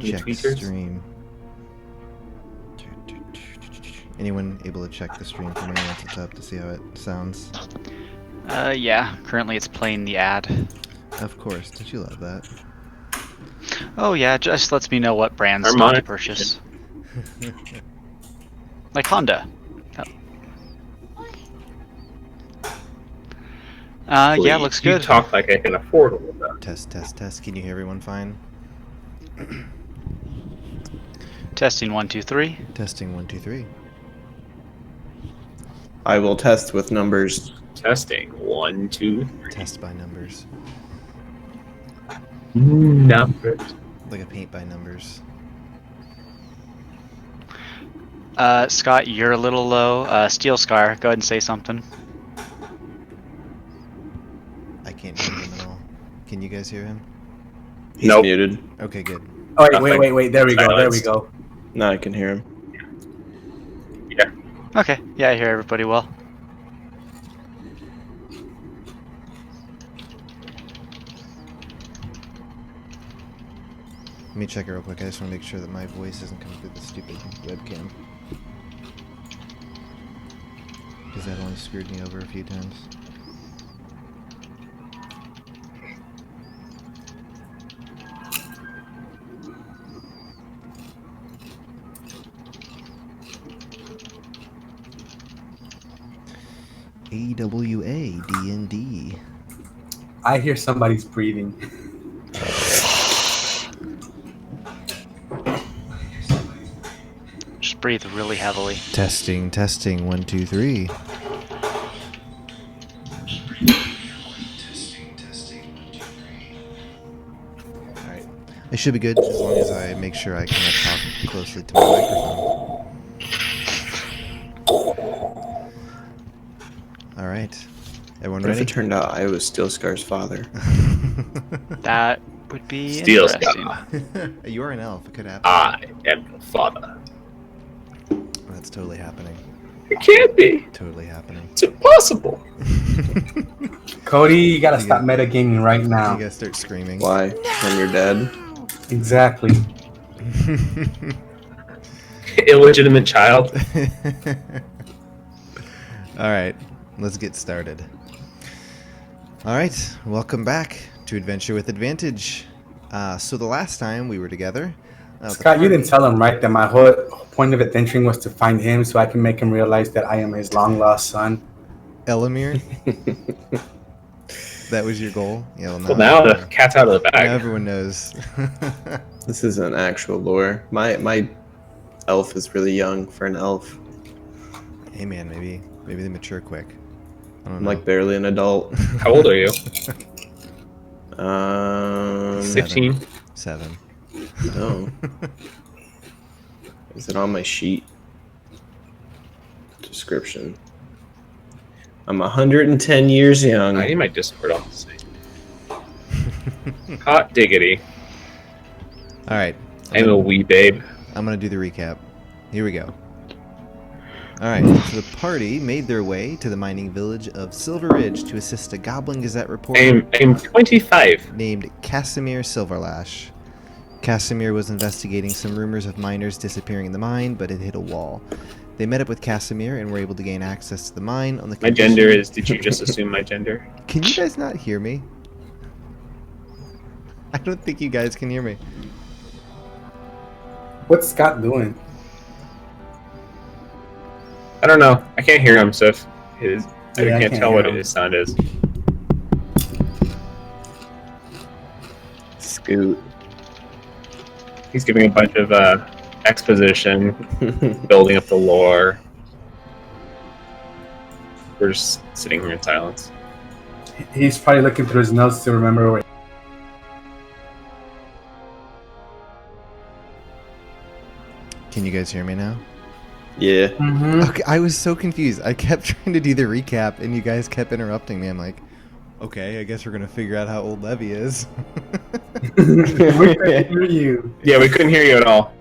Check tweakers? stream. Anyone able to check the stream for me once it's up to see how it sounds? Yeah. Currently, it's playing the ad. Of course. Don't you love that? Oh yeah, just lets me know what brands Our not to monitor- purchase. Like Honda. Yeah, Please, looks you good. talk like I can afford all of that. Test, test, test. Can you hear everyone fine? Testing 1, 2, 3. Testing 1, 2, 3. I will test with numbers. Testing 1, 2, 3. Test by numbers. Numbers. Like a paint by numbers. Scott, you're a little low. Steel Scar, go ahead and say something. I can't hear him at all. Can you guys hear him? He's Nope. muted. Okay, good. Oh, Nothing. wait. There we go. There we Silenced. go. No, I can hear him. Yeah. Okay, yeah, I hear everybody well. Let me check it real quick. I just want to make sure that my voice isn't coming through the stupid webcam. Because that only screwed me over a few times. AWA D&D. I hear somebody's breathing. Just breathe really heavily. Testing, testing, 1, 2, 3. Alright. I should be good as long as I make sure I kind of talk closely to my microphone. Alright. Everyone What if ready? it turned out I was Steel Scar's father? That would be Steel interesting. Scar. You are an elf. It could happen. I am your father. That's totally happening. It can't be. Totally happening. It's impossible. Cody, you gotta You stop got- metagaming right You now. guys start screaming. Why? When you're dead? Exactly. Illegitimate child. Alright, let's get started. Alright, welcome back to Adventure with Advantage. So the last time we were together... the Scott, you party- didn't tell him, right, that my whole point of adventuring was to find him so I can make him realize that I am his long-lost son. Elamir? That was your goal? Yeah, Well, now the cat's out of the now bag. everyone knows. This isn't actual lore. My elf is really young for an elf. Hey man, maybe they mature quick. I don't I'm know. like barely an adult. How old are you? 15. 15. 7. No. Is it on my sheet? Description. I'm 110 years young. I need my Discord off the site. Hot diggity. Alright, I'm a wee babe. I'm gonna do the recap. Here we go. Alright, so the party made their way to the mining village of Silver Ridge to assist a Goblin Gazette reporter I'm 25. named Casimir Silverlash. Casimir was investigating some rumors of miners disappearing in the mine, but had hit a wall. They met up with Casimir and were able to gain access to the mine on the My condition- gender is. Did you just assume my gender? Can you guys not hear me? I don't think you guys can hear me. What's Scott doing? I don't know. I can't hear him, so if his, I Yeah, I can't can't tell hear what him. his sound is. Scoot. He's giving a bunch of exposition, building up the lore. We're just sitting here in silence. He's probably looking through his notes to remember where. Can you guys hear me now? Yeah. Mm-hmm. Okay, I was so confused. I kept trying to do the recap, and you guys kept interrupting me. I'm like, okay, I guess we're gonna figure out how old Levy is. We couldn't hear you. Yeah, we couldn't hear you at all.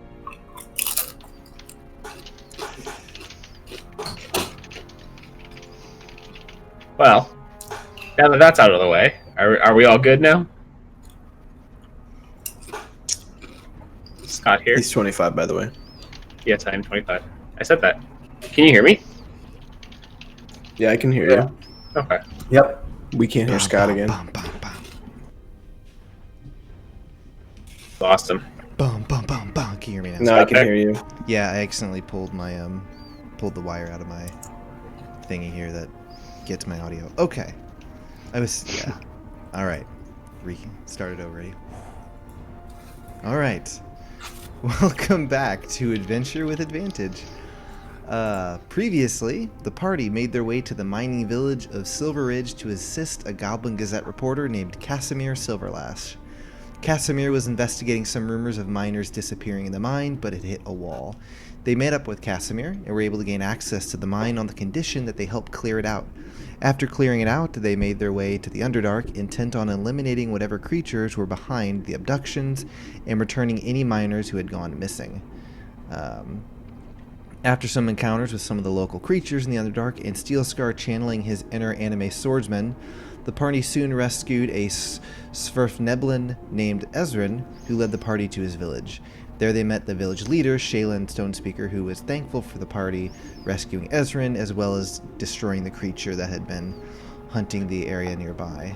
Well, now that that's out of the way, are we all good now? Scott here. He's 25, by the way. Yes, I am 25. I said that. Can you hear me? Yeah, I can hear Yeah. you. Okay. Yep. We can't hear Scott again. Bum, bum, bum. Lost him. Bum, bum, bum, bum. Can you hear me now? No, I can Okay. hear you. Yeah, I accidentally pulled my pulled the wire out of my thingy here that gets my audio. Okay. Yeah. All right. Started already. All right. Welcome back to Adventure with Advantage. Previously, the party made their way to the mining village of Silver Ridge to assist a Goblin Gazette reporter named Casimir Silverlash. Casimir was investigating some rumors of miners disappearing in the mine, but it hit a wall. They met up with Casimir and were able to gain access to the mine on the condition that they help clear it out. After clearing it out, they made their way to the Underdark, intent on eliminating whatever creatures were behind the abductions and returning any miners who had gone missing. After some encounters with some of the local creatures in the Underdark and Steelscar channeling his inner anime swordsman, the party soon rescued a Svirfneblin named Ezrin, who led the party to his village. There they met the village leader, Shaylin Stonespeaker, who was thankful for the party rescuing Ezrin, as well as destroying the creature that had been hunting the area nearby.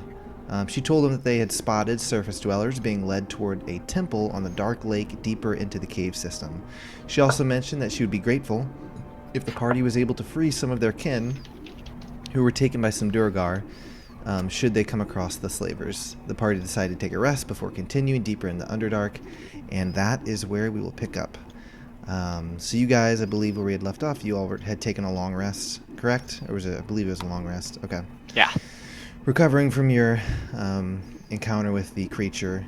She told them that they had spotted surface dwellers being led toward a temple on the dark lake deeper into the cave system. She also mentioned that she would be grateful if the party was able to free some of their kin who were taken by some Durgar, should they come across the slavers. The party decided to take a rest before continuing deeper in the Underdark, and that is where we will pick up. So you guys, I believe where we had left off, you all had taken a long rest, correct? Or was it, I believe it was a long rest. Okay. Yeah. Recovering from your encounter with the creature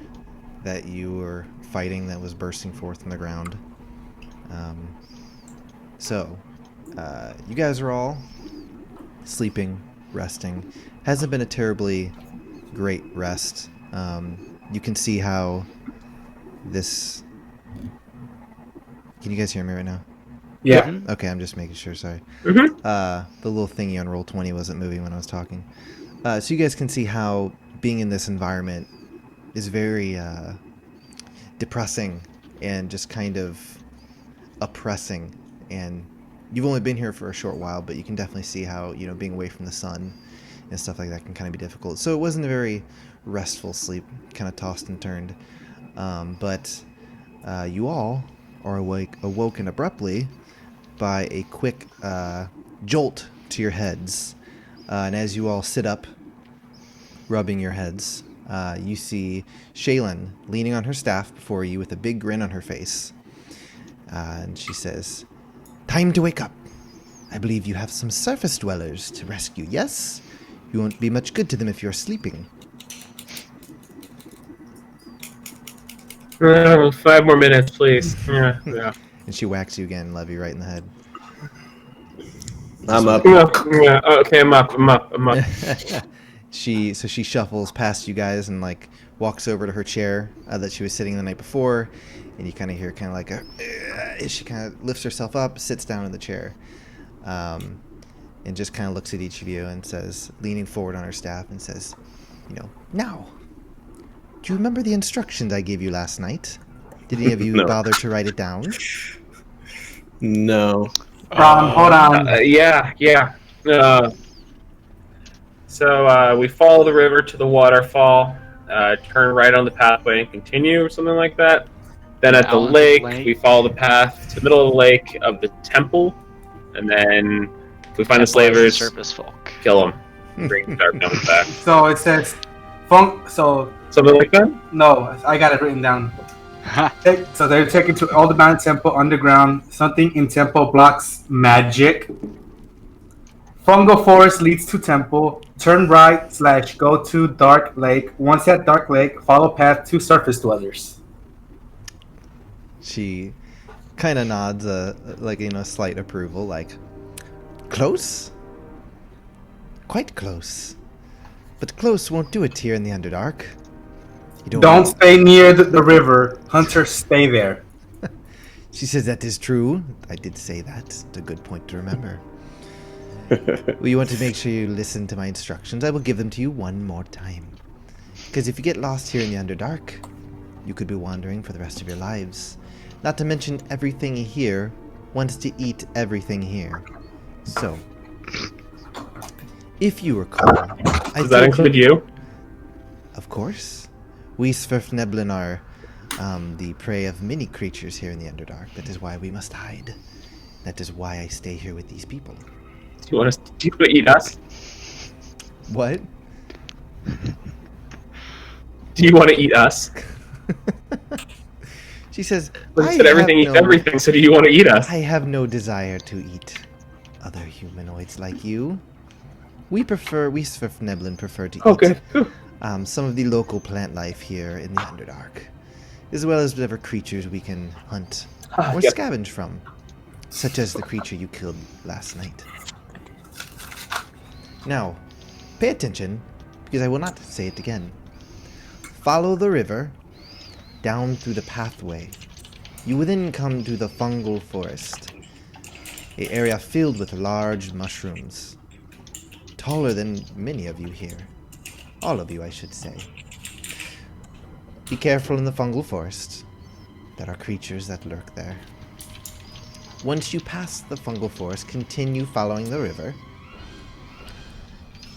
that you were fighting that was bursting forth from the ground. You guys are all sleeping, resting. Hasn't been a terribly great rest. You can see how this... Can you guys hear me right now? Yeah. Okay, I'm just making sure, sorry. Mm-hmm. The little thingy on Roll20 wasn't moving when I was talking. So you guys can see how being in this environment is very depressing and just kind of oppressing. And you've only been here for a short while, but you can definitely see how, being away from the sun and stuff like that can kind of be difficult. So it wasn't a very restful sleep, kind of tossed and turned. But you all are awoken abruptly by a quick jolt to your heads. And as you all sit up, rubbing your heads, you see Shaylin leaning on her staff before you with a big grin on her face. And she says, "Time to wake up. I believe you have some surface dwellers to rescue, yes? You won't be much good to them if you're sleeping." 5 more minutes, please. Yeah. And she whacks you again, Levy, right in the head. I'm up. Yeah. Okay, I'm up. She shuffles past you guys and walks over to her chair that she was sitting the night before, and you kind of hear she kind of lifts herself up, sits down in the chair, and just kind of looks at each of you and says, leaning forward on her staff, and says, "Now, do you remember the instructions I gave you last night? Did any of you No. bother to write it down?" No. Hold on. Yeah. So we follow the river to the waterfall, turn right on the pathway and continue, or something like that. Then at the Out into the lake, lake. we follow the path to the middle of the lake of the temple, and then if we find the slavers, Surface folk. kill them. Bring Dark Gnomes back. So it says, so Something like that? no, I got it written down. So they're taken to Aldebaran Temple underground. Something in temple blocks magic. Fungal forest leads to temple. Turn right / go to dark lake. Once at dark lake, follow path to surface dwellers. She kind of nods, slight approval, close? Quite close. But close won't do it here in the Underdark. You Don't stay near the river. Hunters stay there. She says that is true. I did say that. It's a good point to remember. Well, you want to make sure you listen to my instructions. I will give them to you one more time. Because if you get lost here in the Underdark, you could be wandering for the rest of your lives. Not to mention everything here wants to eat everything here. So, if you recall, I Does that include you? Of course. We Svirfneblin are the prey of many creatures here in the Underdark. That is why we must hide. That is why I stay here with these people. Do you want to eat us? What? Do you want to eat us? She says, You said everything eats everything, so do you want to eat us? I have no desire to eat other humanoids like you. We Svirfneblin prefer to eat Okay. Whew. some of the local plant life here in the Underdark, as well as whatever creatures we can hunt or Yep. scavenge from, such as the creature you killed last night. Now, pay attention, because I will not say it again. Follow the river down through the pathway. You will then come to the fungal forest, an area filled with large mushrooms, taller than many of you here. All of you, I should say. Be careful in the fungal forest. There are creatures that lurk there. Once you pass the fungal forest, continue following the river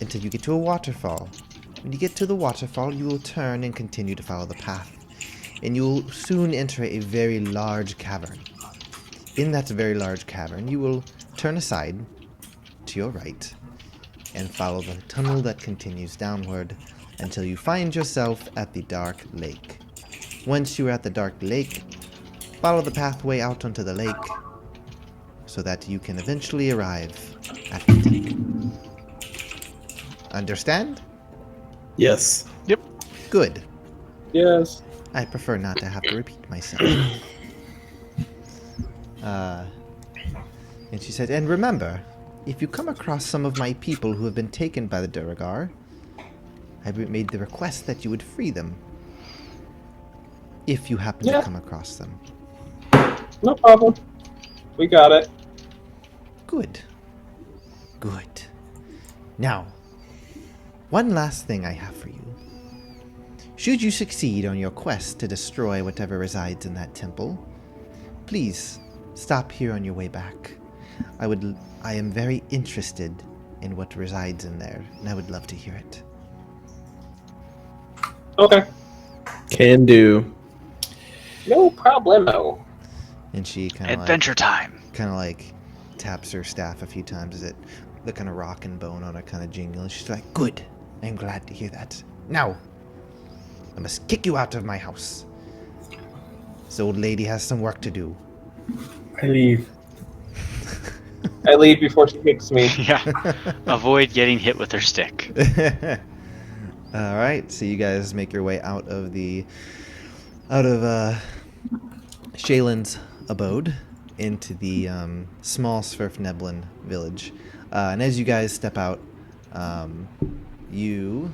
until you get to a waterfall. When you get to the waterfall, you will turn and continue to follow the path, and you will soon enter a very large cavern. In that very large cavern, you will turn aside to your right and follow the tunnel that continues downward until you find yourself at the Dark Lake. Once you are at the Dark Lake, follow the pathway out onto the lake so that you can eventually arrive at the temple. Understand? Yes. Good. Yes. I prefer not to have to repeat myself. And she said, and remember, if you come across some of my people who have been taken by the Duragar, I made the request that you would free them. If you happen to come across them. No problem. We got it. Good. Good. Now, one last thing I have for you. Should you succeed on your quest to destroy whatever resides in that temple, please stop here on your way back. I am very interested in what resides in there, and I would love to hear it. Okay. Can do. No problemo. And she kind Adventure time. of like taps her staff a few times as the kind of rock and bone on it kind of jingle. She's like, good. I'm glad to hear that. Now, I must kick you out of my house. This old lady has some work to do. I leave. I leave before she kicks me. Yeah. Avoid getting hit with her stick. All right, so you guys make your way out of Shaylin's abode into the small Svirfneblin village. And as you guys step out, you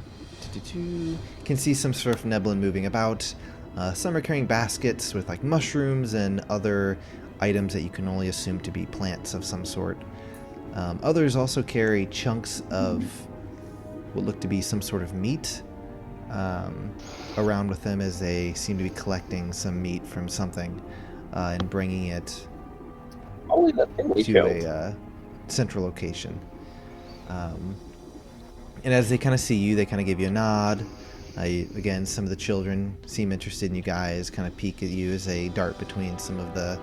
can see some Svirfneblin moving about. Some are carrying baskets with like mushrooms and other items that you can only assume to be plants of some sort. Others also carry chunks of what look to be some sort of meat around with them as they seem to be collecting some meat from something and bringing it Only that thing we to killed. a central location. And as they kind of see you, they kind of give you a nod. Again, some of the children seem interested in you guys, kind of peek at you as they dart between some of the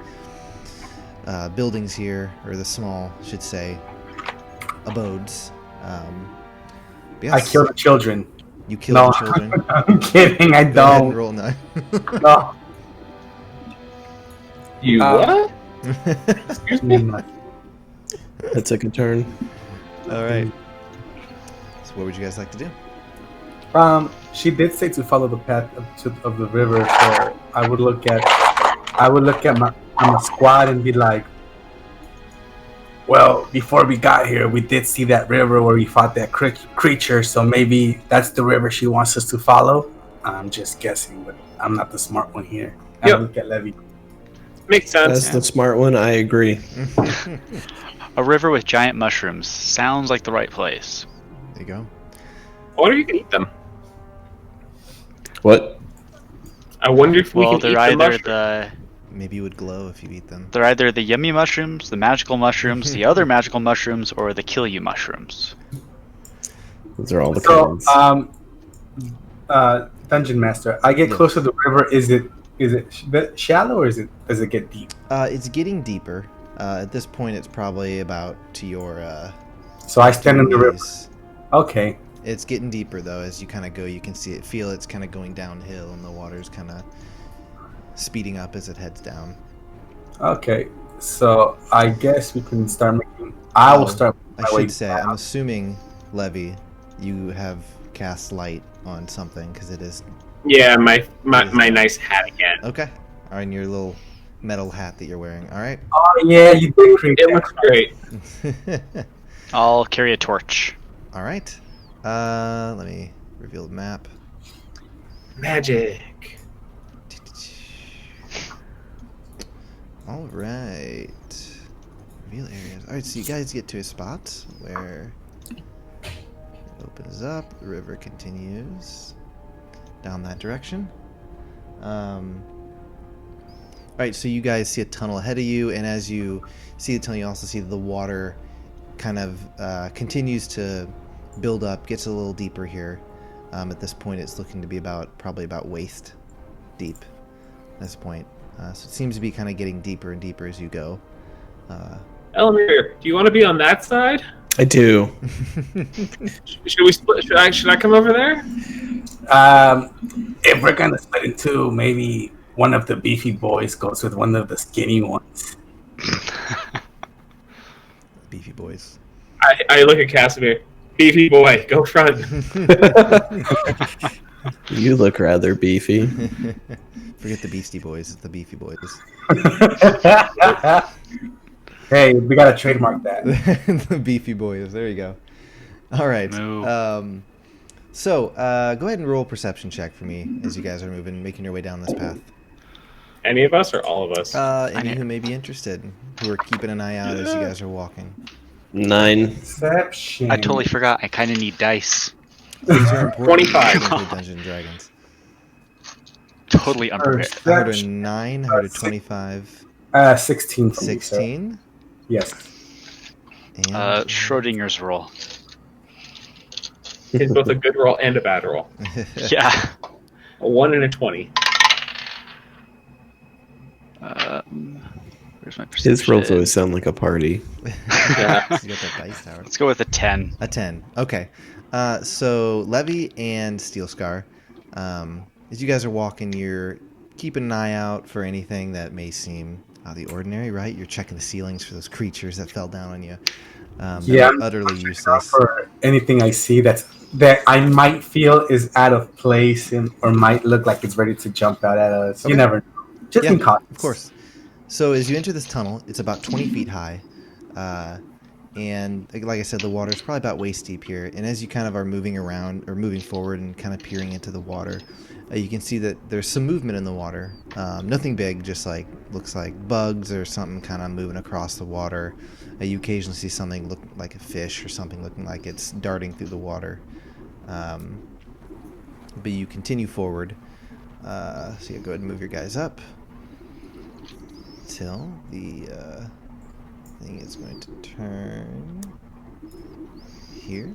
buildings here, or the small, should say, abodes. But I yes, kill the children. You kill No, the children. I'm kidding. I Go ahead and don't. roll 9. No. You what? Excuse me? That took a turn. All right. So, what would you guys like to do? She did say to follow the path of the river, so I would look at my squad and be like, well, before we got here, we did see that river where we fought that creature, so maybe that's the river she wants us to follow. I'm just guessing, but I'm not the smart one here. I Yep. look at Levy. Makes sense. That's the smart one. I agree. A river with giant mushrooms. Sounds like the right place. There you go. I wonder if you can eat them. What? I wonder if we Well, can eat they're the either mushroom. the maybe would glow if you eat them. They're either the yummy mushrooms, the magical mushrooms, the other magical mushrooms, or the kill you mushrooms. Those are all the So, kinds. Dungeon Master, I get Yeah. close to the river. Is it shallow or does it get deep? It's getting deeper. At this point, it's probably about to your So I stand in the river. knees. Okay. It's getting deeper though. As you kind of go, you can feel it's kind of going downhill, and the water's kind of speeding up as it heads down. Okay. So I guess we can start making. I will Oh, start. I my way should say, I'm down. assuming, Levy, you have cast light on something because it is Yeah, my nice hat again. okay. All right, and your little metal hat that you're wearing. All right. Oh yeah, you did create It that. looks great. I'll carry a torch. All right. Let me reveal the map. Magic. All right. Reveal areas. All right, so you guys get to a spot where it opens up. The river continues down that direction. All right, so you guys see a tunnel ahead of you, and as you see the tunnel, you also see the water kind of continues to build up, gets a little deeper here. At this point, it's looking to be probably about waist deep at this point. So it seems to be kind of getting deeper and deeper as you go. Elamir, do you want to be on that side? I do. Should we split? Should I come over there? If we're gonna split in two, maybe one of the beefy boys goes with one of the skinny ones. Beefy boys. I look at Casimir. Beefy boy, go front. You look rather beefy. Forget the Beastie Boys, it's the Beefy Boys. Hey, we gotta trademark that. The Beefy Boys, there you go. All right. Moo. So, go ahead and roll a perception check for me as you guys are making your way down this path. Any of us or all of us? Any who may be interested, who are keeping an eye out as you guys are walking. 9. Perception. I totally forgot. I kind of need dice. These are important 25. for Dungeons and Dragons. Totally unprepared. I heard a Perception. 9, I heard a 25, 16. For me, sir. 16, Yes. and Schrodinger's roll. It's both a good roll and a bad roll. Yeah. A 1 and a 20. Where's my perception? His rolls always sound like a party. Yeah. You got that dice tower. Let's go with a 10. A 10. Okay. So Levy and Steel Scar, as you guys are walking, you're keeping an eye out for anything that may seem out of the ordinary, right? You're checking the ceilings for those creatures that fell down on you. Yeah, They're utterly useless. For anything I see that I might feel is out of place or might look like it's ready to jump out at us. Okay. You never know. Just in case. Of course. So as you enter this tunnel, it's about 20 feet high. And like I said, the water is probably about waist deep here. And as you kind of are moving around or moving forward and kind of peering into the water, you can see that there's some movement in the water. Nothing big, just like looks like bugs or something kind of moving across the water. You occasionally see something look like a fish or something looking like it's darting through the water. But you continue forward. So you go ahead and move your guys up till the thing is going to turn here.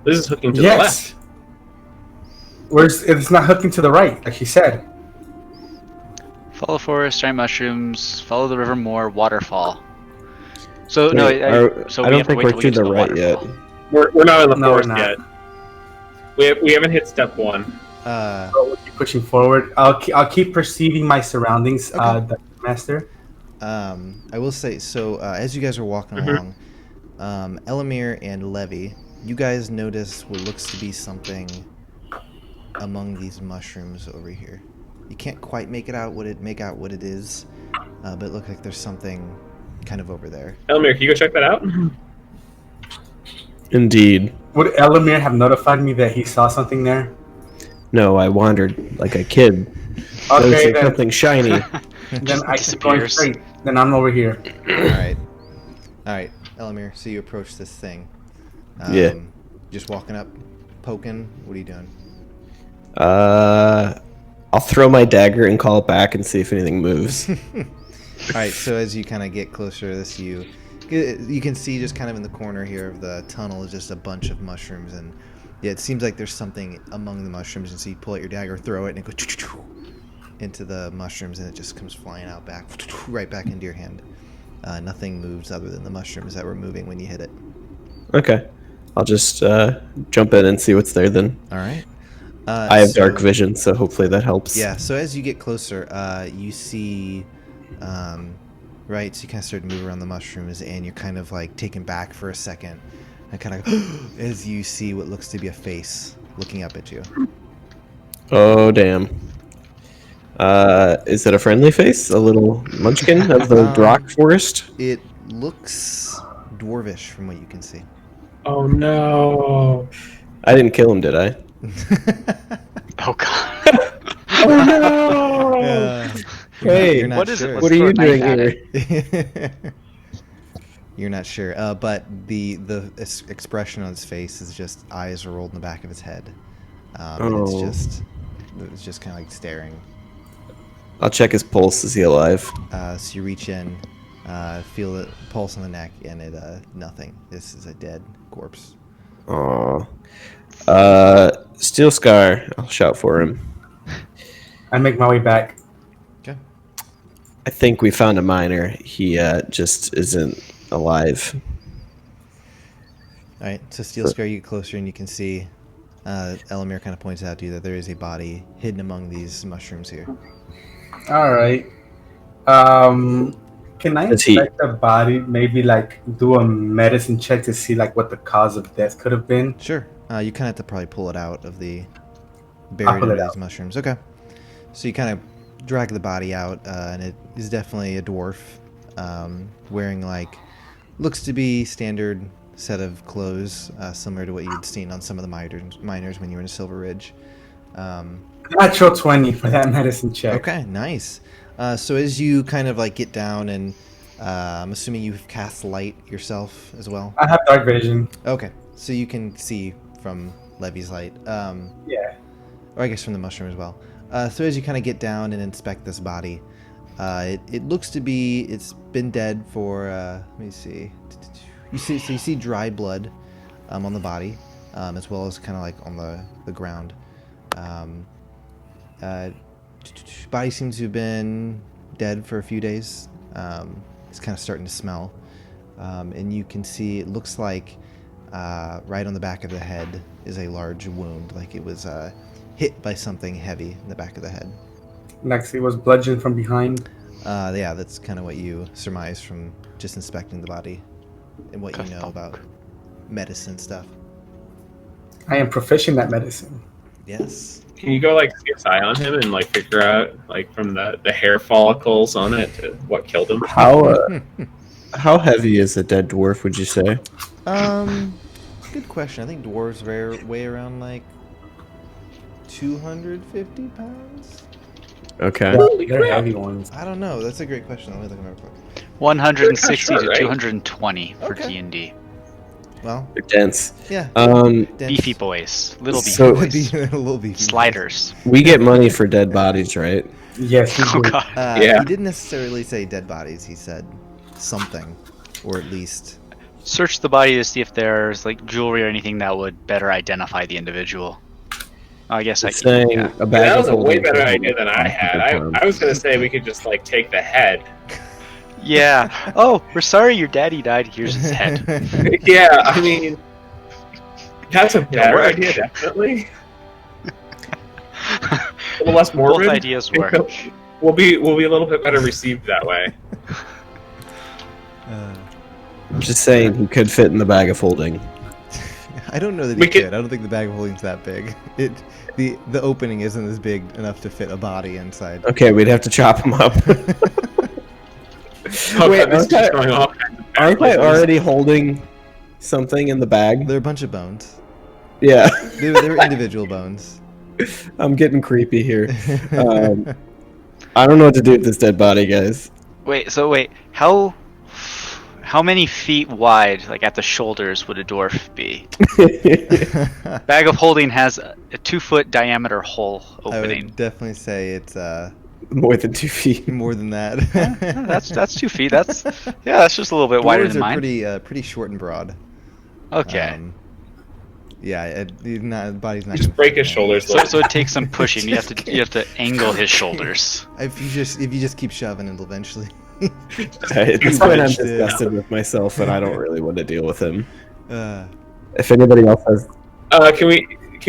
This is hooking to the Yes. left. It's not hooking to the right, like he said. Follow forest, giant mushrooms, follow the river more, waterfall. So Wait, no, I we don't have to think wait we're till we to get to the right yet. waterfall. We're not in the No, we're forest not. yet. We haven't hit step 1. So we'll keep pushing forward. I'll keep perceiving my surroundings, Okay. the master. I will say, so as you guys are walking along, Elamir and Levy, you guys notice what looks to be something among these mushrooms over here. You can't quite make out what it is, but it looks like there's something kind of over there. Elamir, can you go check that out? Indeed. Would Elamir have notified me that he saw something there? No, I wandered like a kid. Okay, Noticing then, something shiny. then I keep going disappears. straight. Then I'm over here. All right, Elamir. So you approach this thing. Yeah. Just walking up, poking. What are you doing? I'll throw my dagger and call it back and see if anything moves. All right, so as you kind of get closer to this, you can see just kind of in the corner here of the tunnel is just a bunch of mushrooms, and yeah, it seems like there's something among the mushrooms, and so you pull out your dagger, throw it, and it goes into the mushrooms, and it just comes flying out back, right back into your hand. Nothing moves other than the mushrooms that were moving when you hit it. Okay. I'll just jump in and see what's there then. All right. I have dark vision, so hopefully that helps. Yeah, so as you get closer, you see, right, so you kind of start to move around the mushrooms, and you're kind of like taken back for a second, and kind of as you see what looks to be a face looking up at you. Oh, damn. Is it a friendly face? A little munchkin of the rock forest? It looks dwarvish from what you can see. Oh no! I didn't kill him, did I? Oh god. Oh no! Hey, you're not what is sure. it? What are you doing here? You're not sure, but the expression on his face is just eyes are rolled in the back of his head. And it's just kind of like staring. I'll check his pulse. Is he alive? So you reach in, feel the pulse on the neck, and it nothing. This is a dead corpse. Aw. Steel Scar. I'll shout for him. I make my way back. Okay. I think we found a miner. He just isn't alive. All right. So Steel Scar, you get closer, and you can see. Elamir kind of points out to you that there is a body hidden among these mushrooms here. All right. Can I Is he- inspect the body? Maybe like do a medicine check to see like what the cause of death could have been. Sure. You kind of have to probably pull it out of the I'll buried pull under it these mushrooms. Okay. So you kind of drag the body out, and it is definitely a dwarf, wearing like looks to be standard set of clothes, similar to what you'd seen on some of the miners when you were in Silver Ridge. Natural 20 for that medicine check. Okay, nice. So as you kind of like get down, and I'm assuming you've cast light yourself as well. I have dark vision. Okay, so you can see from Levy's light. Yeah. Or I guess from the mushroom as well. So as you kind of get down and inspect this body, it looks to be it's been dead for. Let me see. You see dry blood on the body, as well as kind of like on the ground. Body seems to have been dead for a few days. It's kind of starting to smell, and you can see it looks like right on the back of the head is a large wound, like it was hit by something heavy in the back of the head. Like he was bludgeoned from behind. Yeah, that's kind of what you surmise from just inspecting the body and what you know about medicine stuff. I am proficient at medicine. Yes. Can you go like CSI on him and like figure out like from the hair follicles on it to what killed him? How heavy is a dead dwarf, would you say? Good question. I think dwarves weigh around like 250 pounds. Okay. They're heavy ones. I don't know. That's a great question. Let me look at my report. 160 Short, to right? 220 for Okay. D&D. Well, They're dense. yeah. Um, dense. Beefy boys, little beefy So- boys, a little beefy. sliders. we get money for dead bodies, right? Yes, we Oh do. god. Yeah. He didn't necessarily say dead bodies. He said something, or at least. Search the body to see if there's like jewelry or anything that would better identify the individual. I guess I It's can. saying Yeah. a bag That of was a way holding better for idea than I had. I was gonna say we could just like take the head. Yeah. Oh, we're sorry your daddy died. Here's his head. Yeah, I mean that's a better work. idea, definitely. A little less Both morbid. ideas work. We'll be a little bit better received that way. Just saying he could fit in the bag of holding. I don't know that We he could- could. I don't think the bag of holding's that big. The opening isn't as big enough to fit a body inside. Okay, we'd have to chop him up. Oh, Wait, God, this is aren't I- going all kinds of Aren't I places. already holding something in the bag? They're a bunch of bones. Yeah, They're individual bones. I'm getting creepy here. I don't know what to do with this dead body, guys. Wait. So wait. How How many feet wide, like at the shoulders, would a dwarf be? Bag of Holding has a 2-foot diameter hole I opening. would definitely say it's More than 2 feet. more than that. That's 2 feet. That's just a little bit wider Dwarves than are mine. pretty short and broad. Okay. Yeah, body's not. Just gonna break fit his in. shoulders. So it takes some pushing. You have to angle his shoulders. If you just keep shoving, it'll eventually. At this point, I'm wedged it. disgusted with myself, and I don't really want to deal with him. Uh, If anybody else has, Can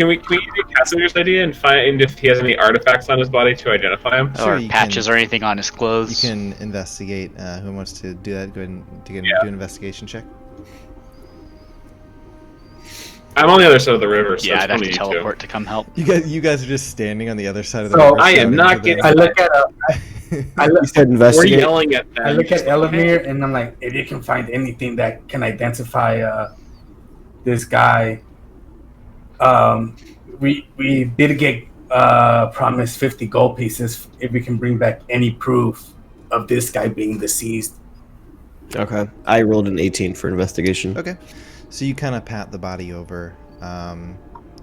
we do Casimir's idea and find if he has any artifacts on his body to identify him? Sure, Or you patches can- or anything on his you clothes. can investigate. Who wants to do that? Go ahead and do an investigation check. I'm on the other side of the river, so Yeah, it's I'd have only to you two. teleport to come help. You guys are just standing on the other side of the So, river. I am shouting not to them. getting- I look at you said We're investigate. yelling at them. I look at just like, Elamir and I'm like, if you can find anything that can identify this guy, we did get promised 50 gold pieces if we can bring back any proof of this guy being deceased. Okay, I rolled an 18 for investigation. Okay, so you kind of pat the body over.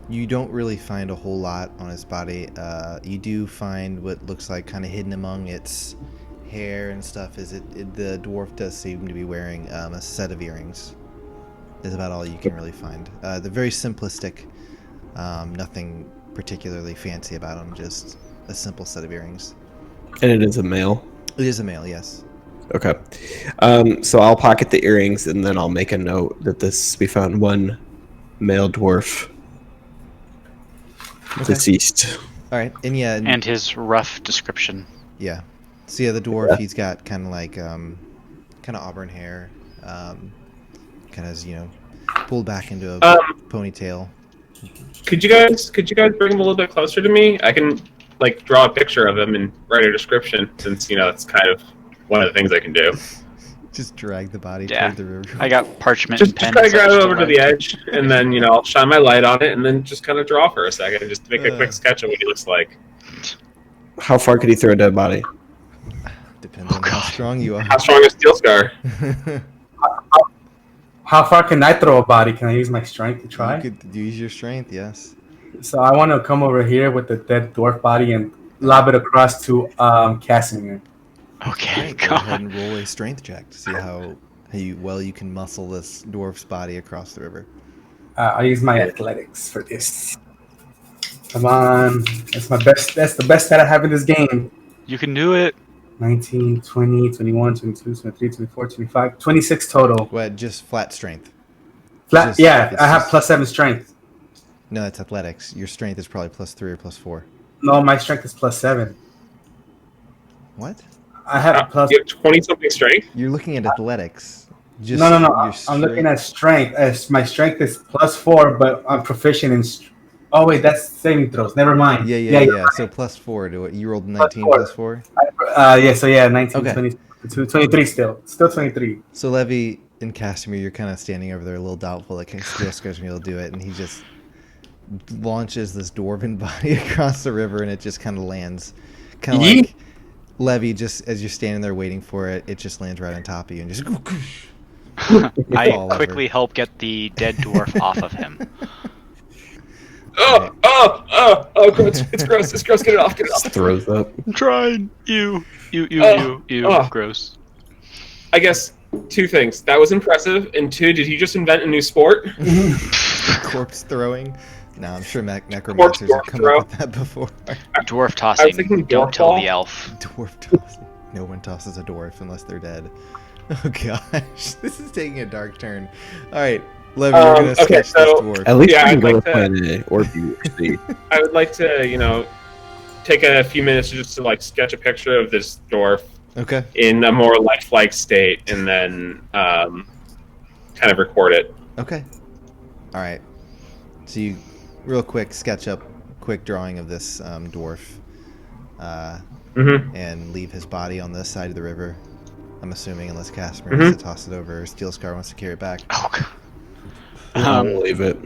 You don't really find a whole lot on his body. You do find what looks like kind of hidden among its hair and stuff. The dwarf does seem to be wearing a set of earrings. Is about all you can really find. They're very simplistic. Nothing particularly fancy about them. Just a simple set of earrings. And it is a male. It is a male, yes. Okay. So I'll pocket the earrings and then I'll make a note that we found one male dwarf deceased. All right, and yeah, And his rough description. yeah. So yeah, the dwarf, he's got kind of like kind of auburn hair, kind of pulled back into a ponytail. Could you guys bring him a little bit closer to me? I can like draw a picture of him and write a description, since it's kind of one of the things I can do. Just drag the body Yeah. toward the river. I got parchment Just and pen. kind of and grab such it over to write. the edge, and then I'll shine my light on it, and then just kind of draw for a second, just to make a quick sketch of what he looks like. How far could he throw a dead body? Depends on how strong you are. How strong is Steel Scar? How far can I throw a body? Can I use my strength to try? You could use your strength, yes. So I want to come over here with the dead dwarf body and lob it across to Casimir. Okay, Go ahead God. and roll a strength check to see how well you can muscle this dwarf's body across the river. I'll use my athletics for this. Come on. That's my best. That's the best that I have in this game. You can do it. 19, 20, 21, 22, 23, 24, 25, 26 total. What? Just flat strength? Flat, Just- yeah, it's I have just- +7 strength. No, that's athletics. Your strength is probably +3 or +4. No, my strength is +7. What? I have plus. You have 20-something strength? You're looking at athletics. Just No. your I'm looking strength. at strength. As my strength is +4, but I'm proficient in. Oh wait, that's saving throws. Never mind. Yeah. So +4 to it. You rolled 19 4. +4. So yeah, 19, Okay. 22, 23 still 23. So Levy and Casimir, you're kind of standing over there, a little doubtful that Steel Scar's gonna be able to do it, and he just launches this dwarven body across the river, and it just kind of lands, kind of Yeet. like Levy. Just as you're standing there waiting for it, it just lands right on top of you, and just I fall over. quickly help get the dead dwarf off of him. It's gross. It's gross. Get it off. Get it off. Just throws up. I'm trying. You. Oh. Gross. I guess 2 things. That was impressive, and 2, did he just invent a new sport? corpse throwing. No, I'm sure necromancers have dwarf come throw. up with that before. Dwarf I was tossing. thinking Don't dwarf tell ball. the elf. Dwarf tossing. No one tosses a dwarf unless they're dead. Oh gosh, this is taking a dark turn. All right, Levy, you're gonna okay, sketch so- this dwarf. At least Yeah, we can I'd go like with to- plan A or B or C. I would like to, take a few minutes just to sketch a picture of this dwarf Okay. in a more lifelike state, and then kind of record it. Okay. All right. So you, real quick, sketch up quick drawing of this dwarf, Mm-hmm. and leave his body on this side of the river. I'm assuming, unless Casimir wants to toss it over, or Steel Scar wants to carry it back. Oh, God. I'll leave it.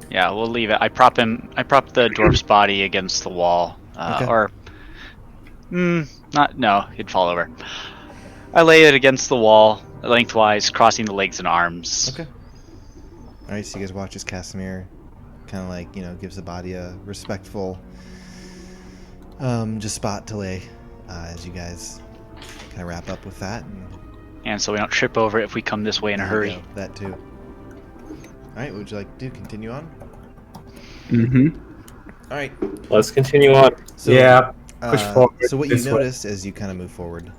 Yeah, we'll leave it. I prop the dwarf's body against the wall, Okay. or not. No, he'd fall over. I lay it against the wall, lengthwise, crossing the legs and arms. Okay. All right, so you guys watch as Casimir kind of like, gives the body a respectful just spot to lay as you guys kind of wrap up with that. And so we don't trip over it if we come this way in a There you hurry. go, that too. All right, what would you like to do? Continue on? Mm-hmm. All right. Let's continue on. So, Yeah. Push forward So what you this way. notice as you kind of move forward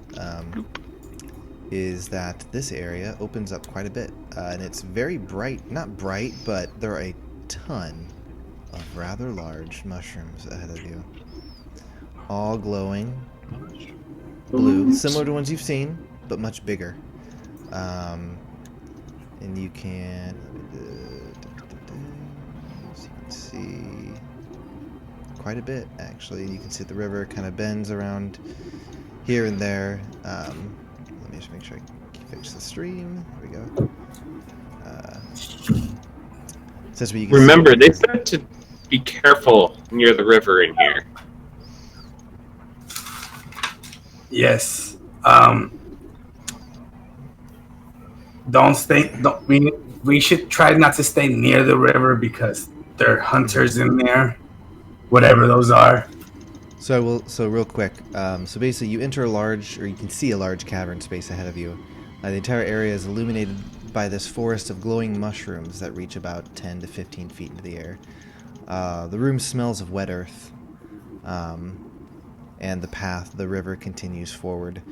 is that this area opens up quite a bit, and it's very bright. Not bright, but there are a ton of rather large mushrooms ahead of you, all glowing blue, similar to ones you've seen, but much bigger. And you can, as you can see, quite a bit actually. You can see the river kind of bends around here and there. Let me just make sure I can fix the stream. There we go. So that's what you can Remember, see. they said to be careful near the river in here. Yes. We should try not to stay near the river because there are hunters in there, whatever those are. So real quick. So basically, you enter you can see a large cavern space ahead of you. The entire area is illuminated by this forest of glowing mushrooms that reach about 10 to 15 feet into the air. The room smells of wet earth, and the river continues forward.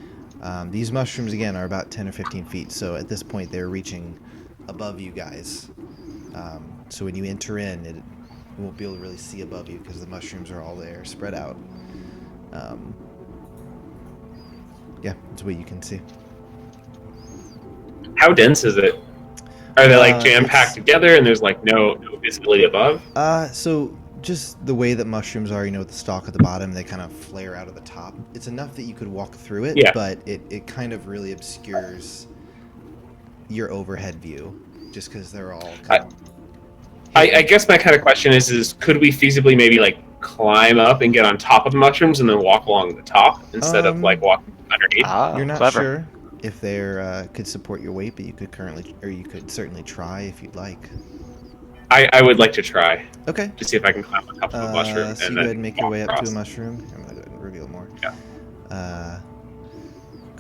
These mushrooms, again, are about 10 or 15 feet, so at this point they're reaching above you guys. So when you enter in, you won't be able to really see above you because the mushrooms are all there, spread out. Yeah, that's what you can see. How dense is it? Are they like jam packed it's- together and there's like no visibility above? So just the way that mushrooms are, with the stalk at the bottom, they kind of flare out of the top. It's enough that you could walk through it, Yeah. but it kind of really obscures your overhead view, just because they're all kind of... I guess my kind of question is could we feasibly maybe like climb up and get on top of the mushrooms and then walk along the top instead of like walking underneath? You're not Clever. sure if they could support your weight, but you could certainly try if you'd like. I would like to try Okay. to see if I can climb on top of a mushroom So and you go ahead then and make your walk way up to across. a mushroom. I'm gonna go ahead and reveal more. Yeah. Go ahead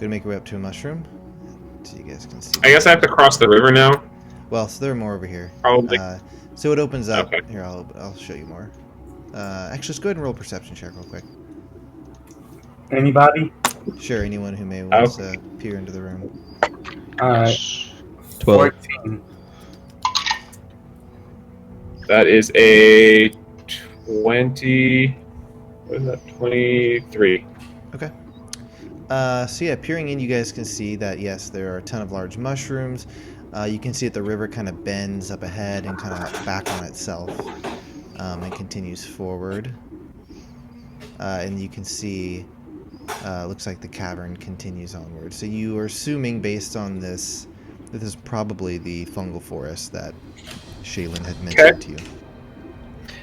and make your way up to a mushroom, so you guys can see. I guess I have to cross the river now. Well, so there are more over here. Probably. So it opens up. Okay. Here, I'll show you more. Actually, just go ahead and roll a perception check real quick. Anybody? Sure, anyone who may want to peer into the room. All right. 12. 14. That is a 20. What is that? 23. Okay. So yeah, peering in, you guys can see that yes, there are a ton of large mushrooms. You can see that the river kind of bends up ahead and kind of back on itself, and continues forward. And you can see, looks like the cavern continues onward. So you are assuming, based on this, that this is probably the fungal forest that Shaylin had mentioned to you.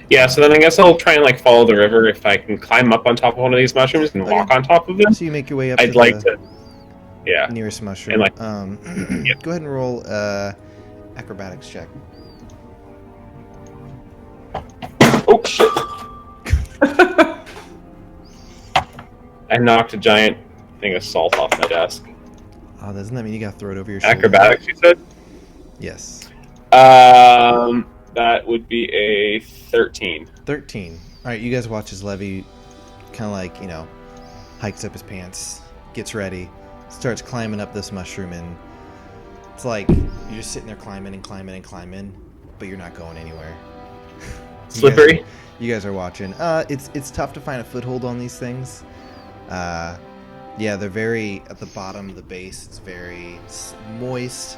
Yeah, so then I guess I'll try and like follow the river if I can climb up on top of one of these mushrooms and Okay. walk on top of it. So you make your way up I'd to like the to. Yeah. nearest mushroom. like- Yep. Go ahead and roll acrobatics check. Oh shit! I knocked a giant thing of salt off my desk. Oh, doesn't that mean you got to throw it over your shoulder? Acrobatics, you said? Yes. That would be a 13. 13. All right, you guys watch as Levy kind of like, hikes up his pants, gets ready, starts climbing up this mushroom, and it's like you're just sitting there climbing and climbing and climbing, but you're not going anywhere. Slippery? You guys are watching. It's tough to find a foothold on these things. Yeah, they're very at the bottom of the base. It's very moist.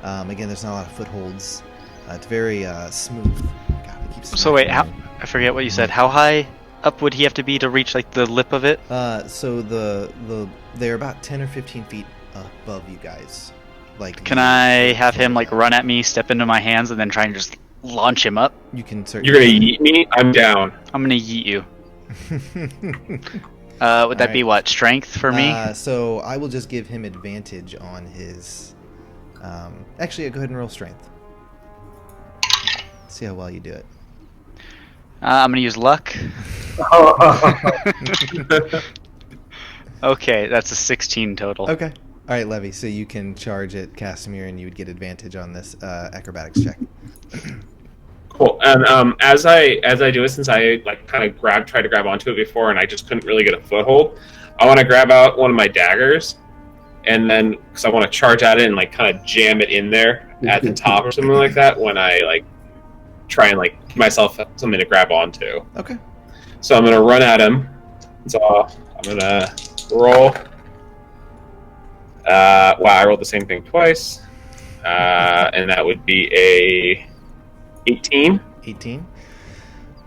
Again, there's not a lot of footholds. It's very smooth. God, it keeps So wait, smacking I forget what you said. How high up would he have to be to reach like the lip of it? So they're about 10 or 15 feet above you guys. Like, Can I have him like run at me, step into my hands, and then try and just launch him up? You can You're gonna certainly. yeet me? I'm down. I'm gonna yeet you. Would that be Alright. what, strength for me? So I will just give him advantage on his Actually, go ahead and roll strength. See how well you do it. I'm gonna use luck. Okay, that's a 16 total. Okay. All right, Levy. So you can charge at Casimir, and you would get advantage on this acrobatics check. Cool. And as I do it, since I like kind of tried to grab onto it before, and I just couldn't really get a foothold, I want to grab out one of my daggers, and then because I want to charge at it and like kind of jam it in there at the top or something like that when I like try and like give myself something to grab onto. Okay. So I'm gonna run at him. So I'm gonna roll. Wow, I rolled the same thing twice, and that would be a 18. 18.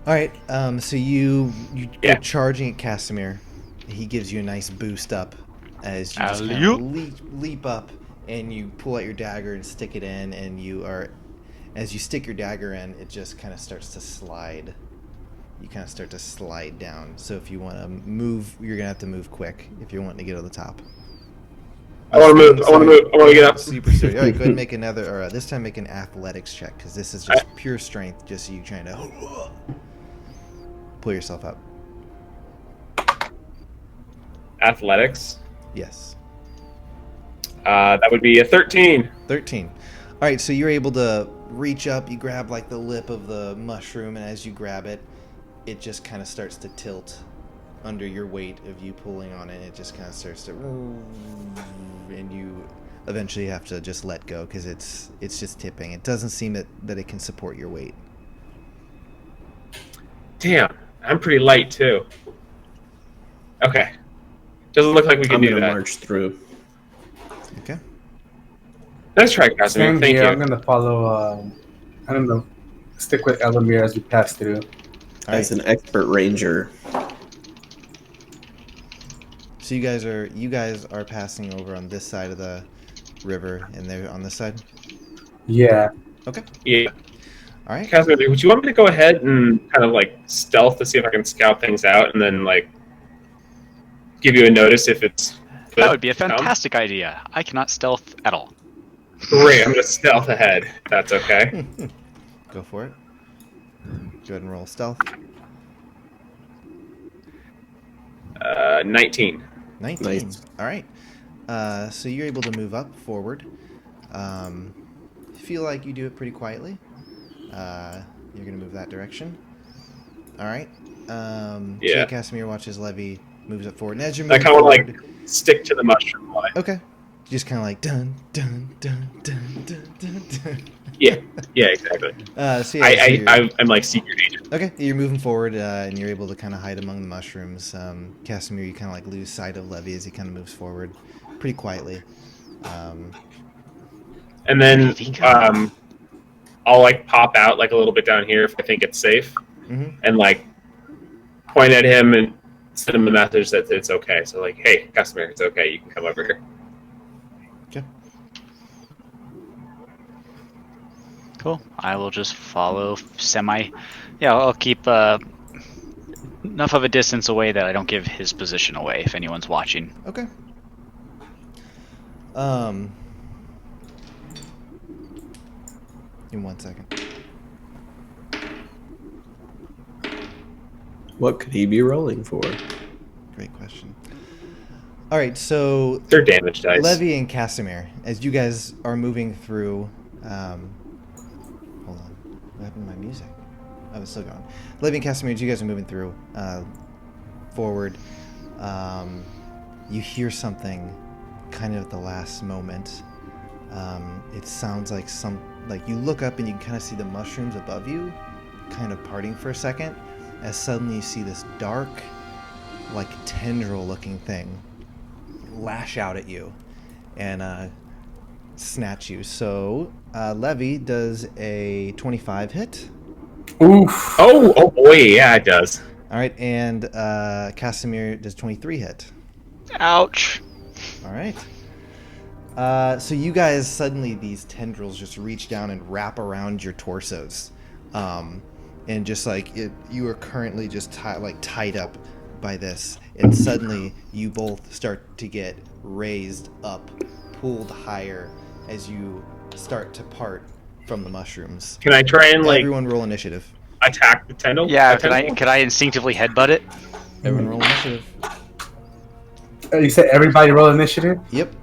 All right. So you Yeah. go charging at Casimir. He gives you a nice boost up as you just kind Alley-oop. of leap up, and you pull out your dagger and stick it in, and as you stick your dagger in, it just kind of starts to slide. You kind of start to slide down. So if you want to move, you're gonna have to move quick if you're wanting to get on the top. I want to move. I want to get up. Super sturdy. All right, go ahead and make another, or this time make an athletics check, because this is just pure strength, just you trying to pull yourself up. Athletics. Yes. That would be a 13. 13. All right, so you're able to reach up, you grab like the lip of the mushroom, and as you grab it, it just kind of starts to tilt under your weight of you pulling on it. It just kind of starts to, and you eventually have to just let go because it's just tipping. It doesn't seem that it can support your weight. Damn, I'm pretty light too. Okay. Doesn't look like we can I'm do gonna that. march through. Okay. Nice try, Casimir. Same Thank here. you. I'm gonna follow. I don't know. Stick with Elamir as we pass through. All As right. an expert ranger, So you guys are passing over on this side of the river, and they're on this side. Yeah. Okay. Yeah. All right. Casimir, would you want me to go ahead and kind of like stealth to see if I can scout things out, and then like give you a notice if it's good? That would be a fantastic idea. I cannot stealth at all. Great. I'm gonna stealth ahead. If that's okay. Go for it. Go ahead and roll stealth. 19. 19. Nice. All right. So you're able to move up forward. Feel like you do it pretty quietly. You're going to move that direction. All right. Yeah. So Casimir watches Levy moves up forward. And as you're I moving kind of forward... like stick to the mushroom line. Okay. Just kind of like dun, dun, dun, dun, dun, dun, dun. Yeah. Yeah. Exactly. So yeah, so you're- I'm like secret agent. Okay, you're moving forward, and you're able to kind of hide among the mushrooms. Casimir, you kind of like lose sight of Levy as he kind of moves forward, pretty quietly. And then Vika. I'll like pop out like a little bit down here if I think it's safe, Mhm. and like point at him and send him a message that it's okay. So like, hey, Casimir, it's okay. You can come over here. Okay. Cool. I will just follow Yeah, I'll keep enough of a distance away that I don't give his position away if anyone's watching. Okay. In 1 second. what could he be rolling for? Great question. All right, so They're damage dice. Levy and Casimir, as you guys are moving through, hold on, what happened to my music? Oh, it's still going. Levy and Casimir, as you guys are moving through, forward, you hear something kind of at the last moment. It sounds like you look up and you can kind of see the mushrooms above you kind of parting for a second, as suddenly you see this dark, like tendril looking thing lash out at you and snatch you. So Levy does a 25 hit. Oof. Oh boy, yeah, it does. All right, and Casimir does 23 hit. Ouch. All right. So you guys, suddenly these tendrils just reach down and wrap around your torsos. And just like you are currently just tied up by this. And suddenly you both start to get raised up, pulled higher, as you start to part from the mushrooms. Can I try and like Everyone roll initiative. attack the tentacle? Yeah, could I instinctively headbutt it? Everyone roll initiative. You said everybody roll initiative. Yep.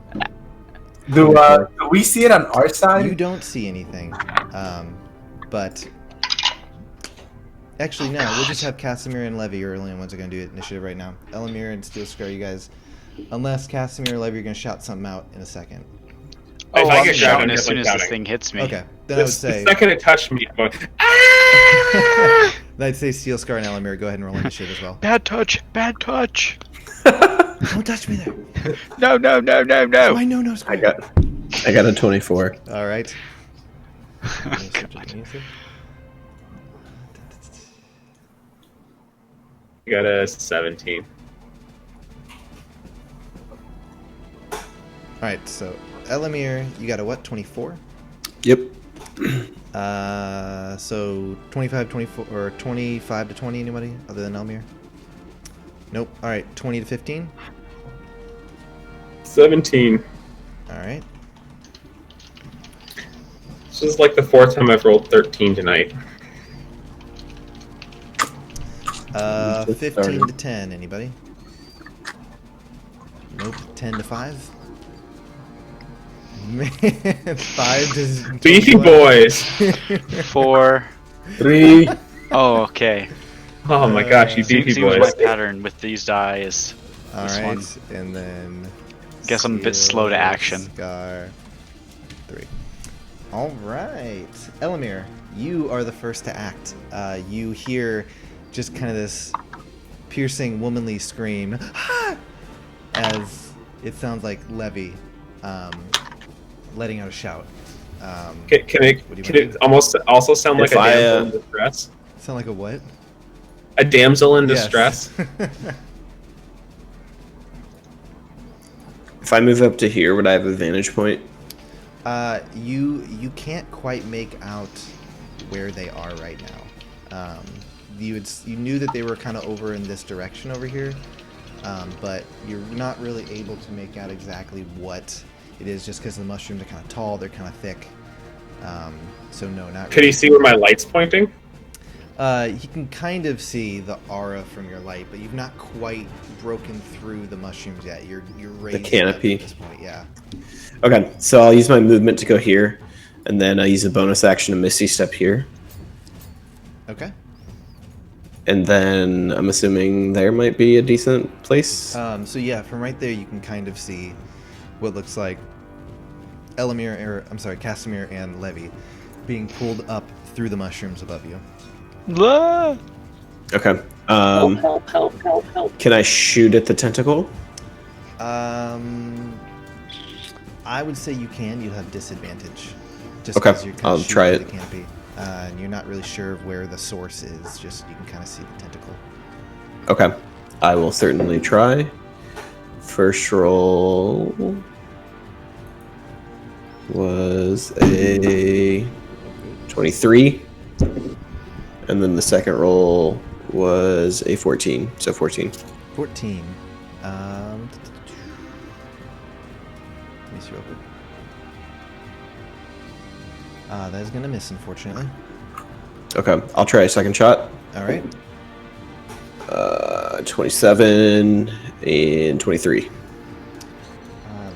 Do we see it on our side? You don't see anything, but actually no. We'll just have Casimir and Levy are the only ones that are going to do initiative right now. Elamir and Steel Scar, you guys, unless Casimir or Levy are going to shout something out in a second. Oh, I I'm get shouting grabbed, as soon I'm as this shouting. thing hits me. Okay, then I would say. The second it touched me, I'm going, ah! I'd say Steel Scar and Elamir go ahead and roll initiative as well. Bad touch! Bad touch! Don't touch me there. No! My no I got a 24. All right. You got a 17. All right, so Elamir, you got a what? 24. Yep. So 25, 24, or 25 to 20. Anybody other than Elmir? Nope. All right, 20 to 15. 17. All right. This is like the 4th time I've rolled 13 tonight. 15 to 10. Anybody? Nope. 10 to 5. Man, 5 to Beefy 21. boys! 4. 3. Oh, okay. Oh my gosh, you beefy Seems boys. my pattern with these die is All this right, one. and then. Guess I'm a bit slow to action. Scar 3. All right, Elamir, you are the first to act. You hear just kind of this piercing womanly scream, "Ah!" as it sounds like Levy letting out a shout. Can What do you it wanna do? almost also sound like If a I, damsel in distress? Sound like a what? A damsel in Yes. distress? If I move up to here, would I have a vantage point? You can't quite make out where they are right now. You knew that they were kind of over in this direction over here, but you're not really able to make out exactly what it is, just because the mushrooms are kind of tall, they're kind of thick. So no, not Could really. you see where my light's pointing? You can kind of see the aura from your light, but you've not quite broken through the mushrooms yet. You're raised canopy. up at this point, yeah. Okay, so I'll use my movement to go here, and then I'll use a bonus action to Misty Step here. Okay. And then I'm assuming there might be a decent place. So yeah, from right there you can kind of see what looks like Casimir and Levy being pulled up through the mushrooms above you. Ah! Okay. Can I shoot at the tentacle? I would say you can. You'll have disadvantage. Just Okay, 'cause you're kinda I'll shooting try through it. the canopy. And you're not really sure of where the source is. Just you can kind of see the tentacle. Okay. I will certainly try. First roll was a 23. And then the second roll was a 14. So 14. 14. Let me see real quick. That is going to miss, unfortunately. Okay. I'll try a second shot. All right. 27 and 23.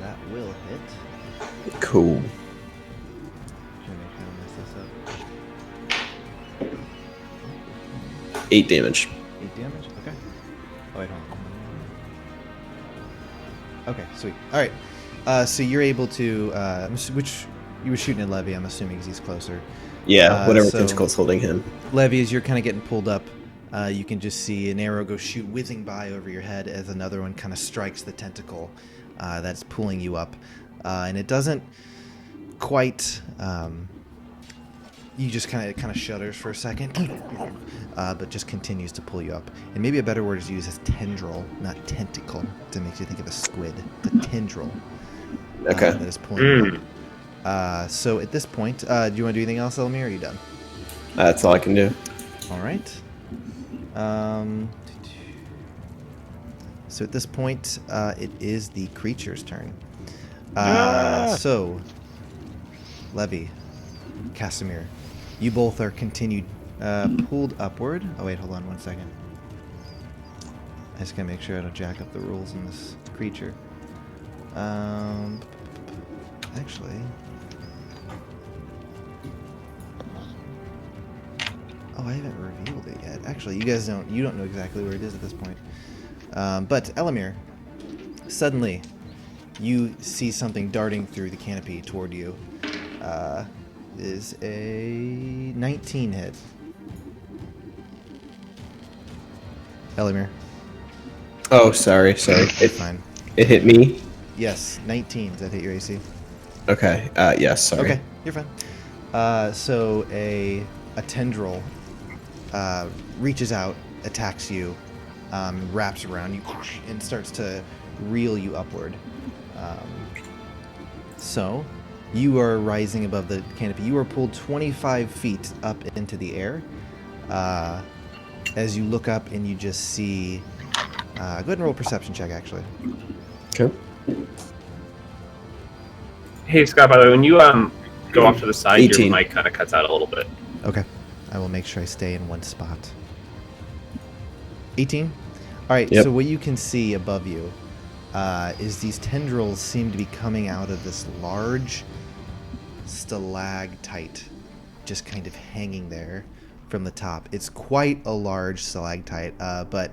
That will hit. Cool. Trying to kind of mess this up. 8 damage. 8 damage? Okay. Oh, wait, hold on. Okay, sweet. Alright. So you're able to, which you were shooting at Levy, I'm assuming, because he's closer. Yeah, whatever so- tentacle's holding him. Levy, as you're kind of getting pulled up, you can just see an arrow go shoot whizzing by over your head as another one kind of strikes the tentacle that's pulling you up. And it doesn't quite... you just kind of shudders for a second, but just continues to pull you up. And maybe a better word is used as tendril, not tentacle, to make you think of a squid. The tendril Okay. that is pulling you up. So at this point, do you want to do anything else, Elmir, or are you done? That's all I can do. All right. So at this point, it is the creature's turn. So Levy, Casimir, you both are continued pulled upward. Oh wait, hold on 1 second. I just gotta make sure I don't jack up the rules in this creature. Actually, oh, I haven't revealed it yet. Actually, you don't know exactly where it is at this point. But Elamir, suddenly, you see something darting through the canopy toward you. Is a 19 hit. Elamir. Oh, sorry. It Fine. it hit me. Yes, 19. Does that hit your AC? Okay. Yes. Sorry. Okay, you're fine. So a tendril reaches out, attacks you, wraps around you, and starts to reel you upward. So you are rising above the canopy. You are pulled 25 feet up into the air. As you look up and you just see... go ahead and roll a perception check, actually. Okay. Hey, Scott, by the way, when you go off to the side, 18. your mic kind of cuts out a little bit. Okay. I will make sure I stay in one spot. 18? Alright, Yep. so what you can see above you is these tendrils seem to be coming out of this large stalactite, just kind of hanging there from the top. It's quite a large stalactite, but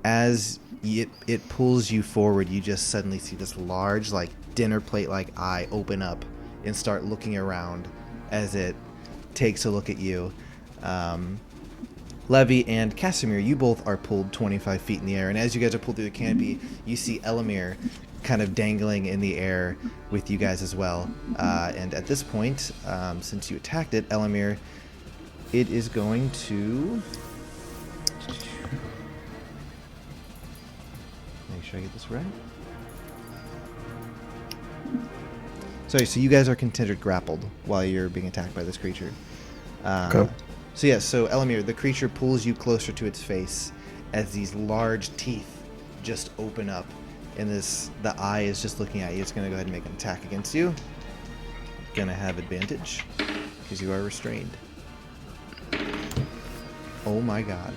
as it pulls you forward, you just suddenly see this large, like, dinner plate-like eye open up and start looking around as it takes a look at you. Levy and Casimir, you both are pulled 25 feet in the air, and as you guys are pulled through the canopy, you see Elamir kind of dangling in the air with you guys as well. And at this point, since you attacked it, Elamir, it is going to... Make sure I get this right. Sorry, so you guys are considered grappled while you're being attacked by this creature. Okay. So yeah, so Elamir, the creature pulls you closer to its face as these large teeth just open up, and the eye is just looking at you. It's going to go ahead and make an attack against you. Gonna have advantage because you are restrained. Oh my god.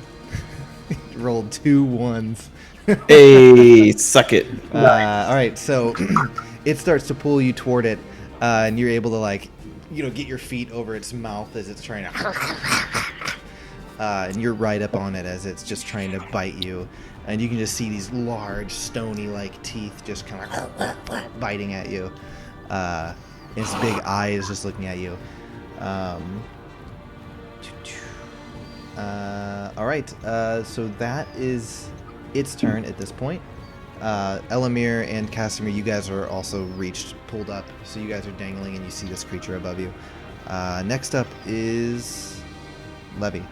Rolled 2 1s. Hey, suck it. Alright, so it starts to pull you toward it, and you're able to, like, get your feet over its mouth as it's trying to... and you're right up on it as it's just trying to bite you. And you can just see these large, stony-like teeth just kind of biting at you. Its big eye is just looking at you. Alright, so that is its turn at this point. Elamir and Casimir, you guys are also pulled up, so you guys are dangling and you see this creature above you. Next up is Levy.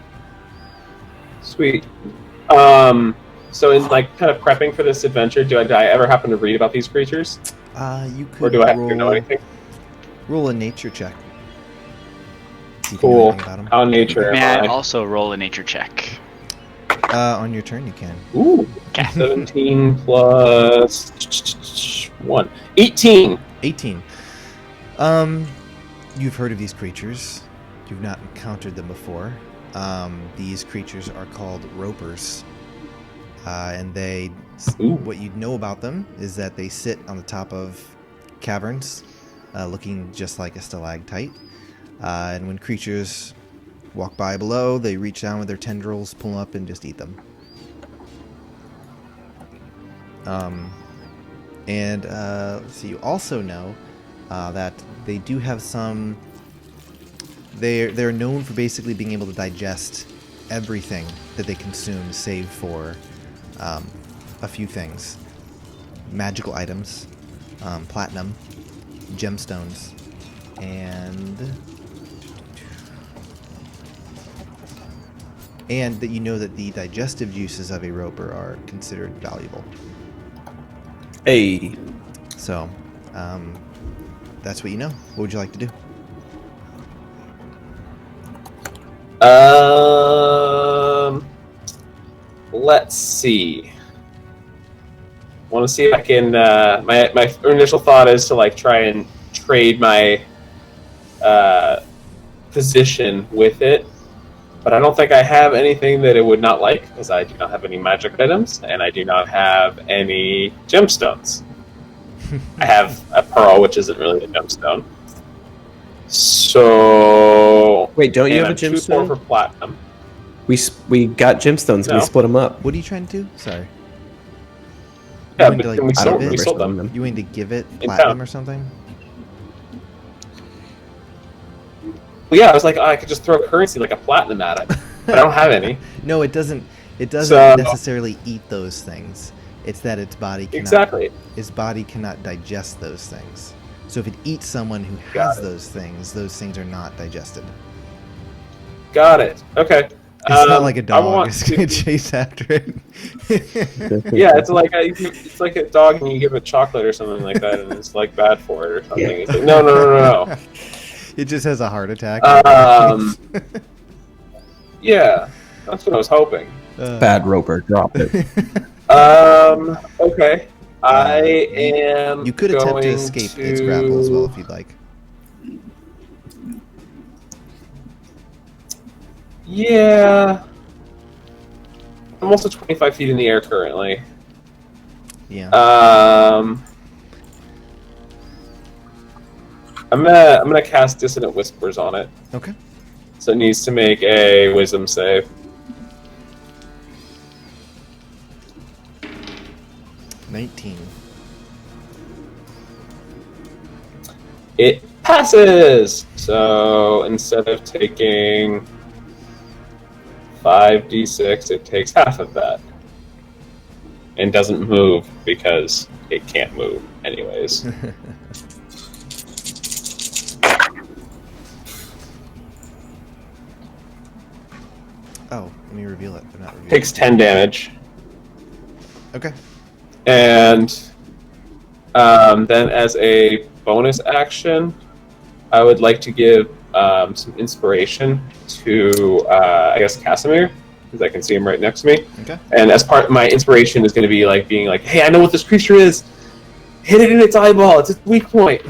Sweet. So in, like, kind of prepping for this adventure, did I ever happen to read about these creatures? You could Or do I have to know anything? roll a nature check. See if you know Cool. anything about 'em. How nature May am I I? also roll a nature check? On your turn, you can. Ooh. 17 plus 1. 18! 18. You've heard of these creatures. You've not encountered them before. These creatures are called ropers. And Ooh. what you know about them is that they sit on the top of caverns, looking just like a stalactite. And when creatures walk by below, they reach down with their tendrils, pull up, and just eat them. Let's see, you also know that they do have some... They're known for basically being able to digest everything that they consume, save for a few things. Magical items, platinum, gemstones, and that you know that the digestive juices of a roper are considered valuable. Hey. So, that's what you know. What would you like to do? Let's see. Want to see if I can. My initial thought is to, like, try and trade my position with it, but I don't think I have anything that it would not like, because I do not have any magic items, and I do not have any gemstones. I have a pearl, which isn't really a gemstone. So Wait, don't you and have a I'm 2-4 for gemstone? platinum. We got gemstones. No. We split them up. What are you trying to do? Sorry. Yeah, wanted but to, like, then we I sold, don't we sold them. remember. You wanting to give it In platinum town. or something? Well, yeah, I was like, oh, I could just throw currency like a platinum at it, but I don't have any. No, it doesn't. It doesn't So- necessarily eat those things. It's that its body cannot. Exactly. Its body cannot digest those things. So if it eats someone who Got has it. those things are not digested. Got it. Okay. It's not like a I dog. want It's gonna to- chase after it. Yeah, it's like a dog and you give it chocolate or something like that, and it's like bad for it or something. Yeah. It's like, no. It just has a heart attack. Yeah, that's what I was hoping. Bad Roper, drop it. Okay. I am. You could attempt to going escape its grapple as well if you'd like. Yeah. I'm also 25 feet in the air currently. Yeah. I'm gonna cast Dissonant Whispers on it. Okay. So it needs to make a Wisdom save. 19. It passes! So instead of taking 5d6, it takes half of that. And doesn't move because it can't move anyways. Oh, let me reveal it. I'm not revealing Takes 10 damage. it. Okay. And then as a bonus action, I would like to give some inspiration to, I guess, Casimir, because I can see him right next to me. Okay. And as part my inspiration is going to be like being like, hey, I know what this creature is. Hit it in its eyeball. It's its weak point.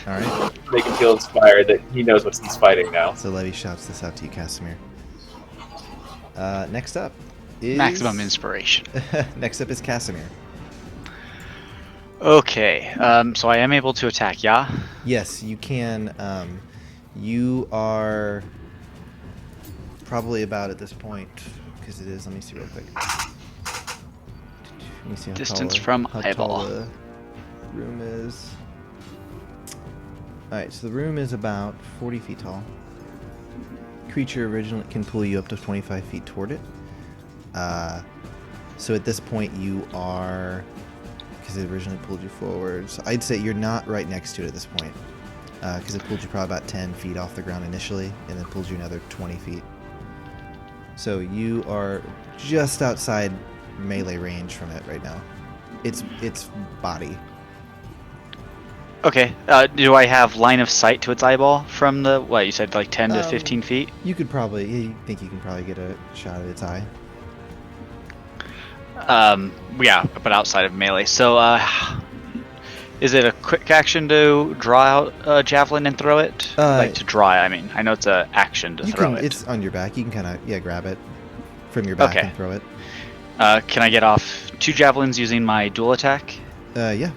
All right. Make him feel inspired that he knows what he's fighting now. So Levy shouts this out to you, Casimir. Next up is Maximum inspiration. Next up is Casimir. Okay, so I am able to attack, yeah? Yes, you can. You are probably about at this point because it is. Let me see real quick. Let me see how Distance tall, from how eyeball. tall the room is. All right, so the room is about 40 feet tall. Creature originally can pull you up to 25 feet toward it. So at this point you are, because it originally pulled you forward. So I'd say you're not right next to it at this point, because it pulled you probably about 10 feet off the ground initially, and then pulled you another 20 feet. So you are just outside melee range from it right now. Its body. Okay, do I have line of sight to its eyeball from the, what, you said like 10 to 15 feet? You could probably, you think you can probably get a shot at its eye. Yeah, but outside of melee. So, is it a quick action to draw out a javelin and throw it? Like to draw, I mean. I know it's an action to You throw can, it. it's on your back. You can kind of, grab it from your back Okay. and throw it. Can I get off 2 javelins using my dual attack? Yeah.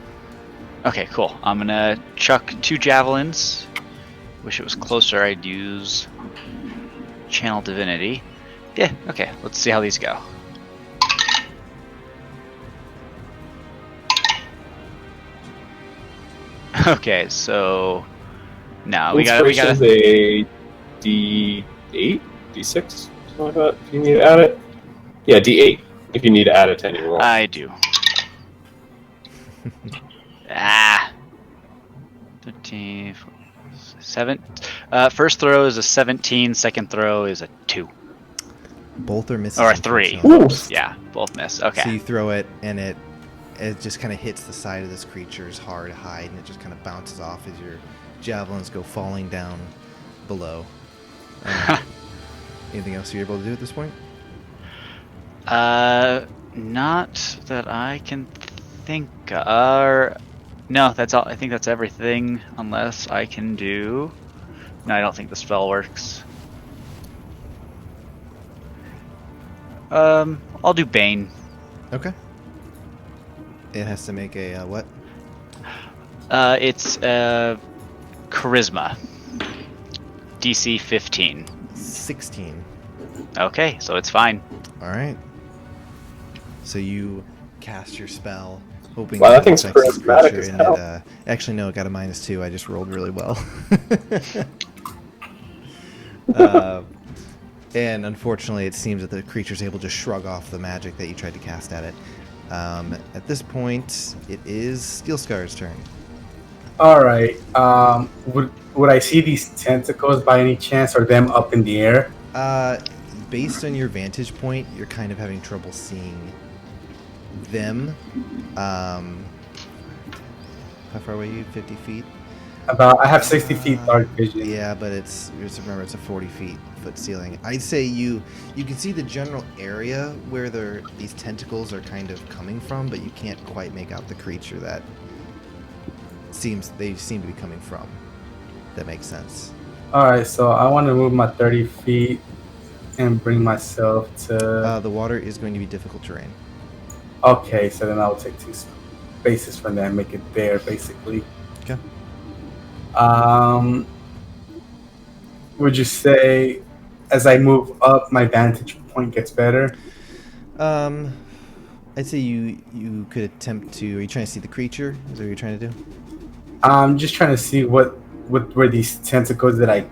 Okay, cool. I'm gonna chuck 2 javelins. Wish it was closer. I'd use Channel Divinity. Yeah, okay. Let's see how these go. Okay, so no, we got Inspiration is a D8, D6, something like that. If you need to add it, yeah, D8. If you need to add it to any roll. I do. 13, 7. First throw is a 17. Second throw is a 2 Both are misses. or a 3. unfortunately. Yeah, both miss. Okay. So you throw it, and it just kind of hits the side of this creature's hard hide, and it just kind of bounces off as your javelins go falling down below. Anything else you're able to do at this point? Not that I can think of. No, that's all. I think that's everything, unless I can do. No, I don't think the spell works. I'll do Bane. Okay. It has to make a what? It's Charisma. DC 15. 16. Okay, so it's fine. All right. So you cast your spell, hoping Wow, that it thing's affects the charismatic creature, as and hell. it, actually, no, it got a -2. I just rolled really well. And unfortunately, it seems that the creature's able to shrug off the magic that you tried to cast at it. At this point, it is Steelscar's turn. All right. Would I see these tentacles by any chance, or them up in the air? Based on your vantage point, you're kind of having trouble seeing them. How far away are you? 50 feet? I have 60 feet dark vision. Yeah, but remember it's a 40 foot ceiling. I'd say you can see the general area where these tentacles are kind of coming from, but you can't quite make out the creature that seem to be coming from. That makes sense. All right, so I want to move my 30 feet and bring myself to. The water is going to be difficult terrain. Okay, so then I'll take 2 spaces from there and make it there, basically. Okay. Would you say as I move up, my vantage point gets better? I'd say you could attempt to. Are you trying to see the creature? Is that what you're trying to do? I'm just trying to see where these tentacles that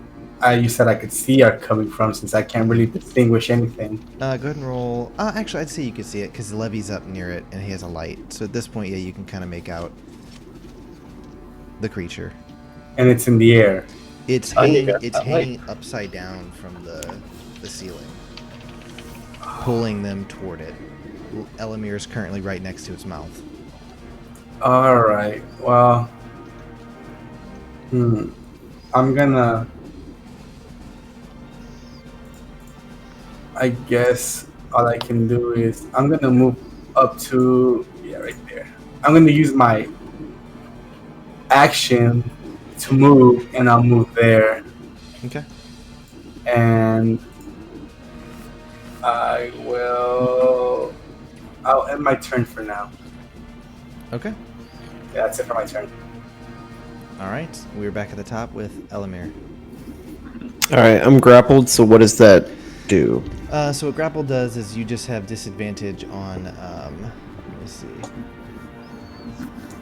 you said I could see are coming from, since I can't really distinguish anything. Go ahead and roll. Actually, I'd say you could see it because Levy's up near it and he has a light. So at this point, yeah, you can kind of make out the creature. And it's in the air. It's Oh, hanging. yeah, It's that hanging upside down from the ceiling, pulling them toward it. Elamir is currently right next to its mouth. All right. Well, I'm gonna. I guess all I can do is I'm gonna move up to right there. I'm gonna use my action to move, and I'll move there, Okay. and I'll end my turn for now. Okay. Yeah, that's it for my turn. All right. We're back at the top with Elamir. All right, I'm grappled. So what does that do? So what grapple does is you just have disadvantage on. Let me see.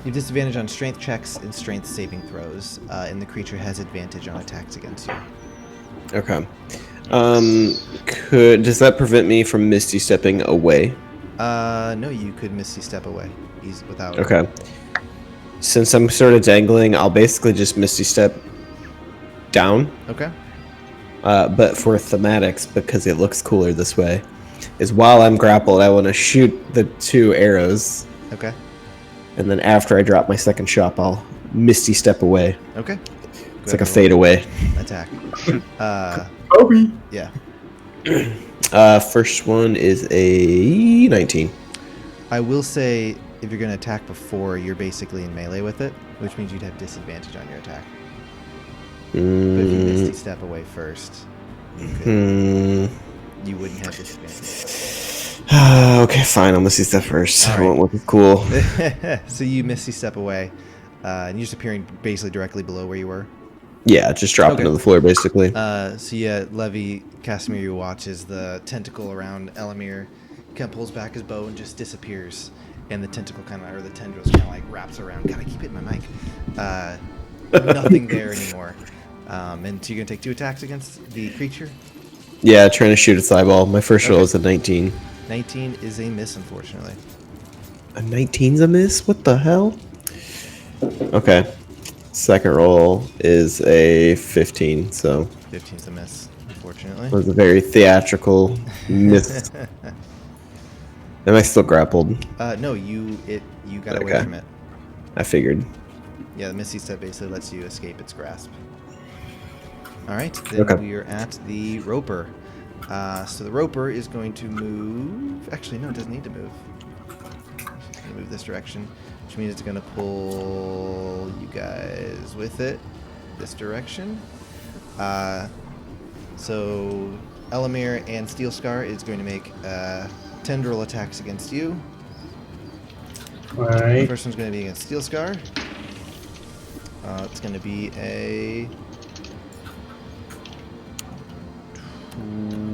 You have disadvantage on strength checks and strength saving throws, and the creature has advantage on attacks against you. Okay. Does that prevent me from misty stepping away? No, you could Misty Step away. Without. Okay. Since I'm sort of dangling, I'll basically just misty step down. Okay. But for thematics, because it looks cooler this way, is while I'm grappled, I want to shoot the 2 arrows, Okay. and then after I drop my second shot, I'll misty step away. Okay. It's like a fade away. Attack. Kobe. Yeah. First one is a 19. I will say, if you're going to attack before, you're basically in melee with it, which means you'd have disadvantage on your attack. But if you Misty Step away first, you wouldn't have disadvantage. Okay, fine. I'll misty step first. All I right. want what's cool. So you Misty Step away, and you're just appearing basically directly below where you were. Yeah, just dropping Okay. to the floor, basically. So yeah, Levy, Casimir, you watch as the tentacle around Elamir kind of pulls back his bow and just disappears, and the tentacle or the tendrils kind of like wraps around. Gotta keep hitting my mic. Nothing there anymore. And so you're gonna take 2 attacks against the creature. Yeah, trying to shoot its eyeball. My first roll is a 19. 19 is a miss, unfortunately. A 19's a miss? What the hell? Okay. Second roll is a 15, so 15's a miss, unfortunately. it was a very theatrical miss. Am I still grappled? No, you got away Okay. from it. I figured. Yeah, the Misty Step basically lets you escape its grasp. All right, then Okay. we are at the Roper. So the Roper is going to move. Actually, no, it doesn't need to move. It's just gonna to move this direction, which means it's going to pull you guys with it this direction. So Elamir and Steel Scar is going to make tendril attacks against you. Alright. First one's going to be against Steel Scar. It's going to be a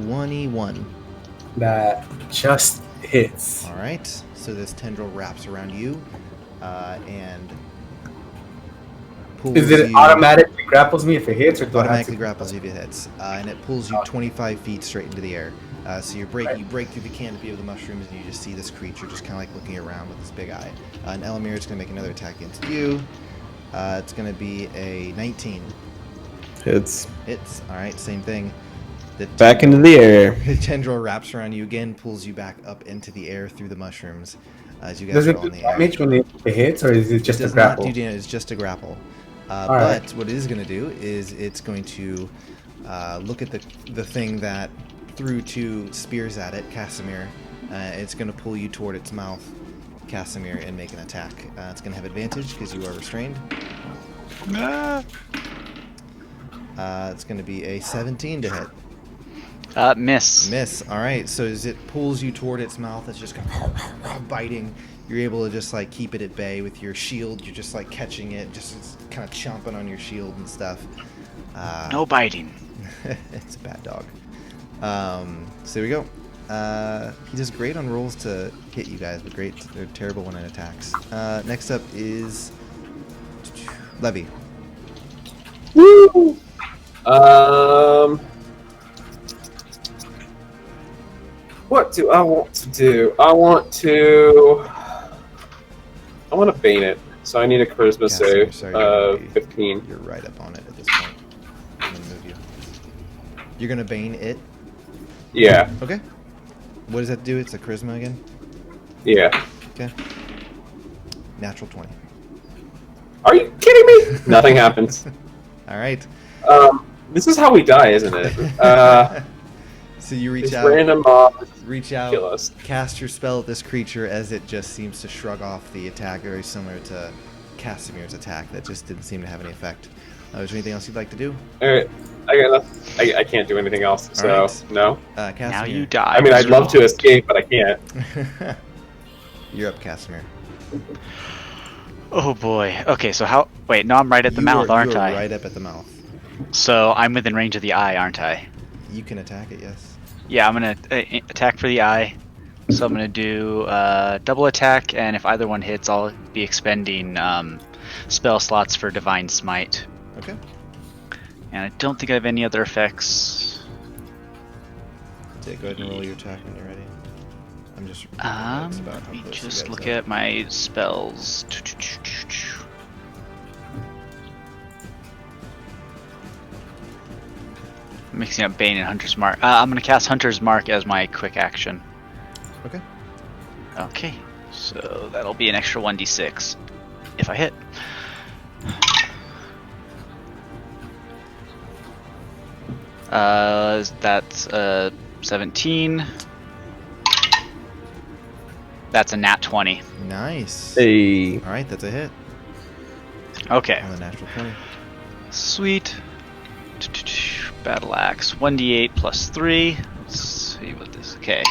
21. That just hits. All right. So this tendril wraps around you and pulls Is it you, automatically grapples me if it hits, or do I have automatically to? grapples you if it hits, and it pulls you 25 feet straight into the air. So you break through the canopy of the mushrooms, and you just see this creature just kind of like looking around with this big eye. And Elamir is going to make another attack against you. It's going to be a 19. Hits. Hits. All right, same thing. The Back into the air. The tendril wraps around you again, pulls you back up into the air through the mushrooms as you guys Does are it all do in the air. damage when it hits, or is it just a Does not grapple? do damage. It's just a grapple. right. But what it is going to do is it's going to look at the thing that threw 2 spears at it, Casimir. It's going to pull you toward its mouth, Casimir, and make an attack. It's going to have advantage because you are restrained. It's going to be a 17 to hit. Miss. Miss. All right. So as it pulls you toward its mouth, it's just kind of biting. You're able to just like keep it at bay with your shield. You're just like catching it, just it's kind of chomping on your shield and stuff. No biting. It's a bad dog. So there we go. He does great on rolls to hit you guys, but they're terrible when it attacks. Next up is Levy. Woo! What do I want to do? I want to bane it. So I need a charisma Casimir, save sorry, of you're 15. You're right up on it at this point. I'm gonna move you. You're gonna bane it. Yeah, Okay. What does that do? It's a charisma again. yeah. Okay. Natural 20. Are you kidding me? Nothing happens. All right. This is how we die, isn't it? So you reach These out, random mobs kill out, us. cast your spell at this creature as it just seems to shrug off the attack, very similar to Casimir's attack. That just didn't seem to have any effect. Is there anything else you'd like to do? All right, I can't do anything else. So All right. no. Casimir. Now you die. I mean, I'd love to escape, but I can't. You're up, Casimir. Oh boy. Okay, so how? Wait, no, I'm right at the mouth, aren't you are I? right up at the mouth. So I'm within range of the eye, aren't I? You can attack it, yes. Yeah, I'm gonna attack for the eye. So I'm gonna do double attack, and if either one hits, I'll be expending spell slots for Divine Smite. Okay. And I don't think I have any other effects. Go ahead and roll your attack when you're ready. I'm just. Let me just look at my spells. I'm mixing up Bane and Hunter's Mark. I'm gonna cast Hunter's Mark as my quick action. Okay. Okay, so that'll be an extra 1d6 if I hit. That's 17. That's a nat 20. Nice. Hey. All right, that's a hit Okay, on the natural 20. sweet. Battle axe, 1d8 plus 3. Let's see what this. Okay.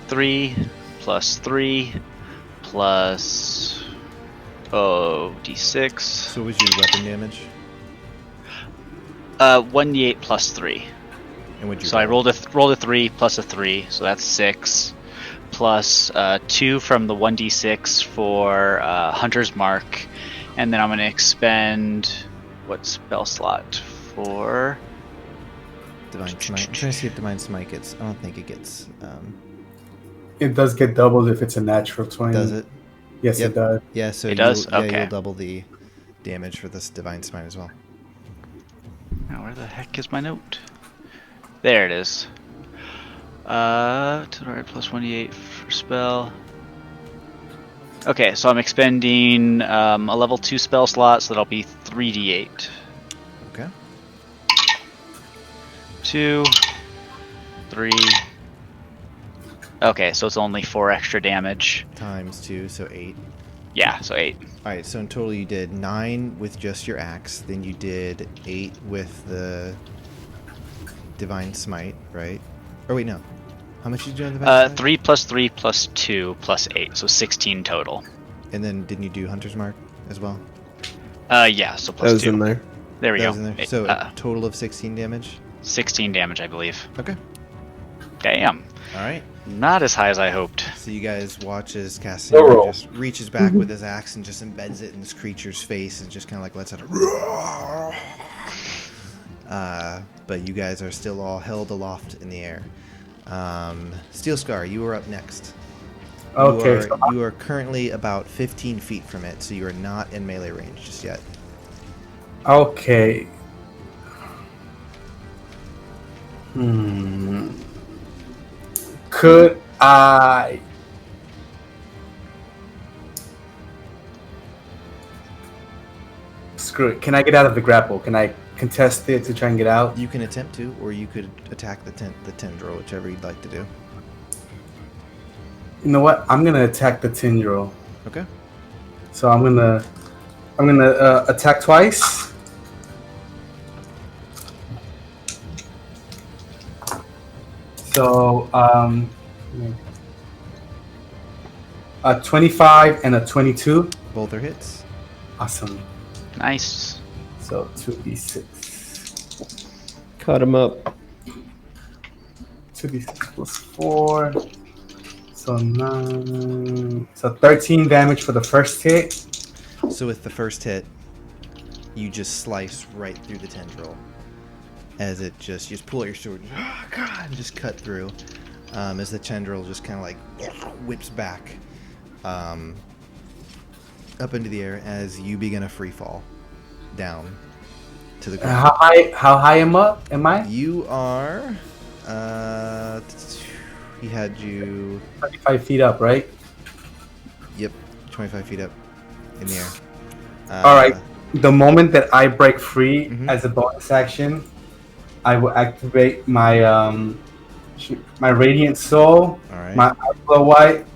3 plus 3 plus d6. So what was your weapon damage? 1d8 plus 3. And what'd you So I roll? rolled a 3 plus a 3, so that's 6. Plus 2 from the 1d6 for Hunter's Mark, and then I'm gonna expend what spell slot for? Divine Smite. I'm trying to see if Divine Smite gets. I don't think it gets. It does get doubled if it's a natural 20. Does it? Yes, Yep. it does. Yeah. So It does? You'll, Okay. you'll double the damage for this Divine Smite as well. Now where the heck is my note? There it is. Plus 1d8 for spell. Okay, so I'm expending a level 2 spell slot, so that'll be 3d8. Okay. 2, 3, Okay, so it's only 4 extra damage. times 2, so 8. Yeah, so 8. Alright, so in total you did 9 with just your axe, then you did 8 with the Divine Smite, right? Or wait, no. How much did you do on the Divine Smite? 3 plus 3 plus 2 plus 8, so 16 total. And then didn't you do Hunter's Mark as well? Yeah, so That plus was 2. in there. There we That go. was in there. Eight- So a total of 16 damage? 16 damage, I believe. Okay. Damn. Alright. Not as high as I hoped. So you guys watch as No Casimir roll. just reaches back with his axe and just embeds it in this creature's face and just kind of like lets out a roar. But you guys are still all held aloft in the air. Steel Scar, you are up next. Okay. You are currently about 15 feet from it, so you are not in melee range just yet. Okay. Could I? Screw it. Can I get out of the grapple? Can I contest it to try and get out? You can attempt to, or you could attack the tendril, whichever you'd like to do. You know what? I'm gonna attack the tendril. Okay. So I'm gonna attack twice. So a 25 and a 22. Both are hits. Awesome. Nice. So 2d6. Cut him up. 2d6 plus 4. So 9. So 13 damage for the first hit. So with the first hit, you just slice right through the tendril. As it just, you just pull out your sword and just cut through. As the tendril just kind of like whips back up into the air as you begin a free fall down to the ground. How high am I? You are, he had you, 35 feet up, right? yep, 25 feet up in the air. All right. The moment that I break free Mhm. as a bonus action, I will activate my my radiant soul, All right. my Outlaw White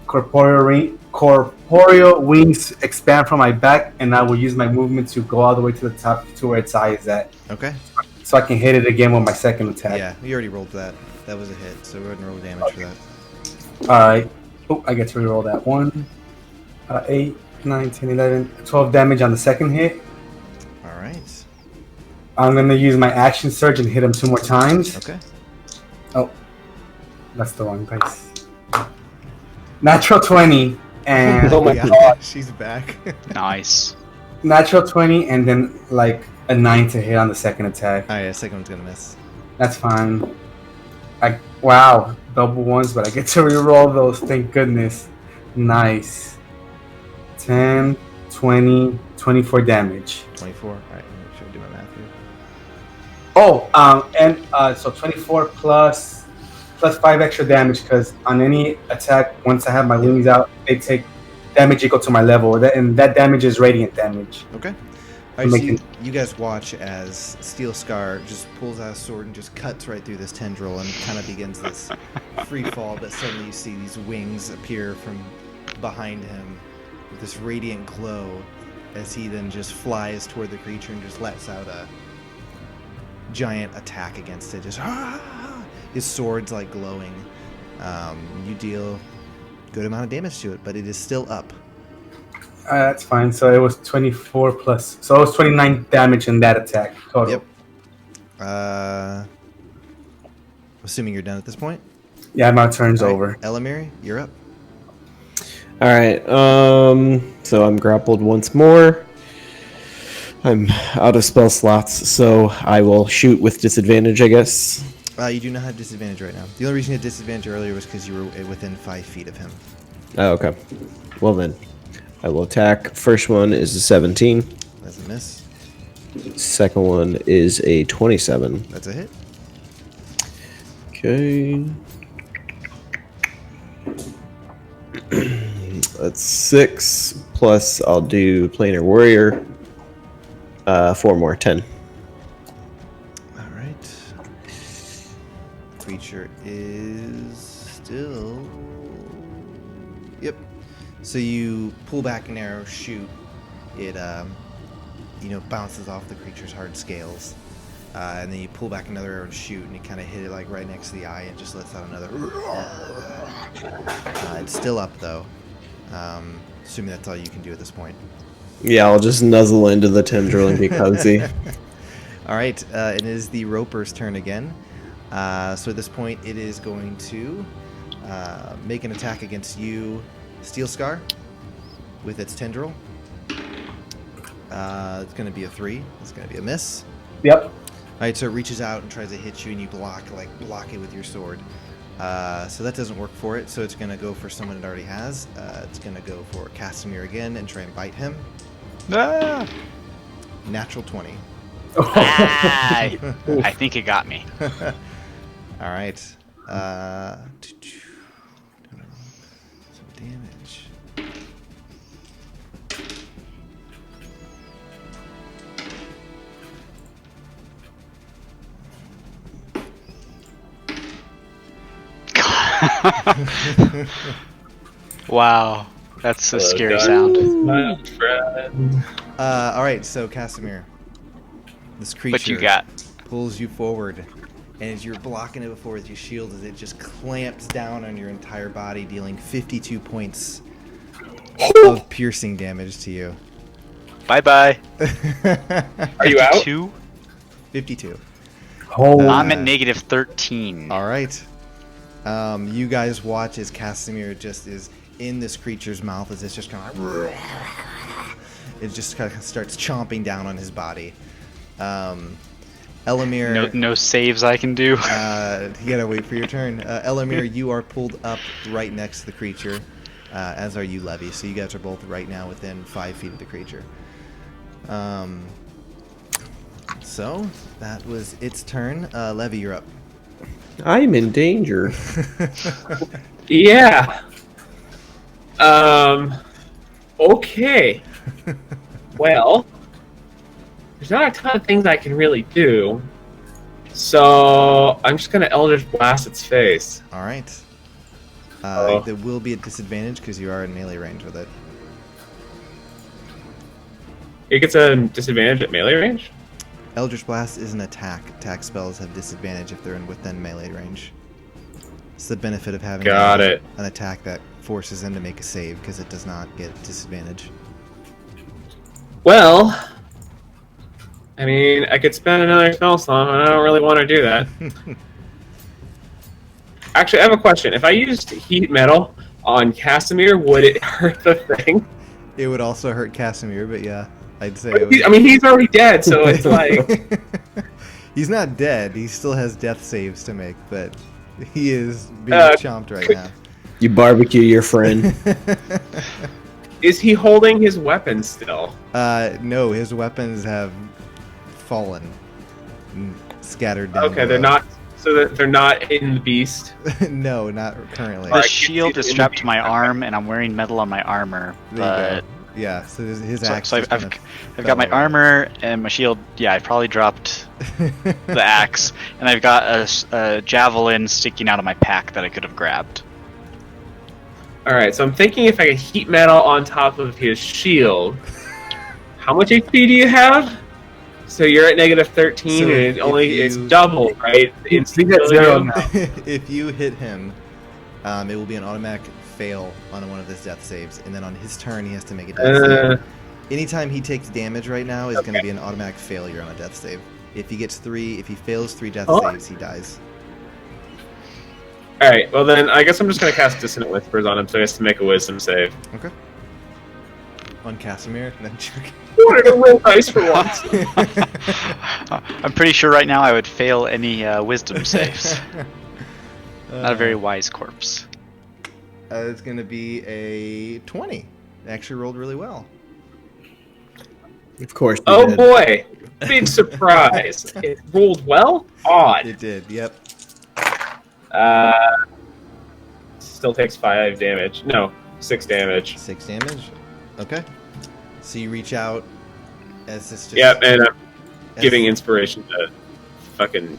corporeal wings expand from my back, and I will use my movement to go all the way to the top to where its eye is at, Okay. so I can hit it again with my second attack. Yeah, you already rolled that. That was a hit, so go ahead and roll damage for that. All right. Oh, I get to reroll that one. 8, 9, 10, 11, 12 damage on the second hit. All right. I'm gonna use my action surge and hit him 2 more times. Okay. Oh, that's the wrong dice. Natural 20 and Oh my God, she's back. Nice. natural 20 and then like a 9 to hit on the second attack. Oh yeah, second one's gonna miss. That's fine. Wow, double ones, but I get to reroll those. Thank goodness. Nice. 10, 20, 24 damage. 24. All right, make sure I do my math here. Oh, so 24 plus 5 extra damage because on any attack, once I have my wings out, they take damage equal to my level, and that damage is radiant damage. Okay. All right, so Making- you guys watch as Steel Scar just pulls out a sword and just cuts right through this tendril and kind of begins this free fall, but suddenly you see these wings appear from behind him with this radiant glow as he then just flies toward the creature and just lets out a giant attack against it. Just his sword's like glowing. You deal good amount of damage to it, but it is still up. That's fine. So it was 24 plus. So it was 29 damage in that attack total. Yep. Assuming you're done at this point. Yeah, my turn's All right, over. Elamir, you're up. All right. So I'm grappled once more. I'm out of spell slots, so I will shoot with disadvantage, I guess. You do not have disadvantage right now. The only reason you had disadvantage earlier was because you were within 5 feet of him. Oh, okay. Well then, I will attack. First one is a 17. That's a miss. Second one is a 27. That's a hit. Okay. That's 6 plus I'll do planar warrior. 4 more, 10. All right. Creature is still Yep. So you pull back an arrow, shoot. It, bounces off the creature's hard scales. And then you pull back another arrow and shoot, and you kind of hit it like right next to the eye and just lets out another. It's still up though. Assuming that's all you can do at this point. Yeah, I'll just nuzzle into the tendril and be cozy. All right, it is the Roper's turn again. So at this point, it is going to make an attack against you, Steel Scar, with its tendril. It's going to be a 3. It's going to be a miss. Yep. All right, so it reaches out and tries to hit you, and you block it with your sword. So that doesn't work for it. So it's going to go for someone it already has. It's going to go for Casimir again and try and bite him. Ah! Natural 20. I think it got me. All right. Some damage. Wow, that's a scary dark sound. My friend. All right, so Casimir, this creature What you got? pulls you forward, and as you're blocking it before with your shield, as it just clamps down on your entire body, dealing 52 points of piercing damage to you. Bye bye. Are you out? 2. 52. Oh, I'm at negative 13. All right. You guys watch as Casimir just is in this creature's mouth as it's just kind of it just kind of starts chomping down on his body. Elamir, No saves I can do. you gotta wait for your turn. Elamir, you are pulled up right next to the creature, as are you, Levy. So you guys are both right now within 5 feet of the creature. So that was its turn. Levy, you're up. I'm in danger. Yeah. Okay. Well, there's not a ton of things I can really do. So I'm just gonna Eldritch Blast its face. All right. Oh. There will be a disadvantage because you are in melee range with it. It gets a disadvantage at melee range? Eldritch Blast is an attack. Attack spells have disadvantage if they're within melee range. It's the benefit of having Got it. an attack that forces them to make a save because it does not get disadvantage. Well, I mean, I could spend another spell slot, and I don't really want to do that. Actually, I have a question. If I used heat metal on Casimir, would it hurt the thing? It would also hurt Casimir, but yeah, I'd say it would. I mean, he's already dead, so it's like... He's not dead. He still has death saves to make, but he is being chomped right now. You barbecue your friend. Is he holding his weapon still? No, his weapons have fallen, scattered down. Okay, they're not. So they're not in the beast. No, not currently. The Alright, shield is strapped to my arm, and I'm wearing metal on my armor. There But you go. Yeah, so his so, axe. so just kinda I've got my fell armor and my shield. Yeah, I probably dropped over. the axe, and I've got a javelin sticking out of my pack that I could have grabbed. Alright, so I'm thinking if I could heat metal on top of his shield. How much HP do you have? So you're at negative 13, So and it if only it's you- double, right? It's He's at 0 now. If you hit him, it will be an automatic fail on one of his death saves, and then on his turn he has to make a death save. Anytime he takes damage right now is going to be an automatic failure on a death save. If he fails 3 death saves, he dies. Alright, well then I guess I'm just gonna cast Dissonant Whispers on him so he has to make a wisdom save. Okay. On Casimir, and then check. I wanted to roll dice for once. I'm pretty sure right now I would fail any wisdom saves. Not a very wise corpse. It's going to be a 20. It actually rolled really well. Of course. you Oh did. boy! Big surprise. It rolled well? Odd. It did, yep. Still takes 5 damage. No, 6 damage. 6 damage. Okay. So you reach out as this just... Yep, and I'm as- giving inspiration to fucking...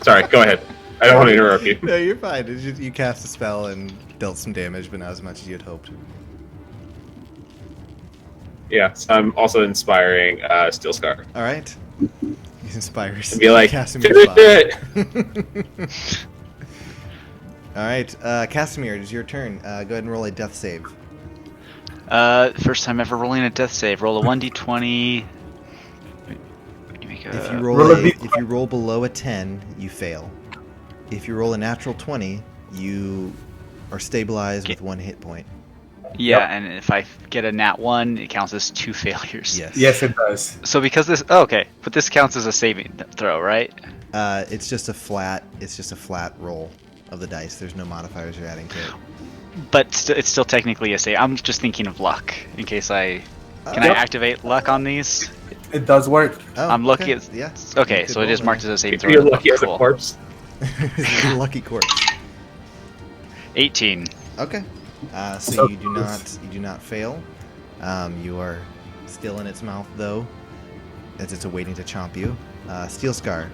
Sorry, go ahead. I don't want to interrupt you. No, you're fine. It's just, you cast a spell and dealt some damage, but not as much as you had hoped. Yeah, so I'm also inspiring Steel Scar. All right. He inspires. And be like, Casimir's finish body. it! All right, Casimir, it's your turn. Go ahead and roll a death save. First time ever rolling a death save. Roll a 1d20. If you roll below a 10, you fail. If you roll a natural 20, you are stabilized with 1 hit point. Yeah, and if I get a nat 1, it counts as 2 failures. Yes. Yes, it does. So because this, oh, okay, but this counts as a saving throw, right? It's just a flat roll of the dice. There's no modifiers you're adding to it. But it's still technically a save. I'm just thinking of luck in case I can I activate luck on these. It does work. Oh, I'm lucky. okay. Yeah. Okay, You so could it is roll marked that. as a saving If throw. you're lucky as a Cool. corpse. Lucky corpse. 18. Okay. So So you do not fail. You are still in its mouth though, as it's awaiting to chomp you. Steel Scar,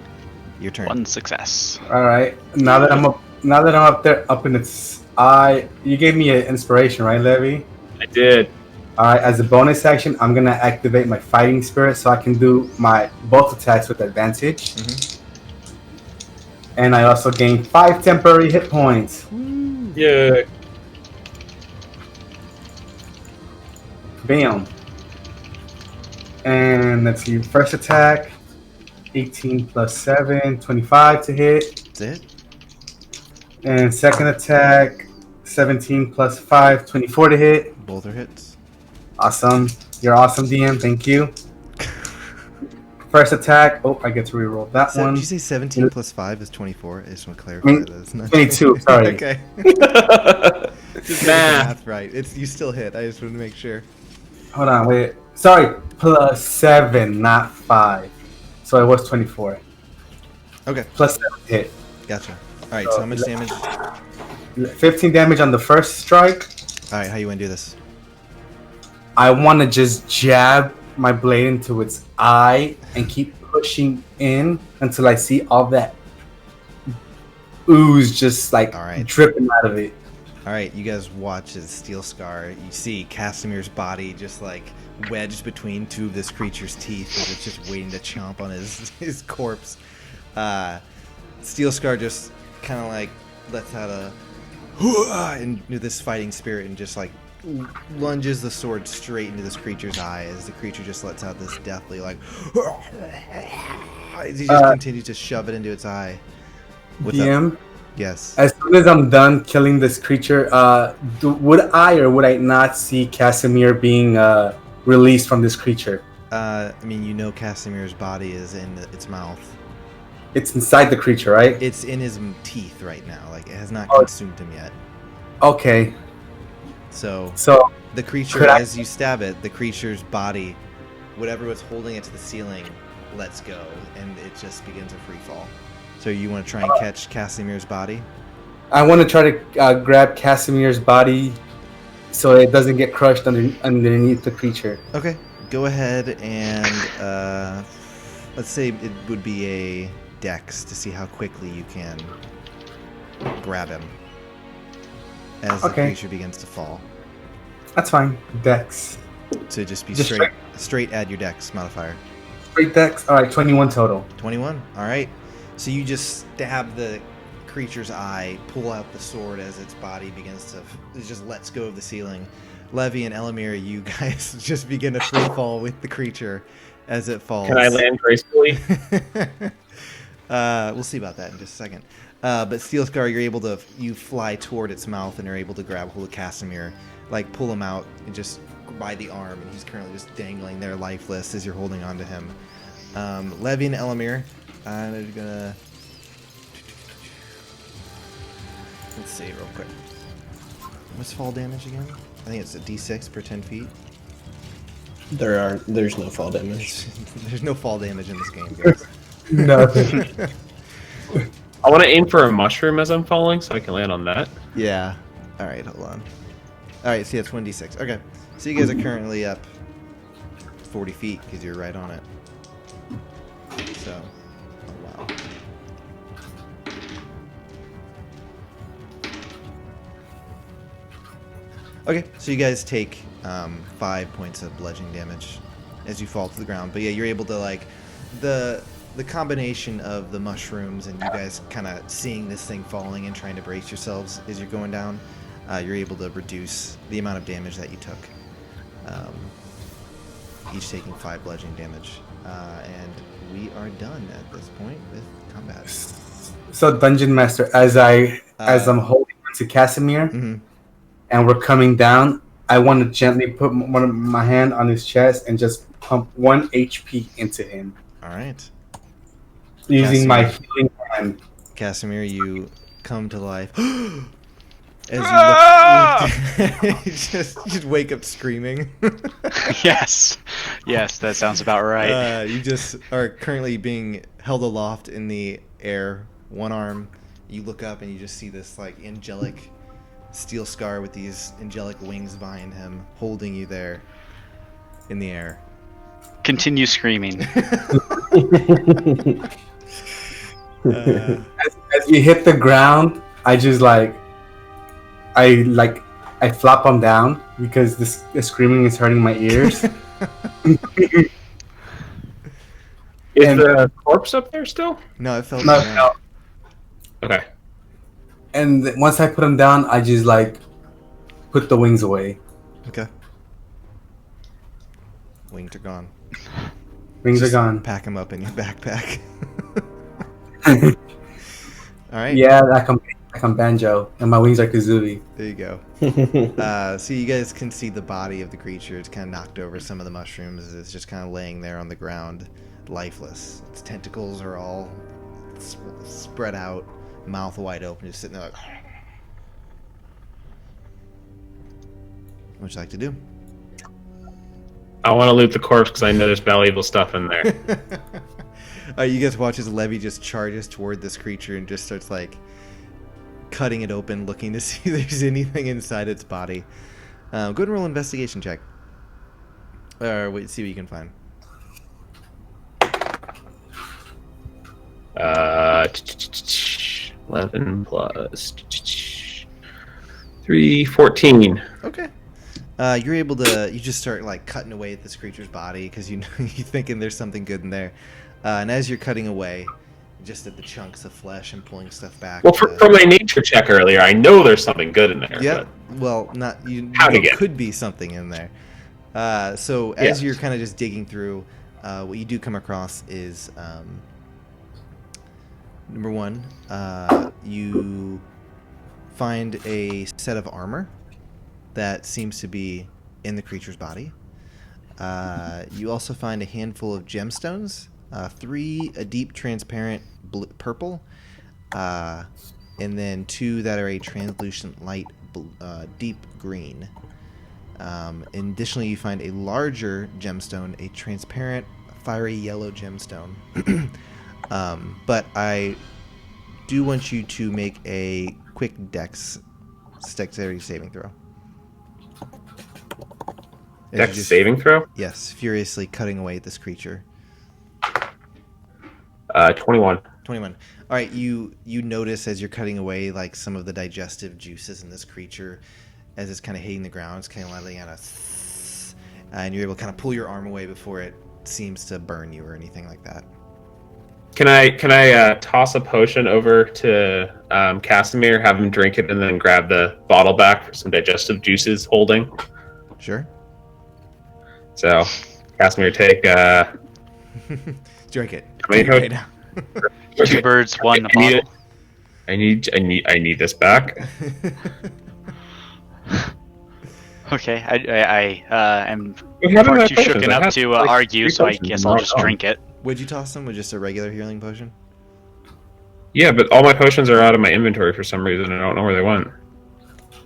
your turn. 1 success. All right. Now that I'm up there, up in its eye, you gave me an inspiration, right, Levy? I did. All right. As a bonus action, I'm gonna activate my fighting spirit so I can do my both attacks with advantage. Mhm. And I also gain 5 temporary hit points. Yeah. Bam. And let's see. First attack, 18 plus 7, 25 to hit. That's it. And second attack, 17 plus 5, 24 to hit. Both are hits. Awesome. You're awesome, DM. Thank you. First attack. Oh, I get to reroll that So, one. did you say 17 plus 5 is 24? I just want to clarify that. It's not 22, sorry. Okay. Just Math. math right. You still hit. I just wanted to make sure. Hold on, wait. Sorry, plus 7, not 5. So it was 24. Okay. Plus 7 hit. Gotcha. All right. So how much damage? 15 damage on the first strike. All right. How you want to do this? I want to just jab my blade into its eye and keep pushing in until I see all that ooze just like All right. dripping out of it. All right, you guys watch as Steel Scar. You see Casimir's body just like wedged between two of this creature's teeth, as it's just waiting to chomp on his corpse. Steel Scar just kind of like lets out a into this fighting spirit and just like lunges the sword straight into this creature's eye as the creature just lets out this deathly like. As he just continues to shove it into its eye. What's up? DM, Yes. as soon as I'm done killing this creature, would I or would I not see Casimir being released from this creature? I mean, you know Casimir's body is in its mouth. It's inside the creature, right? It's in his teeth right now. Like, it has not Oh. consumed him yet. Okay, So, so the creature, could I- as you stab it, the creature's body, whatever was holding it to the ceiling, lets go, and it just begins a free fall. So you want to try and catch Casimir's body? I want to try to grab Casimir's body so it doesn't get crushed underneath the creature. Okay. Go ahead and, let's say it would be a dex to see how quickly you can grab him as the Okay. creature begins to fall. That's fine. Dex. So just be Just straight add your dex modifier. Straight dex. All right, 21 total. 21. All right. So you just stab the creature's eye, pull out the sword as its body begins to, it just lets go of the ceiling. Levy and Elamir, you guys just begin a free fall with the creature as it falls. Can I land gracefully? We'll see about that in just a second. But Steel Scar, you fly toward its mouth and are able to grab hold of Casimir, like pull him out and just by the arm, and he's currently just dangling there lifeless as you're holding on to him. Levy and Elamir, I'm gonna, let's see real quick. What's fall damage again? I think it's a d6 per 10 feet. There's no fall damage. There's no fall damage in this game, guys. Nothing. I want to aim for a mushroom as I'm falling so I can land on that. Yeah. All right, hold on. All right, so yeah, it's 1d6. Okay. So you guys are currently up 40 feet because you're right on it. So, oh wow. Okay, so you guys take 5 points of bludgeoning damage as you fall to the ground. But yeah, you're able to like the combination of the mushrooms and you guys kind of seeing this thing falling and trying to brace yourselves as you're going down. You're able to reduce the amount of damage that you took. Each taking 5 bludgeoning damage, and we are done at this point with combat. So, Dungeon Master, as I'm holding onto Casimir Mhm. and we're coming down, I want to gently put one of my hand on his chest and just pump 1 HP into him All right, using my Casimir. healing hand. Casimir, you come to life. As you look, just wake up screaming. Yes, that sounds about right. You just are currently being held aloft in the air, one arm. You look up and you just see this like angelic steel scar with these angelic wings behind him, holding you there in the air. Continue screaming. As you hit the ground, I flop him down because the screaming is hurting my ears. Is And- the corpse up there still? No, it fell No, down. no. Okay. And once I put him down, I just like put the wings away. Okay. Wings are gone. Wings Just are gone. Pack them up in your backpack. All right. Yeah, like I'm Banjo, and my wings are Kazooie. There you go. So you guys can see the body of the creature. It's kind of knocked over some of the mushrooms. It's just kind of laying there on the ground, lifeless. Its tentacles are all spread out, mouth wide open, just sitting there like... What would you like to do? I want to loot the corpse because I know there's valuable stuff in there. You guys watch as Levy just charges toward this creature and just starts like cutting it open, looking to see if there's anything inside its body. Go ahead and roll an investigation check. Or wait, see what you can find. 11 plus 3, 14. Okay. You're able to. You just start like cutting away at this creature's body because you're thinking there's something good in there. And as you're cutting away, just at the chunks of flesh and pulling stuff back. Well, from my nature check earlier, I know there's something good in there. Yeah. Well, not you. How'd it There get? could be something in there. So as you're kind of just digging through, what you do come across is number one, you find a set of armor that seems to be in the creature's body. You also find a handful of gemstones, 3 a deep transparent purple, and then 2 that are a translucent light deep green. Additionally, you find a larger gemstone, a transparent fiery yellow gemstone. But I do want you to make a quick dexterity saving throw. As you Dex just- saving throw? Yes, furiously cutting away at this creature. 21. 21. All right, you notice as you're cutting away like some of the digestive juices in this creature as it's kind of hitting the ground. It's kind of letting out a and you're able to kind of pull your arm away before it seems to burn you or anything like that. Can I toss a potion over to Casimir, have him drink it, and then grab the bottle back for some digestive juices holding? Sure. So, Casimir, take... Drink it. Wait, Drink it right now. 2 birds, 1 I need bottle. it. I need this back. Okay, I am We haven't far had too potions. shooken I up had, to like, argue, 3 so I potions guess and I'll not just all. drink it. Would you toss them with just a regular healing potion? Yeah, but all my potions are out of my inventory for some reason. I don't know where they went.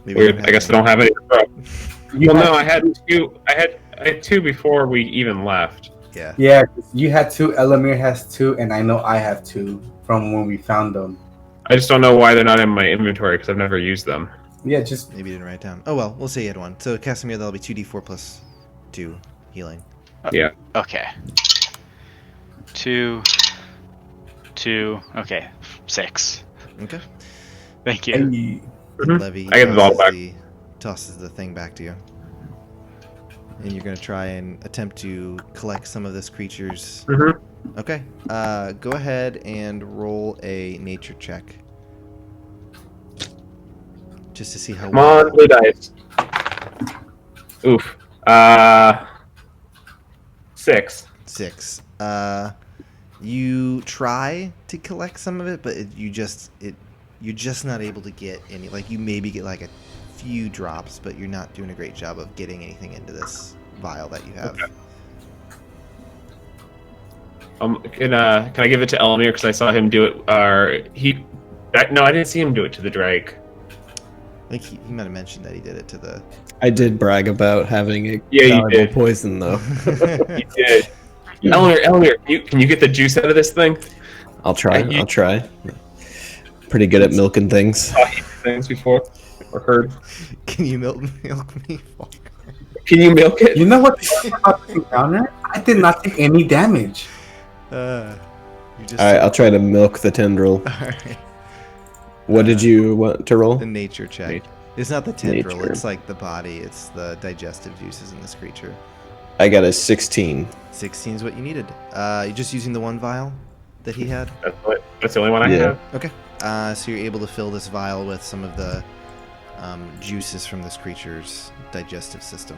Maybe you Weird. don't I have guess I any. don't have any to throw. Well, no, I had 2. I had 2 before we even left. Yeah. Yeah, you had 2. Elamir has 2, and I know I have 2 from when we found them. I just don't know why they're not in my inventory because I've never used them. Yeah, just Maybe you didn't write it down. Oh well, we'll say you had 1. So Casimir, that'll be 2d4 plus 2 healing. Yeah. Okay. 2. Okay, 6. Okay. Thank you. hey, Mhm. Levy. I get the ball uses back. the tosses the thing back to you. And you're going to try and attempt to collect some of this creature's... Mm-hmm. Okay. Go ahead and roll a nature check. Just to see how Come on, blue dice. Oof. 6. 6. You try to collect some of it, but you're just not able to get any. Like, you maybe get like a few drops, but you're not doing a great job of getting anything into this vial that you have. Okay. Can I give it to Elamir because I saw him do it? No, I didn't see him do it to the Drake. I think he might have mentioned that he did it to the. I did brag about having a Yeah, you valuable did. poison, though. He did. Elamir, can you get the juice out of this thing? I'll try. Yeah, I'll try. Pretty good at milking things. Saw you do things before or heard. Can you milk me? Fuck. Can you milk it? You know what about this encounter? I did not take any damage. You just. All right, I'll try to milk the tendril. All right. What did you want to roll? The nature check. Nature. It's not the tendril. Nature. It's like the body. It's the digestive juices in this creature. I got a 16. 16 is what you needed. You're just using the one vial that he had. That's the only one I Yeah. have. Okay. So you're able to fill this vial with some of the juices from this creature's digestive system.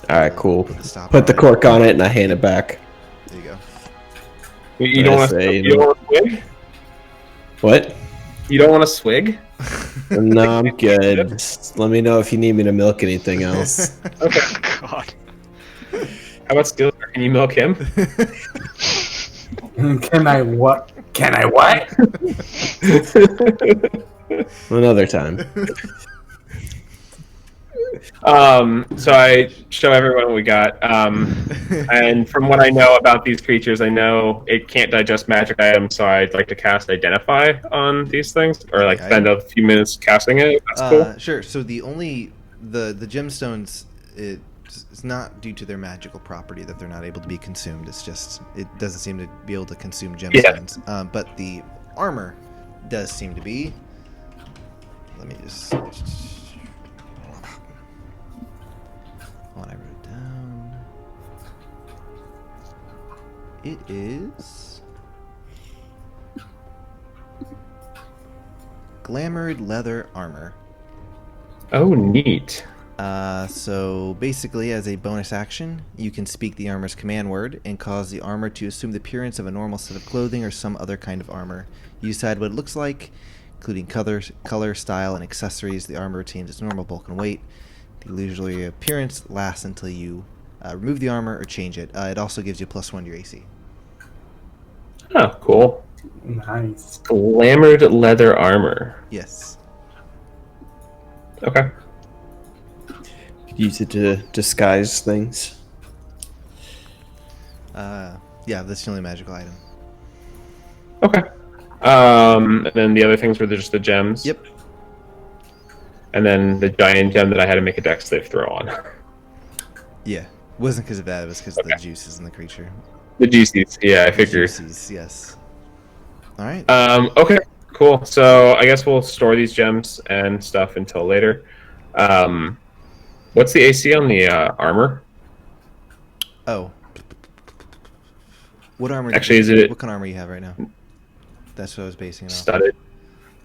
All right, cool. With the stopper Put the on it. cork on it and I hand it back. There you go. You don't want to. say- You don't want to swig. What? You don't want to swig. No, I'm good. Just let me know if you need me to milk anything else. Okay. God. How about skills? Can you milk him? Can I what? Can I what? Another time. So I show everyone what we got. And from what I know about these creatures, I know it can't digest magic items, so I'd like to cast Identify on these things, or like Okay. spend a few minutes casting it. That's cool. Sure. So the gemstones, it's not due to their magical property that they're not able to be consumed. It's just it doesn't seem to be able to consume gemstones. But the armor does seem to be. Let me just. Hold on, I wrote it down. It is glamored leather armor. Oh, neat. So basically, as a bonus action, you can speak the armor's command word and cause the armor to assume the appearance of a normal set of clothing or some other kind of armor. You decide what it looks like, including color, style, and accessories. The armor retains its normal bulk and weight. The illusory appearance lasts until you remove the armor or change it. It also gives you +1 to your AC. Oh, cool. Nice. Glamored leather armor. Yes. Okay. Use it to disguise things. Yeah, that's the only magical item. Okay. And then the other things were just the gems. Yep. And then the giant gem that I had to make a dex save throw on. Yeah. It wasn't because of that. It was because of the juices in the creature. The GCs. Yeah, I The figured. juices, yes. All right. Okay, cool. So I guess we'll store these gems and stuff until later. What's the AC on the armor? Oh. What armor? Actually, is it- What kind of armor you have right now? That's what I was basing it off. Studded.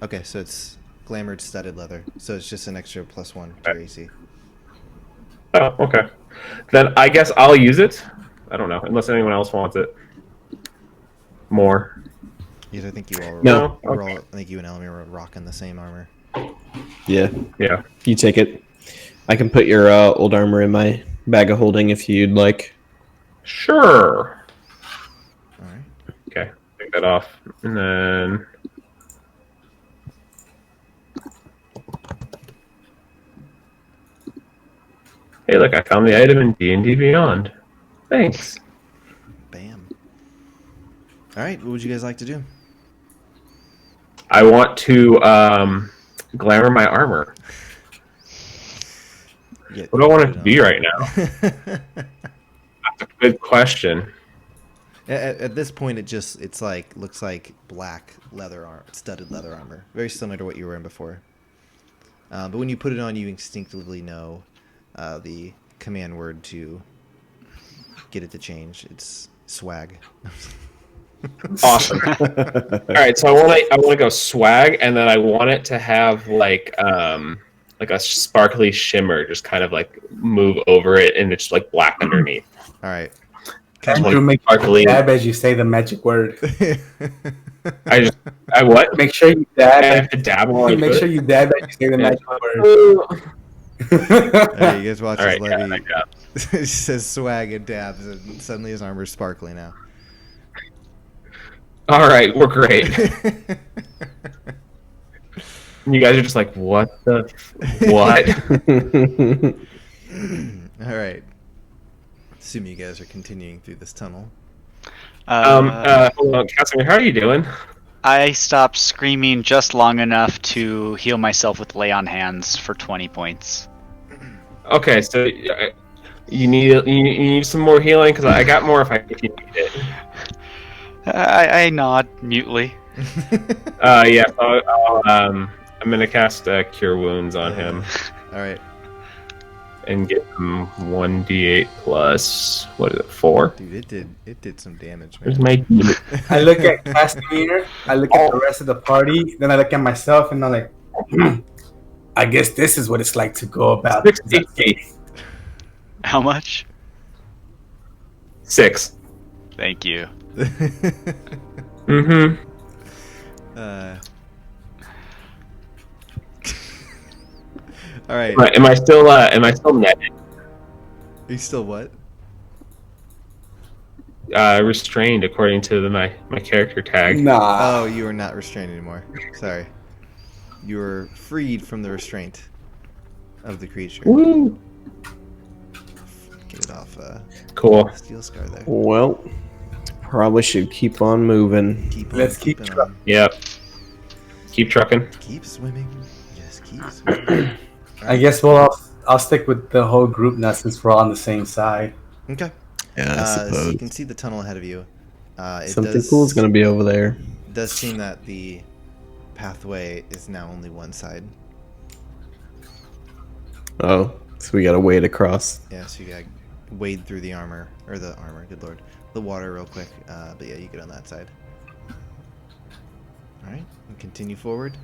Okay, so it's glamored studded leather. So it's just an extra +1 to your AC. Oh, okay. Then I guess I'll use it. I don't know, unless anyone else wants it. More. Because I think you all. No. Were all, I think you and Elamir were rocking the same armor. Yeah, Yeah. you take it. I can put your old armor in my bag of holding if you'd like. Sure. All right. Okay, take that off. And then... Hey, look, I found the item in D&D Beyond. Thanks. Bam. All right. What would you guys like to do? I want to glamour my armor. Yeah, What do I want it to be right now? That's a good question. At this point, it's like looks like black leather studded leather armor, very similar to what you were in before. But when you put it on, you instinctively know the command word to get it to change. It's swag. Awesome. All right, so I want to go swag, and then I want it to have like a sparkly shimmer, just kind of like move over it, and it's like black underneath. All right. Andrew, make Sparkly. dab as you say the magic word. I what? Make sure you I dab. have to dabble on Make sure it. you dab as you say the magic word. Hey, you guys watch All as right, yeah, Levy yeah. he says swag and dabs, and suddenly his armor's sparkly now. All right, we're great. You guys are just like, what the what? All right. Assume you guys are continuing through this tunnel. Hold on, Casimir, how are you doing? I stopped screaming just long enough to heal myself with lay on hands for 20 points. Okay, so you need some more healing because I got more if you need it. I nod mutely. Yeah, so I'm gonna cast Cure Wounds on him All right. and get him 1d8 plus what is it, 4? Dude, it did some damage, Where's man. my I look at Casimir, I look at the rest of the party, then I look at myself, and I'm like, I guess this is what it's like to go about. 68? How much? 6. Thank you. Mm-hmm. All right. Right, am I still netted? Are you still what? Restrained according to my character tag. Nah. Oh, you are not restrained anymore. Sorry. You are freed from the restraint of the creature. Woo! Get it off Cool. Steel Scar there. Well, probably should keep on moving. Keep on Let's keep keeping trucking. on. Yep. Keep trucking. Keep swimming. Just keep swimming. I guess I'll stick with the whole group now since we're all on the same side. Okay. Yeah, I So suppose. you can see the tunnel ahead of you. Something cool is going to be over there. It does seem that the pathway is now only one side. Oh, so we got to wade across. Yeah, so you gotta wade through the armor, good lord, the water real quick. But yeah, you get on that side. Alright, and continue forward.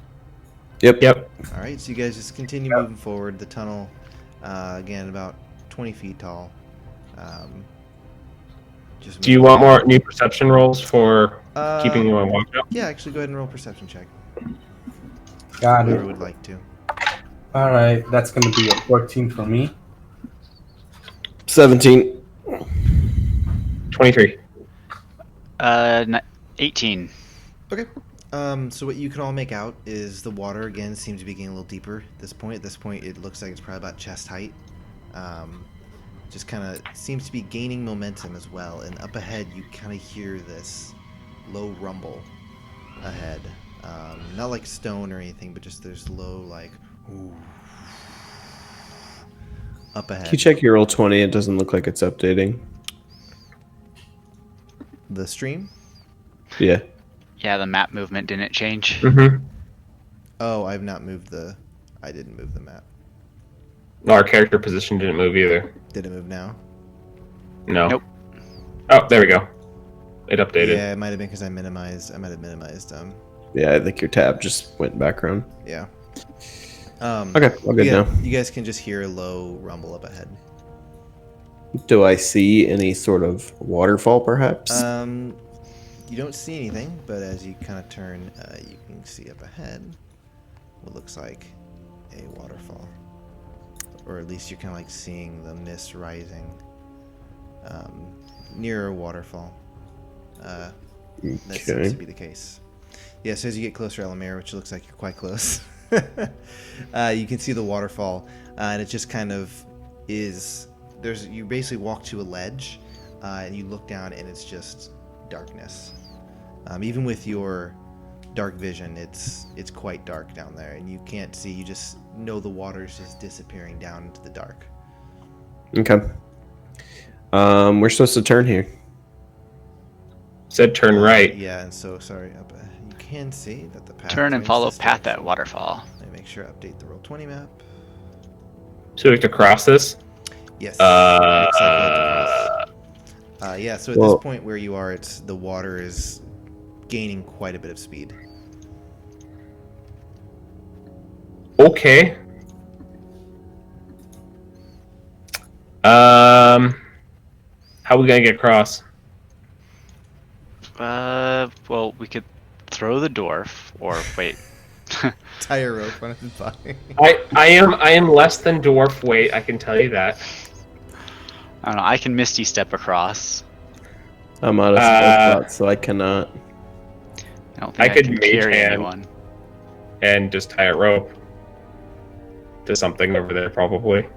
Yep. Alright, so you guys just continue moving forward. The tunnel, again, about 20 feet tall. Just Do you want more new perception rolls for Uh, keeping you on watch out? Yeah, actually, go ahead and roll a perception check. Got Whoever it. would like to. All right, that's gonna be a 14 for me. 17. 23. 18. Okay. So what you can all make out is the water again seems to be getting a little deeper at this point. At this point, it looks like it's probably about chest height. Just kind of seems to be gaining momentum as well. And up ahead, you kind of hear this low rumble ahead. Not like stone or anything, but just there's low like ooh, up ahead. Can you check your roll 20? It doesn't look like it's updating. The stream? Yeah. Yeah, the map movement didn't change. Mm-hmm. Oh, I've not moved the. I didn't move the map. Our character position didn't move either. Did it move now? No. Nope. Oh, there we go. It updated. Yeah, it might have been because I minimized. I might have minimized. Yeah, I think your tab just went background. Yeah. Okay, all good yeah, now. you guys can just hear a low rumble up ahead. Do I see any sort of waterfall, perhaps? You don't see anything, but as you kind of turn, you can see up ahead what looks like a waterfall, or at least you're kind of like seeing the mist rising near a waterfall. That seems Okay. to be the case. Yeah, so as you get closer, Elamir, which looks like you're quite close, you can see the waterfall, and it just kind of is. You basically walk to a ledge, and you look down, and it's just darkness. Even with your dark vision, it's quite dark down there, and you can't see. You just know the water's just disappearing down into the dark. Okay. We're supposed to turn here. Said turn right. Yeah, and so sorry. You can see that the path. Turn and turns follow this path direction. at waterfall. Let me make sure I update the Roll20 map. So we have to cross this. Yes. Looks like we'll have to cross. Yeah, so at Well- this point where you are, the water is gaining quite a bit of speed. Okay. How are we gonna get across? Well, we could throw the dwarf, or wait. Tie a rope on his body. I am less than dwarf weight. I can tell you that. I don't know. I can Misty Step across. I'm out of spell slots, so I cannot. I don't think I I could can mage carry hand. anyone. And just tie a rope to something over there, probably.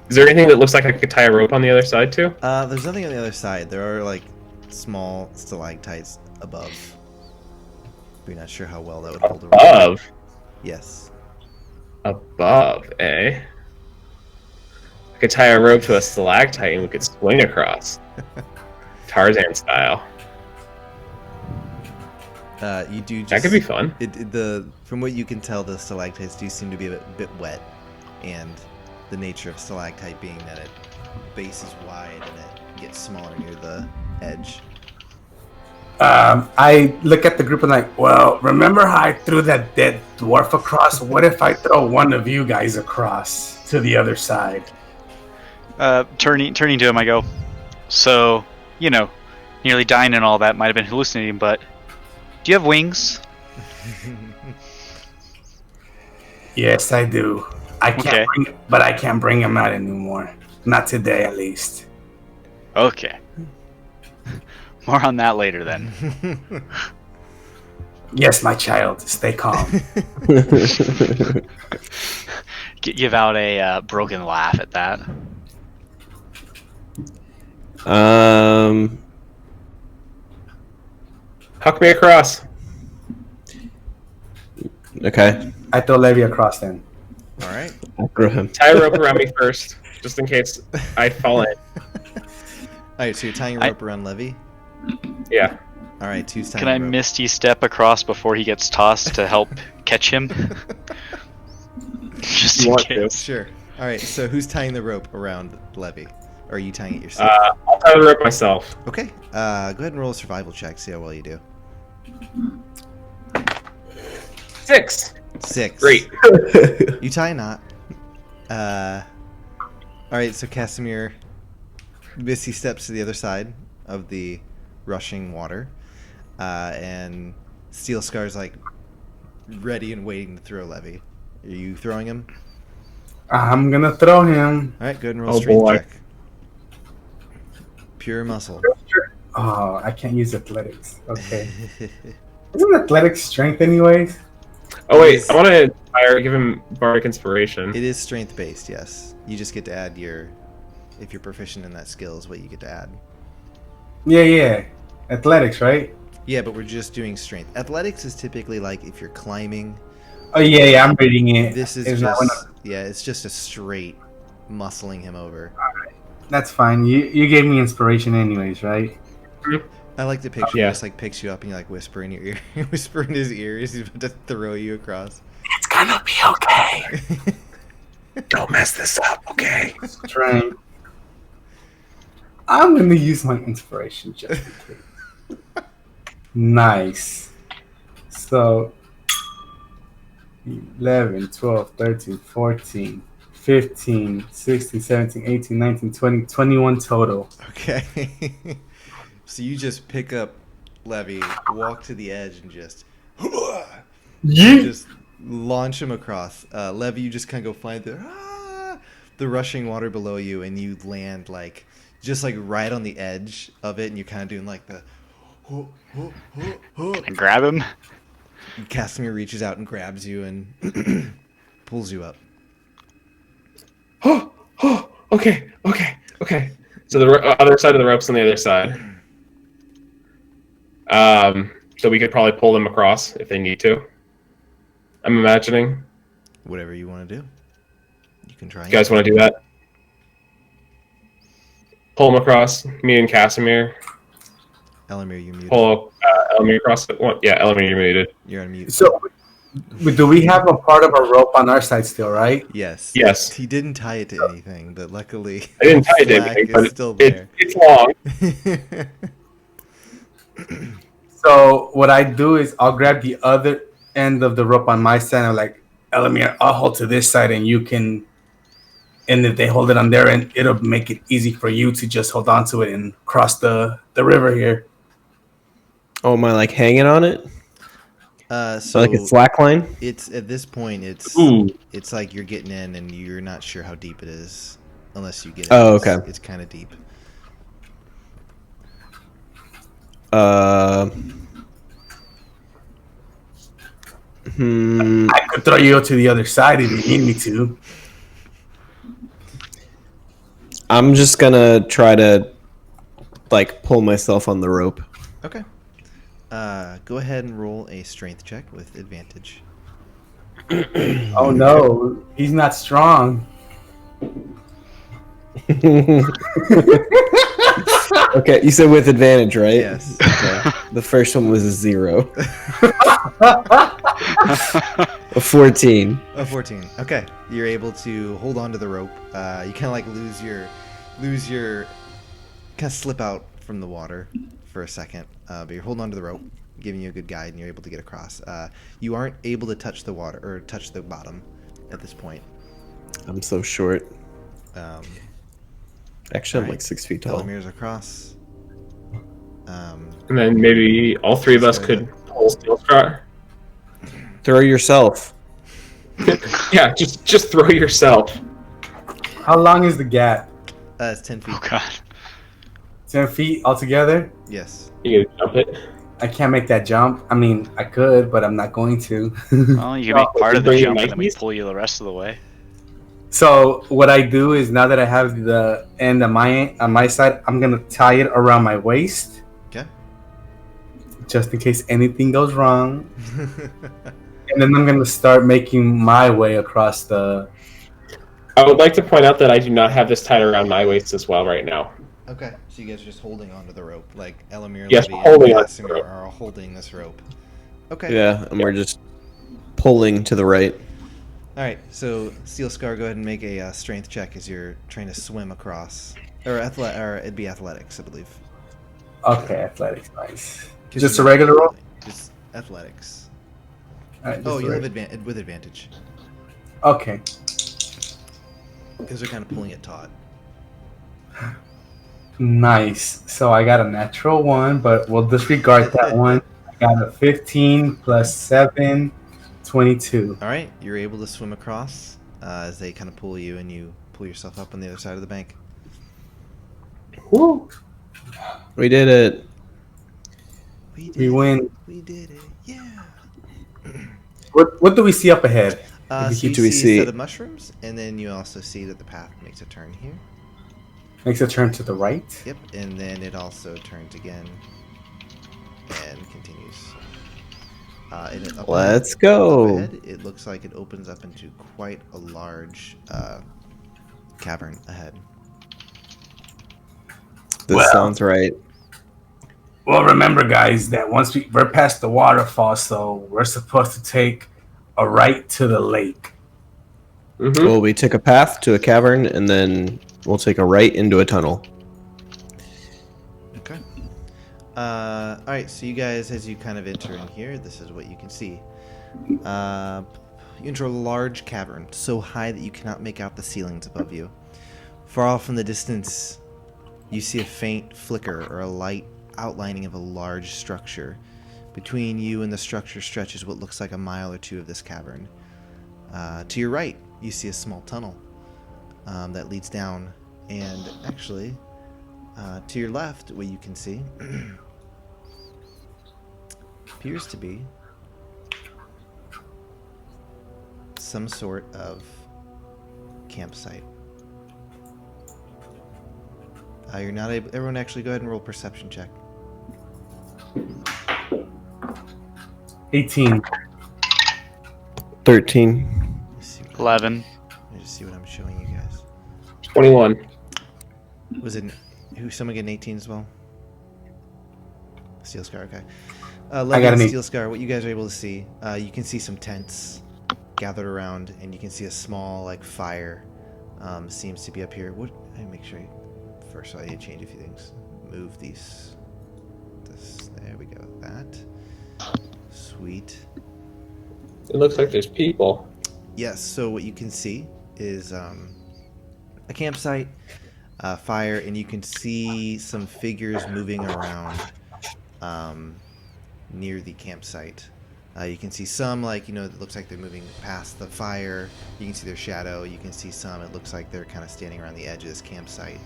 Is there anything that looks like I could tie a rope on the other side too? There's nothing on the other side. There are like small stalactites above. We're not sure how well that would hold a rope. Above? Yes. Above, eh? I could tie a rope to a stalactite and we could swing across. Tarzan style. You do just... That could be fun. From what you can tell, the stalactites do seem to be a bit wet, and the nature of stalactite being that it base is wide and it gets smaller near the edge. I look at the group and like, well, remember how I threw that dead dwarf across? What if I throw one of you guys across to the other side? Turning to him, I go, so, nearly dying and all that might have been hallucinating, but do you have wings? Yes, I do. I Okay. can't bring him out anymore. Not today, at least. Okay. More on that later then. Yes, my child. Stay calm. Give out a broken laugh at that. Huck me across. Okay. I throw Levy across then. All right. I'll throw him. Tie a rope around me first, just in case I fall in. All right, so you're tying a rope around Levy? Yeah. All right, two's tying Can I a rope. Misty Step across before he gets tossed to help catch him? Just in want to. case. Sure. All right, so who's tying the rope around Levy? Or are you tying it yourself? I'll tie the rope myself. Okay. Go ahead and roll a survival check. See how well you do. 6. 6. Great. You tie a knot. All right, so Casimir, Misty steps to the other side of the rushing water, and Steel Scar's like ready and waiting to throw Levy. Are you throwing him? I'm gonna throw him. All right, go ahead and roll a Oh, strength boy. check. Pure muscle. Oh, I can't use athletics. Okay. Isn't athletics strength anyways? Oh wait, I want to give him bardic inspiration. It is strength based, yes. You just get to add if you're proficient in that skill is what you get to add. Yeah. Athletics, right? Yeah, but we're just doing strength. Athletics is typically like if you're climbing. Oh yeah, I'm reading it. This is It's not just one it's just a straight muscling him over. That's fine. You gave me inspiration anyways, right? I like to picture Yeah. he just like picks you up and you like whisper in your ear, whisper in his ear as he's about to throw you across. It's gonna be okay. Don't mess this up, okay? Strength. I'm gonna use my inspiration just in case. Nice. So 11, 12, 13, 14, 15, 16, 17, 18, 19, 20, 21 total. Okay. So you just pick up Levy, walk to the edge, and just launch him across. Levy, you just kind of go flying through the rushing water below you, and you land just right on the edge of it, and you're kind of doing like the. Grab him. Casimir reaches out and grabs you and pulls you up. Okay. So the other side of the rope's on the other side. So we could probably pull them across if they need to. I'm imagining. Whatever you want to do. You can try. You guys want to do that? Pull them across. Me and Casimir. Elamir, you're muted. Pull Elamir across. Yeah, Elamir, you're muted. You're on mute. So Do we have a part of a rope on our side still, right? Yes. Yes. He didn't tie it to anything, but luckily I didn't tie it to slack anything, is but still there. it's long. So what I do is I'll grab the other end of the rope on my side. And I'm like, Elamir, I'll hold to this side, and you can. And if they hold it on their end, it'll make it easy for you to just hold on to it and cross the river here. Oh, am I like hanging on it? So Like a slack line? it's at this point Ooh. it's like you're getting in and you're not sure how deep it is unless you get in. Oh, It's- okay. It's kind of deep. I could throw you to the other side if you need me to. I'm just gonna try to like pull myself on the rope. Okay. Go ahead and roll a strength check with advantage. Oh no, he's not strong. Okay, you said with advantage, right? Yes. Okay. The first one was a 0. A 14. A 14. Okay. You're able to hold on to the rope. You kind of like lose your kind of slip out from the water for a second, but you're holding on to the rope, giving you a good guide, and you're able to get across. You aren't able to touch the water or touch the bottom at this point. I'm so short. Um, Actually, I'm Alright. like 6 feet tall. Elamir's across. And then maybe all three of us could pull Steel Scar. Throw yourself. Yeah, just throw yourself. How long is the gap? It's 10 feet. Oh god. 10 feet altogether? Yes. You can jump it. I can't make that jump. I mean, I could, but I'm not going to. Well, you can make part of the Bring your jump and then we Nikes? pull you the rest of the way. So what I do is now that I have the end on my side, I'm gonna tie it around my waist, Okay. just in case anything goes wrong. And then I'm gonna start making my way across the. I would like to point out that I do not have this tied around my waist as well right now. Okay. So you guys are just holding onto the rope, like Elamir, Yes, Libby, holding and onto the Casimir rope. are all holding this rope. Okay. Yeah, and we're just pulling to the right. All right. So Steel Scar, go ahead and make a strength check as you're trying to swim across, or it'd be athletics, I believe. Okay, athletics, nice. 'Cause Just a you're- regular roll. Just athletics. All right, Oh, just you a have reg- with advantage Okay. because they're kind of pulling it taut. Nice. So I got a natural 1, but we'll disregard that one. I got a 15 plus 7, 22. All right, you're able to swim across as they kind of pull you, and you pull yourself up on the other side of the bank. Woo! We did it. We win. We did it. Yeah. What do we see up ahead? So you do we see see? a set of mushrooms, and then you also see that the path makes a turn here. Makes a turn to the right. Yep, and then it also turns again and continues. Let's go. Up ahead, it looks like it opens up into quite a large cavern ahead. This Well. sounds right. Well, remember, guys, that once we're past the waterfall, so we're supposed to take a right to the lake. Mm-hmm. Well, we took a path to a cavern, and then we'll take a right into a tunnel. Okay. All right. So you guys, as you kind of enter in here, this is what you can see. You enter a large cavern, so high that you cannot make out the ceilings above you. Far off in the distance, you see a faint flicker or a light outlining of a large structure. Between you and the structure stretches what looks like a mile or two of this cavern. To your right, you see a small tunnel that leads down, and actually, to your left, what you can see appears to be some sort of campsite. You're not able. Everyone, actually, go ahead and roll perception check. 18. 13. Let's see what 11. Let me just see what I'm showing you guys. 21. Was it someone get an 18 as well? Steel Scar, okay. got Levy and an Steel Scar, what you guys are able to see, you can see some tents gathered around, and you can see a small like fire seems to be up here. What? Let me make sure. First, I need to change a few things. Move these. This. There we go. That. Sweet. It looks like there's people. Yes. So what you can see is a campsite, fire, and you can see some figures moving around near the campsite. You can see some, like, it looks like they're moving past the fire. You can see their shadow. You can see some, it looks like they're kind of standing around the edge of this campsite.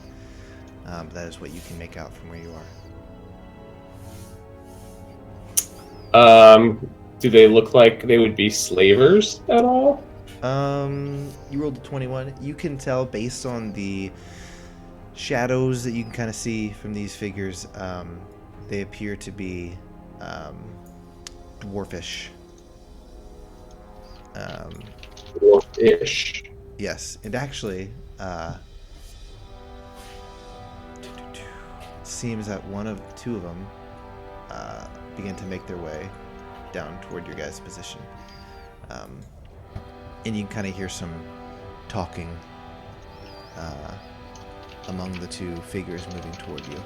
That is what you can make out from where you are. Do they look like they would be slavers at all? You rolled a 21. You can tell based on the shadows that you can kind of see from these figures, they appear to be dwarfish. Dwarfish. Yes, and actually, seems that two of them begin to make their way down toward your guys' position. And you can kind of hear some talking among the two figures moving toward you.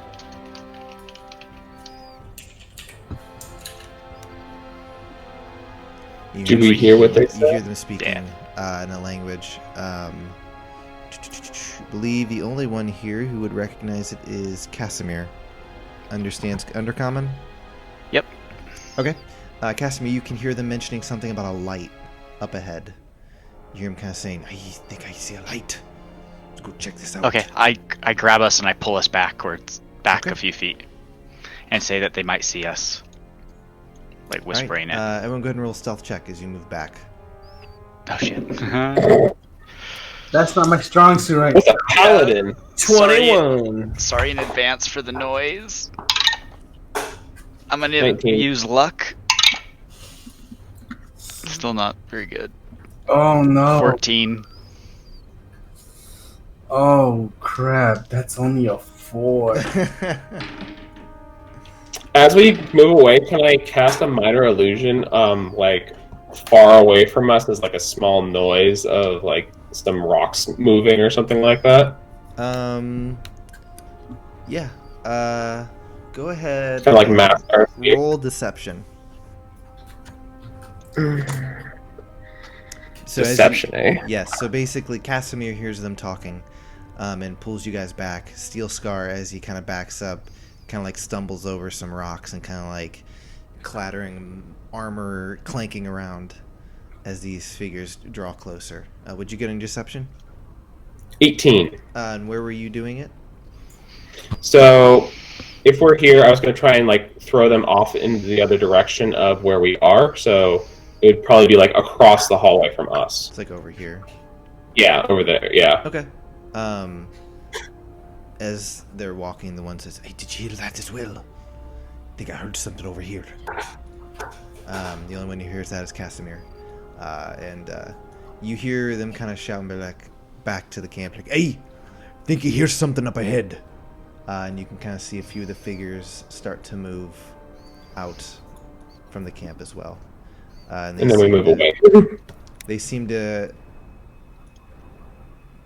Do we hear what they You say? hear them speaking in a language. I believe the only one here who would recognize it is Casimir. Understands Undercommon? Yep. Okay. Casimir, you can hear them mentioning something about a light up ahead. You hear him kind of saying, I think I see a light. Let's go check this out. Okay, I grab us and I pull us backwards, Okay. a few feet, and say that they might see us. Like All right. whispering it. Everyone go ahead and roll a stealth check as you move back. Oh shit. That's not my strong suit, right? What's a paladin? 21. Sorry in advance for the noise. I'm gonna 19. use luck. Still not very good. Oh no. 14. Oh crap, that's only a 4. As we move away, can I cast a minor illusion, like far away from us, as like a small noise of like some rocks moving or something like that? Yeah. Go ahead. Kind of like math. Roll deception. So as you- Deception, eh? Yes, so basically Casimir hears them talking and pulls you guys back. Steel Scar, as he kind of backs up, kind of like stumbles over some rocks and kind of like clattering armor clanking around as these figures draw closer. Would you get in deception? 18. And where were you doing it? So, if we're here, I was going to try and like throw them off in the other direction of where we are. So it would probably be like across the hallway from us. It's like over here. Yeah, over there. Yeah. Okay. As they're walking, the one says, "Hey, did you hear that as well? I think I heard something over here." The only one who hears that is Casimir. And you hear them kind of shouting back to the camp, like, "Hey, think you hear something up ahead?" And you can kind of see a few of the figures start to move out from the camp as well. And then we seem move to- away. They seem to...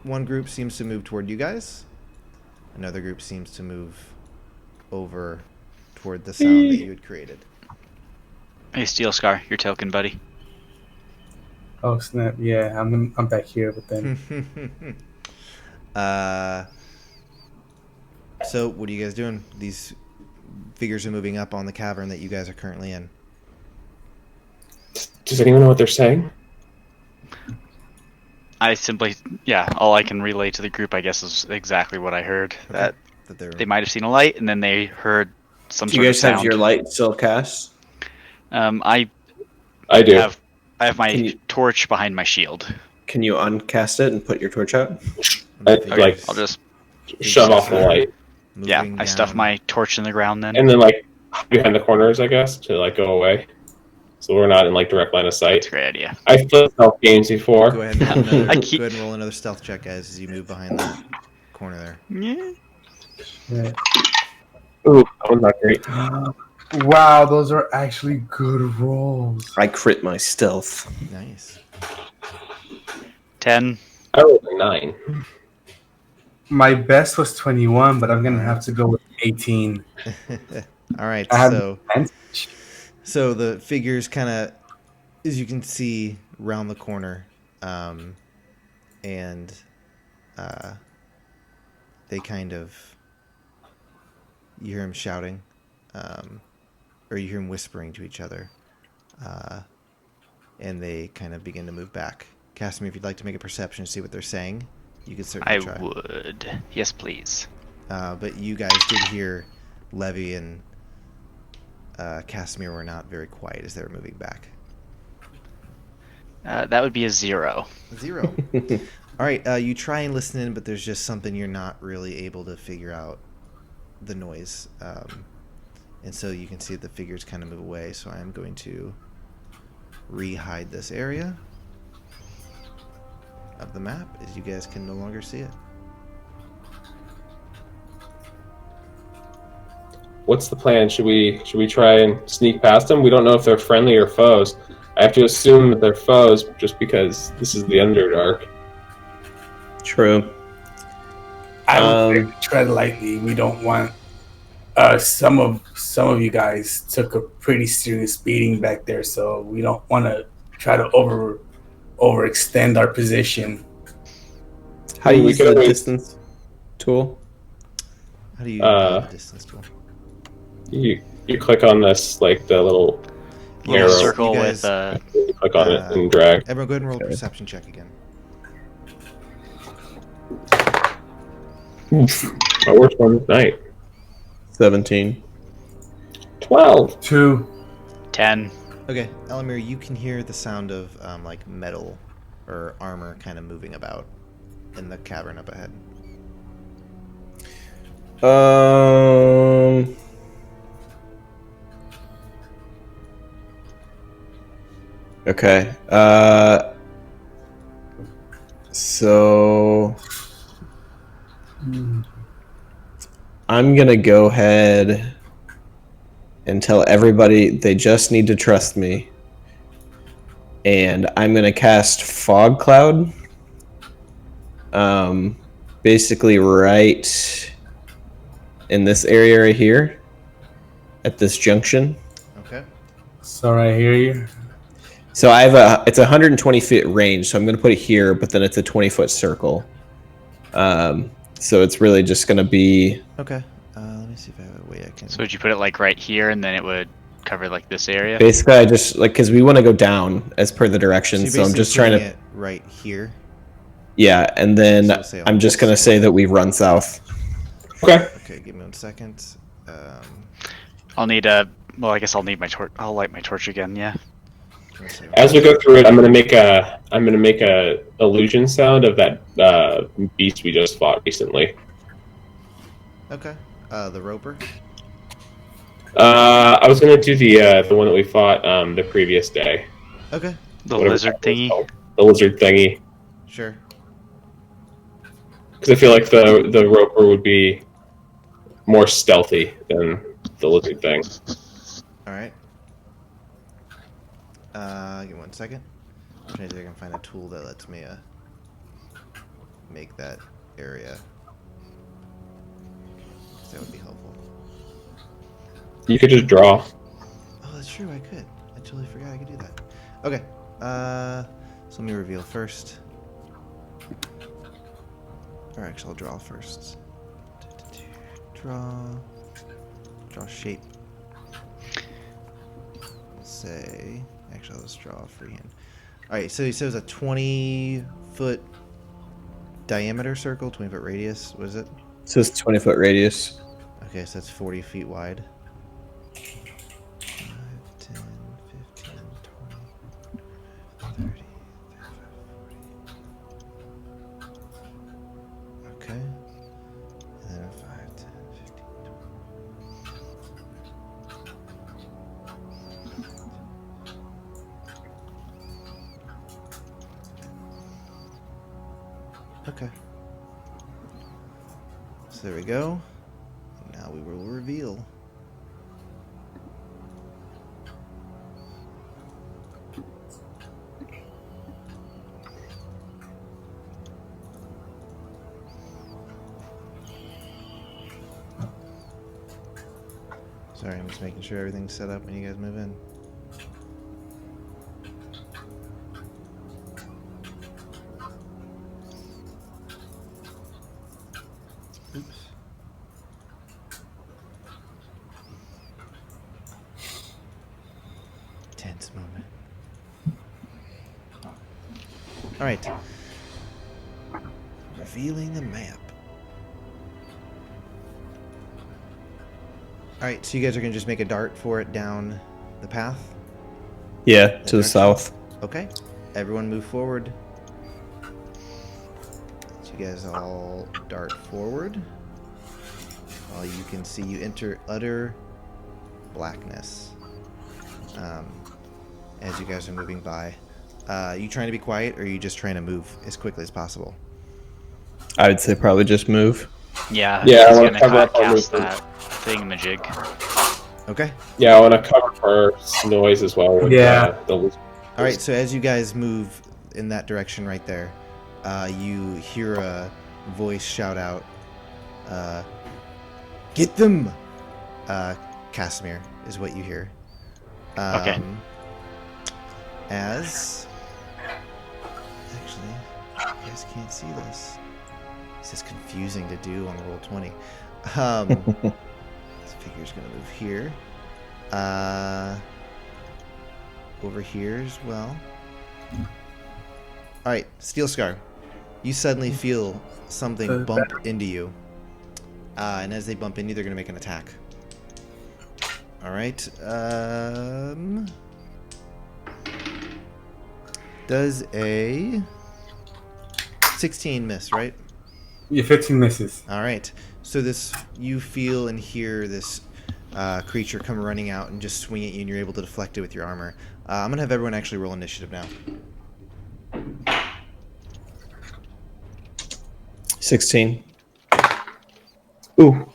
One group seems to move toward you guys. Another group seems to move over toward the sound that you had created. Hey, Steel Scar, your token, buddy. Oh snap! Yeah, I'm back here with them. So what are you guys doing? These figures are moving up on the cavern that you guys are currently in. Does anyone know what they're saying? I simply, all I can relay to the group, I guess, is exactly what I heard. That they're... they might have seen a light, and then they heard some Do sort you of guys sound. have your light still cast? I I do. have my Can you- torch behind my shield. Can you uncast it and put your torch out? I, moving- like, I'll just shove off the light. moving I stuff down. my torch in the ground then. And then, like, behind the corners, I guess, to, like, go away. So we're not in, like, direct line of That's sight. a great idea. I've played stealth games before. Go ahead and roll another, I go keep- ahead and roll another stealth check as you move behind the corner there. Yeah. Yeah. Ooh, that one's not great. Wow, those are actually good rolls. I crit my stealth. Nice. 10. I rolled a 9. My best was 21, but I'm gonna Alright. have to go with 18. All right, I have so advantage. so the figures kind of, as you can see, round the corner, and they kind of, you hear him shouting, or you hear him whispering to each other, and they kind of begin to move back. Casimir, if you'd like to make a perception to see what they're saying, you could certainly I try. would. Yes, please. But you guys did hear Levy and Casimir were not very quiet as they were moving back. That would be a 0. 0. All right, you try and listen in, but there's just something you're not really able to figure out the noise. And so you can see that the figures kind of move away. So I'm going to re-hide this area of the map as you guys can no longer see it. What's the plan? Should we try and sneak past them? We don't know if they're friendly or foes. I have to assume that they're foes just because this is the Underdark. True. I would tread lightly. We don't want. Some of you guys took a pretty serious beating back there, so we don't want to try to overextend our position. How do you We use could the always- distance tool? How do you Uh, the distance tool? You click on this, like the little Little arrow. circle You with guys- You click on it and drag. Everyone, go ahead and roll a Okay. perception check again. My worst one tonight. 17. 12. 2. 10. Okay, Elamir, you can hear the sound of like metal or armor kind of moving about in the cavern up ahead. Okay. So I'm gonna go ahead and tell everybody they just need to trust me. And I'm gonna cast Fog Cloud. Basically right in this area right here, at this junction. Okay. Sorry, I hear you. So it's a 120 feet range, so I'm going to put it here, but then it's a 20-foot circle. So it's really just going to be... Okay. Let me see if I have a way I can. So would you put it like right here and then it would cover like this area? Basically, I just, like, because we want to go down as per the directions, so I'm just trying to... it right here. Yeah, and then So say I'm just going to say that we run south. Okay. Okay, give me 1 second. I'll need a. Well, I guess I'll need my torch. I'll light my torch again. Yeah. As we go through it, I'm gonna make a illusion sound of that beast we just fought recently. Okay. The roper. I was gonna do the one that we fought the previous day. Okay. The Whatever lizard that was thingy. called. The lizard thingy. Sure. Because I feel like the roper would be more stealthy than the lizard thing. All right. Give me 1 second. I'm trying to see if I can find a tool that lets me make that area. So that would be helpful. You could just draw. Oh, that's true. I could. I totally forgot I could do that. Okay. So let me reveal first. Or actually, I'll draw first. Draw shape. Say, actually, let's draw freehand. All right. So he says a 20-foot diameter circle, 20-foot radius. What is it? So it's 20-foot radius. Okay, so that's 40 feet wide. 5, 10, 15, 20, 30, 35, 40. Okay. And then 5, 10, 15, 20. Okay. So there we go. Now we will reveal. Sorry, I'm just making sure everything's set up when you guys move in. Oops. Tense moment. All right. Revealing the map. All right, so you guys are gonna just make a dart for it down the path. Yeah, That to the direction? south. Okay. Everyone move forward. So you guys all dart forward. All you can see, you enter utter blackness. As you guys are moving by. You trying to be quiet, or are you just trying to move as quickly as possible? I would say probably just move. Yeah, Yeah, I he's wanna gonna cover up our cast movement. that thingamajig. Okay. Yeah, I want to cover for noise as well. With, Yeah. the All right, so as you guys move in that direction right there, you hear a voice shout out, "Get them!" Casimir is what you hear. Okay. As... Actually, you guys can't see this. This is confusing to do on Roll20. This figure's gonna move here. Over here as well. Alright, Steel Scar. You suddenly feel something bump into you. And as they bump into you, they're going to make an attack. Alright. Does a 16 miss, right? Yeah, 15 misses. Alright. So this, you feel and hear this creature come running out and just swing at you, and you're able to deflect it with your armor. I'm going to have everyone actually roll initiative now. 16. Ooh.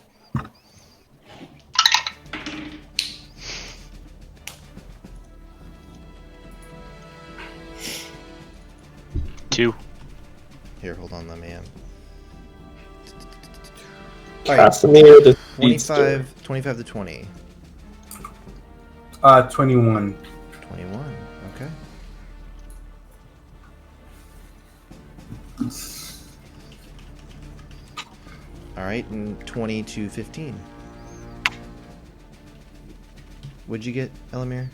Two. Here, hold on, let me Alright, Casimir the Speedster. 25 to 20. 21. 21, okay. Alright, and 20 to 15. What'd you get, Elamir?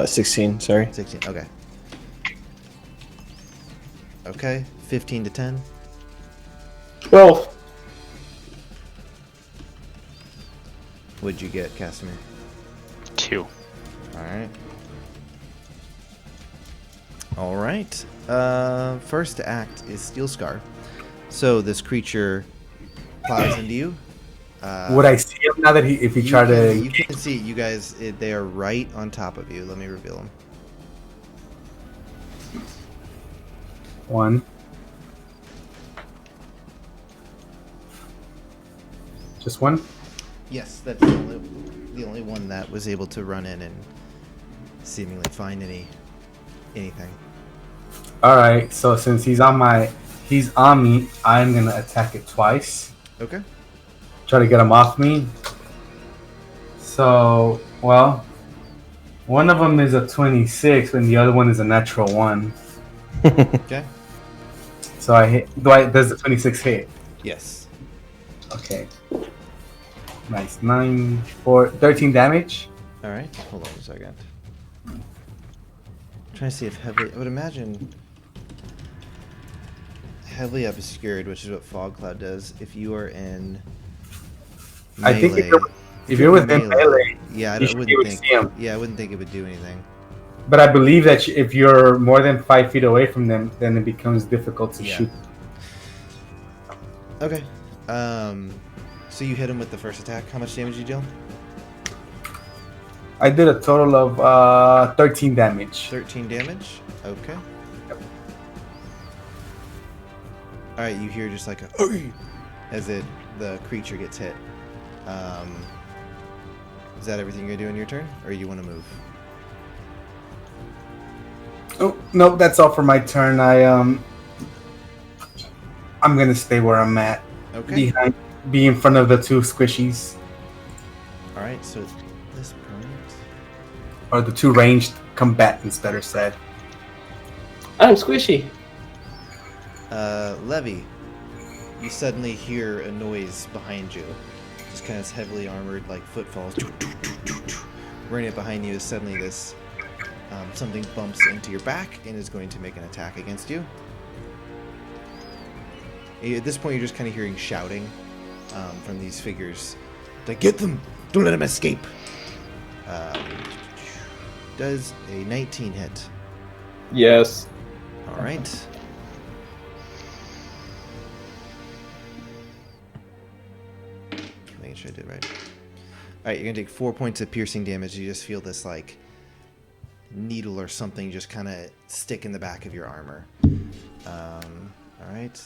16, sorry. 16, okay. Okay, 15 to 10. 12. What'd you get, Casimir? Two. Alright. Alright. First to act is Steel Scar. So this creature plows into you. Would I see him now that if he tried to? You can see you guys. They are right on top of you. Let me reveal them. One. Just one? Yes, that's the only one that was able to run in and seemingly find anything. Alright, so since he's on me, I'm gonna attack it twice. Okay. Try to get him off me. So, well, one of them is a 26 and the other one is a natural 1. Okay. So I hit. Does the 26 hit? Yes. Okay. Nice. 9, 4, 13 damage. All right. Hold on a second. I'm trying to see if heavily. I would imagine heavily obscured, which is what Fog Cloud does. If you are in melee, I think if you're within melee, yeah, I you should be able to wouldn't see him. think. Yeah, I wouldn't think it would do anything. But I believe that if you're more than 5 feet away from them, then it becomes difficult to Yeah. shoot. Okay. So you hit him with the first attack. How much damage did you deal? I did a total of 13 damage. 13 damage. Okay. All right. You hear just like a as the creature gets hit. Is that everything you're gonna do in your turn, or you want to move? Oh no, that's all for my turn. I'm gonna stay where I'm at. Okay. Be in front of the two squishies. All right, so at this point, Or the two ranged combatants, better said. I'm squishy. Levy, you suddenly hear a noise behind you. Just kind of heavily armored, like footfalls. Running up behind you is suddenly this something bumps into your back and is going to make an attack against you. At this point, you're just kind of hearing shouting from these figures. Like, get them! Don't let them escape! Does a 19 hit? Yes. All right. Making sure I did right. All right, you're gonna take 4 points of piercing damage. You just feel this like needle or something just kind of stick in the back of your armor. All right.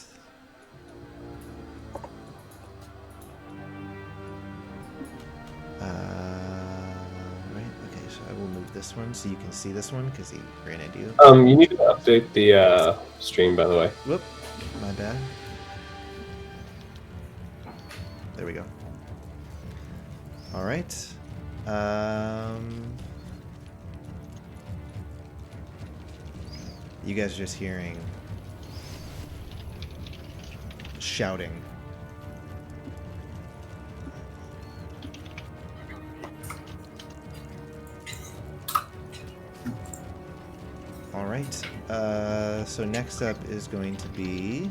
Right. Okay, so I will move this one so you can see this one because he ran into you. You need to update the stream, by the way. Whoop, my bad. There we go. All right. You guys are just hearing shouting. All right. So next up is going to be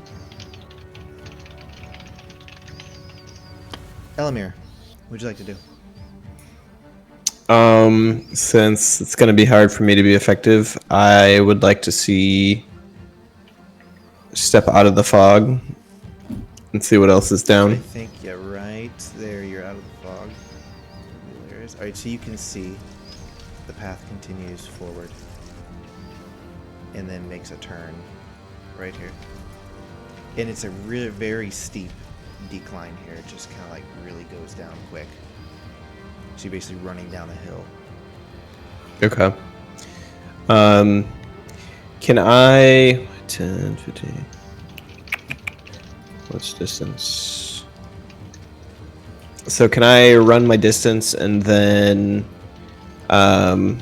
Elamir. What would you like to do? Since it's going to be hard for me to be effective, I would like to step out of the fog and see what else is I down. think, yeah, right there, you're out of the fog. There is. All right, so you can see the path continues forward and then makes a turn right here. And it's a really very steep decline here. It just kind of like really goes down quick. So you're basically running down a hill. Okay. Can I 10, 15? What's distance? So can I run my distance and then I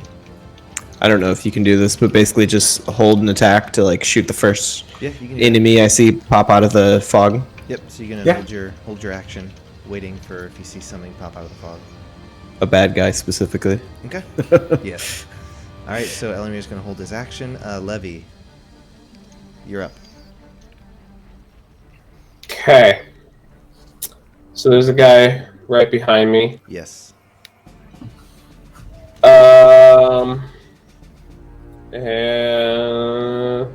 don't know if you can do this, but basically just hold an attack to like shoot the first Yeah, you can do enemy I see pop out of the fog. that. Yep, so you're gonna Yeah. hold your action, waiting for if you see something pop out of the fog. A bad guy specifically. Okay. Yes. All right, so Elamir's going to hold his action. Levy, you're up. Okay. So there's a guy right behind me. Yes. And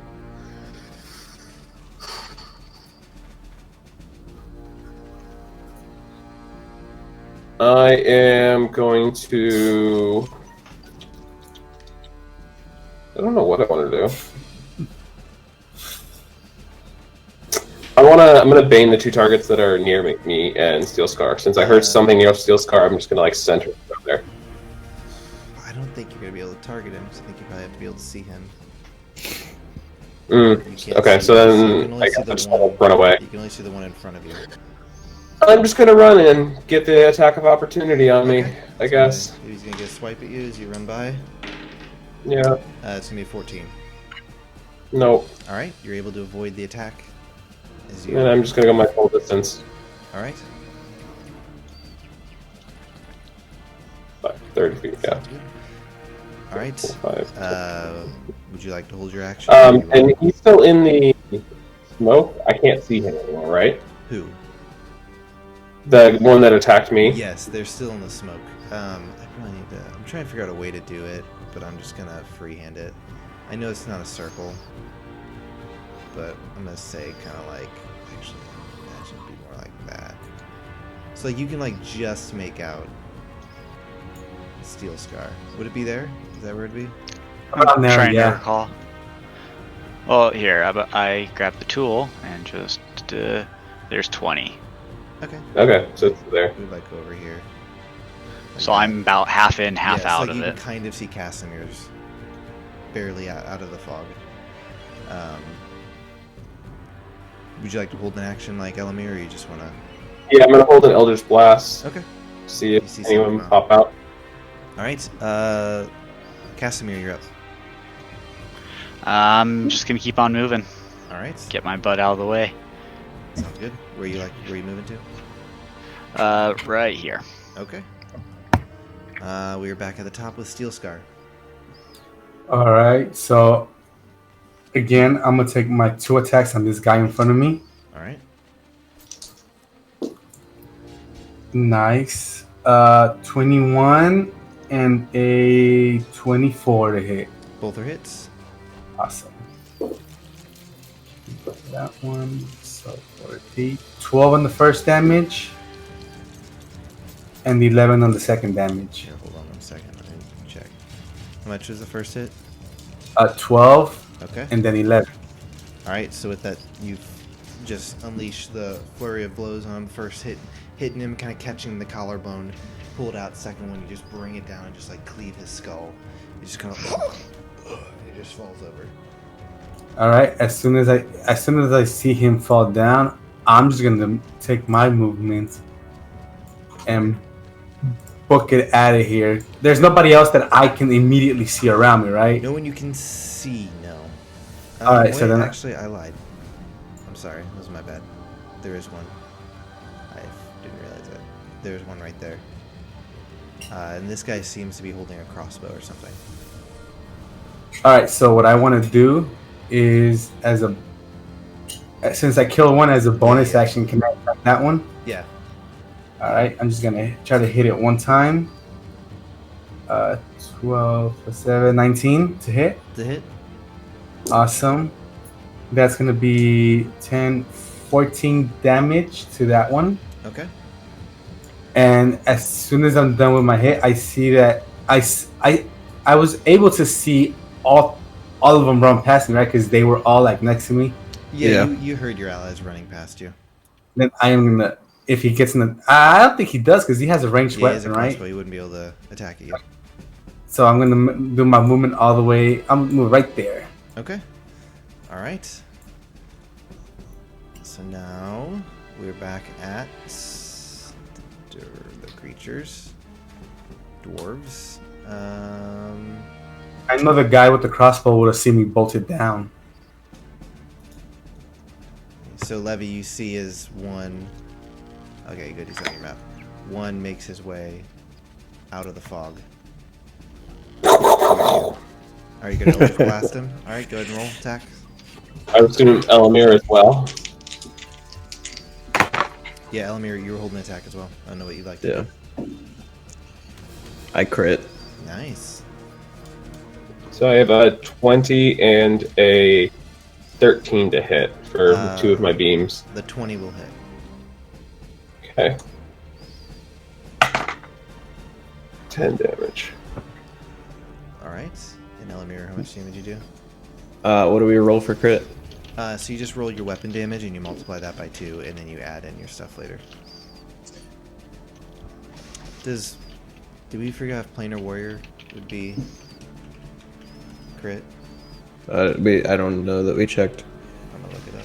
I am going to. I don't know what I want to do. I'm gonna bane the two targets that are near me and Steel Scar. Since I heard something near Steel Scar, I'm just gonna like center it up there. I don't think you're going to be able to target him, because I think you probably have to be able to see him. You can't Okay, see so him, you then can only I see guess the I just one- run away. You can only see the one in front of you. I'm just gonna run and get the attack of opportunity on me, Okay. I guess. He's going to get a swipe at you as you run by. Yeah. It's going to be a 14. Nope. All right, you're able to avoid the attack. As you... And I'm just gonna go my full distance. All right. Like 30 feet, yeah. Sounds good. All right. 5. Would you like to hold your action? And he's still in the smoke. I can't see him anymore, right? Who? The one that attacked me. Yes, they're still in the smoke. I probably need to. I'm trying to figure out a way to do it, but I'm just gonna freehand it. I know it's not a circle, but I'm gonna say kind of like. Actually, that should be more like that. So like you can like just make out Steel Scar. Would it be there? Is that where it'd be? Around there, Trying to yeah. recall. Well, here, I grabbed the tool and just there's 20. Okay. Okay, so it's there. We'd like go over here. Like So that. I'm about half in, half Yeah, out like of you it. can kind of see Casimir's barely out of the fog. Would you like to hold an action like Elamir, or you just want to? Yeah, I'm gonna hold an Elder's Blast. Okay. See You if see anyone something pop out. All right, Casimir, you're up. I'm just gonna keep on moving. All right, Get my butt out of the way. sounds good. Where you moving to? Right here. Okay. We are back at the top with Steel Scar. All right. So again, I'm gonna take my 2 attacks on this guy in front of me. All right. Nice. 21 and a 24 to hit. Both are hits. Awesome. That one. So for 8, 12 on the first damage, and 11 on the second damage. Here, hold on 1 second. Let me check. How much was the first hit? 12 Okay. and then 11. All right. So with that, you've just unleashed the flurry of blows on him. First hitting him, kind of catching the collarbone. Pull it out. Second one, you just bring it down and just like cleave his skull. You just kind of, it just falls over. All right. As soon as I see him fall down, I'm just gonna take my movement and book it out of here. There's nobody else that I can immediately see around me, right? No one you can see. No. All right. So wait, then, actually, I lied. I'm sorry. That was my bad. There is one. I didn't realize that. There's one right there. And this guy seems to be holding a crossbow or something. all right. So what I want to do is, since I kill one as a bonus action, can I attack that one? Yeah. All right. I'm just gonna try to hit it one time. 12 plus 7, 19 to hit. The hit. Awesome. That's gonna be 10, 14 damage to that one. Okay. And as soon as I'm done with my hit, I see that I was able to see all of them run past me, right? Because they were all like next to me. Yeah. Yeah. You heard your allies running past you. Then I am gonna, if he gets in the, I don't think he does because he has a ranged Yeah, he has a weapon, right? crossbow. He wouldn't be able to attack you. So I'm gonna do my movement all the way. I'm gonna move right there. Okay. All right. So now we're back at the creatures, dwarves. I know the guy with the crossbow would have seen me bolted down. So Levy, you see is one. Okay, good. He's on your map. One makes his way out of the fog. Are you gonna Eldritch blast him? All right, go ahead and roll attack. I would assume Elamir as well. Yeah, Elamir, you were holding attack as well. I don't know what you'd like to Yeah. do. I crit. Nice. So I have a 20 and a 13 to hit for 2 of my beams. The 20 will hit. Okay. 10 damage. All right. And Elamir, how much damage you do? What do we roll for crit? So you just roll your weapon damage and you multiply that by 2, and then you add in your stuff later. Did we figure out if Planar Warrior would be crit? I don't know that we checked. I'm gonna look it up.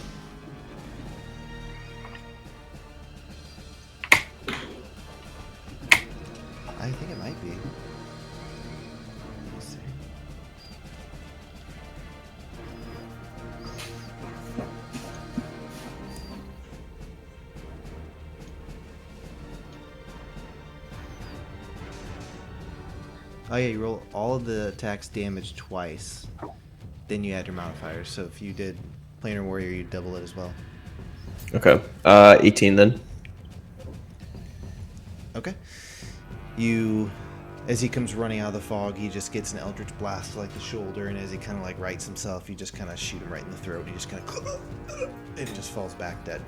I think it might be. Let me see. Oh yeah, you roll all of the attacks damage twice, then you add your modifiers. So if you did Planar Warrior, you double it as well. Okay. 18 then. Okay. As he comes running out of the fog, he just gets an Eldritch Blast to like the shoulder, and as he kind of like rights himself, you just kind of shoot him right in the throat. He just kind of, and he just falls back dead.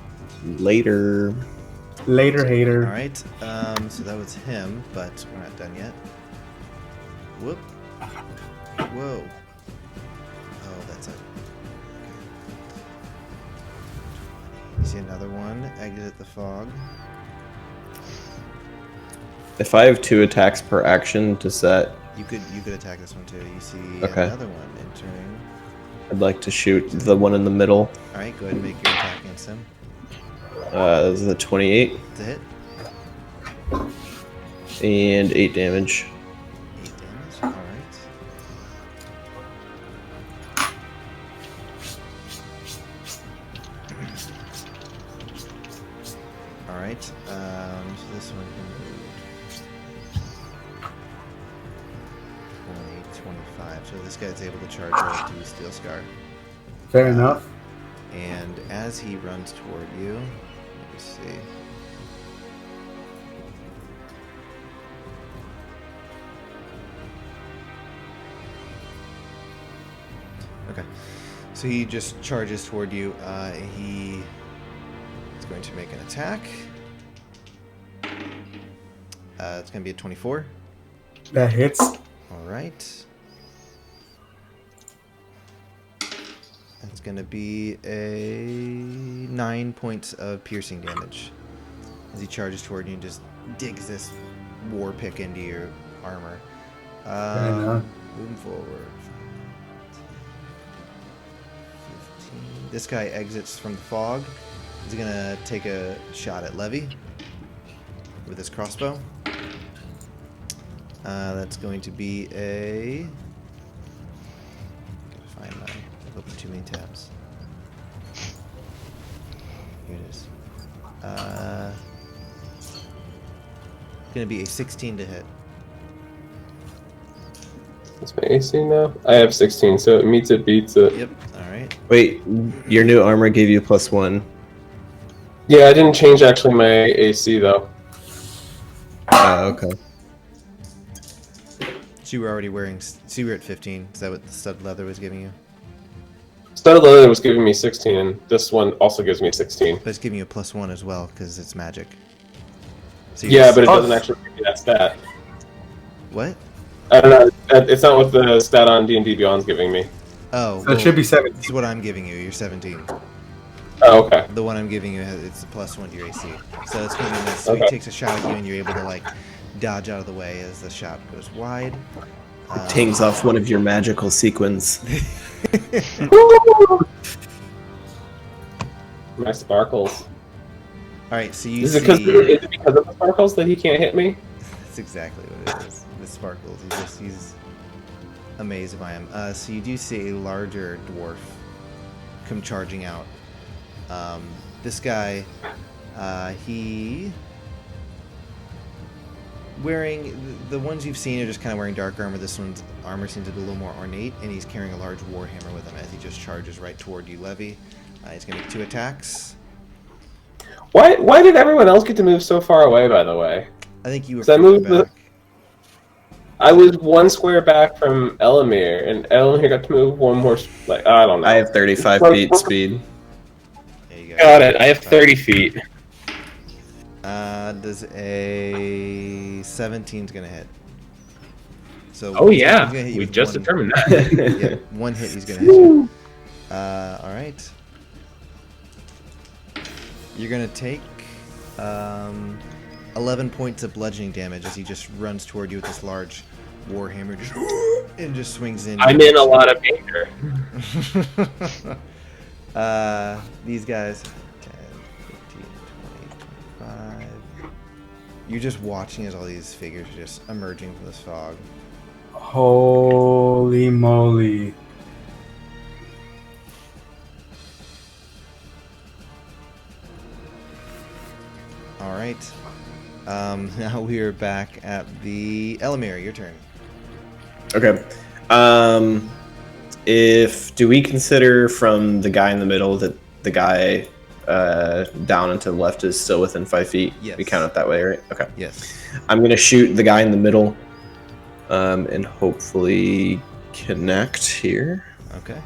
Later. Later, hater. All right. So that was him, but we're not done yet. Whoop. Whoa. Oh, that's it. Okay. You see another one exit the fog. If I have 2 attacks per action, does that... You could attack this one too. You see Okay. another one entering. I'd like to shoot the one in the middle. All right, go ahead and make your attack against him. This is a 28. To hit. And 8 damage. 8 damage. All right. All right. So this one can move 20, 25. So this guy's able to charge right to Steel Scar. Fair enough. And as he runs toward you, let me see. Okay, so he just charges toward you. He is going to make an attack. It's going to be a 24. That hits. All right. That's going to be a 9 points of piercing damage as he charges toward you and just digs this war pick into your armor. Fair enough. Moving forward. 15. This guy exits from the fog. He's going to take a shot at Levy with his crossbow. That's going to be a... Find my... I've opened too many tabs. Here it is. Gonna be a 16 to hit. What's my AC now? I have 16, so it meets it, beats it. Yep. All right. Wait, your new armor gave you +1. Yeah, I didn't change actually my AC though. Okay. So you were already wearing. So you were at 15. Is that what the stud leather was giving you? Studded leather was giving me 16, and this one also gives me 16. But it's giving you a +1 as well because it's magic. So Yeah, but it doesn't actually give me that stat. What? I don't know. It's not what the stat on D&D Beyond's giving me. Oh. So it should be 7. This is what I'm giving you. You're 17. Oh, okay. The one I'm giving you, it's a +1 to your AC. So it's going to be nice. So Okay. he takes a shot at you, and you're able to like dodge out of the way as the shot goes wide. Tings off one of your magical sequins. My sparkles. All right, so you Is see. it because of the sparkles that he can't hit me? That's exactly what it is. The sparkles. He's amazed by him. So you do see a larger dwarf come charging out. This guy, he wearing the ones you've seen are just kind of wearing dark armor. This one's armor seems to be a little more ornate, and he's carrying a large warhammer with him as he just charges right toward you, Levy. He's gonna make 2 attacks. Why did everyone else get to move so far away, by the way? I think you were So I further moved the- back. I was 1 square back from Elamir, and Elamir got to move 1 more, like, I don't know. I have 35 feet speed. There you go. Got it. I have 30 feet. Does a 17's gonna hit? So Oh he's yeah, gonna hit you we with just one- determined that. Yeah, 1 hit he's gonna hit you. All right. You're gonna take 11 points of bludgeoning damage as he just runs toward you with this large warhammer, and just swings in. I'm in a lot of danger. These guys, 10, 15, 20, 25. You're just watching as all these figures are just emerging from this fog. Holy moly. All right. Now we are back at the Elamir. Your turn. Okay. Do we consider from the guy in the middle that the guy down and to the left is still within 5 feet? Yes. We count it that way, right? Okay. Yes. I'm gonna shoot the guy in the middle, and hopefully connect here. Okay.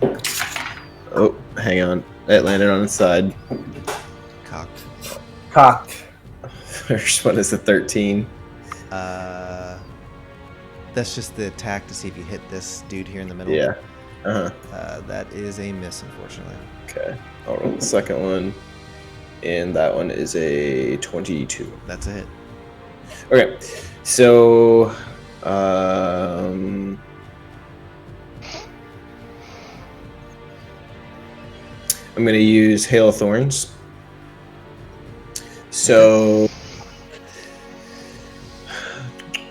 Oh, hang on. It landed on its side. Cocked. Cocked. First one is a 13. That's just the attack to see if you hit this dude here in the middle. Yeah. Uh-huh. That is a miss, unfortunately. Okay. I'll roll the second one. And that one is a 22. That's a hit. Okay. So, I'm going to use Hail of Thorns. So,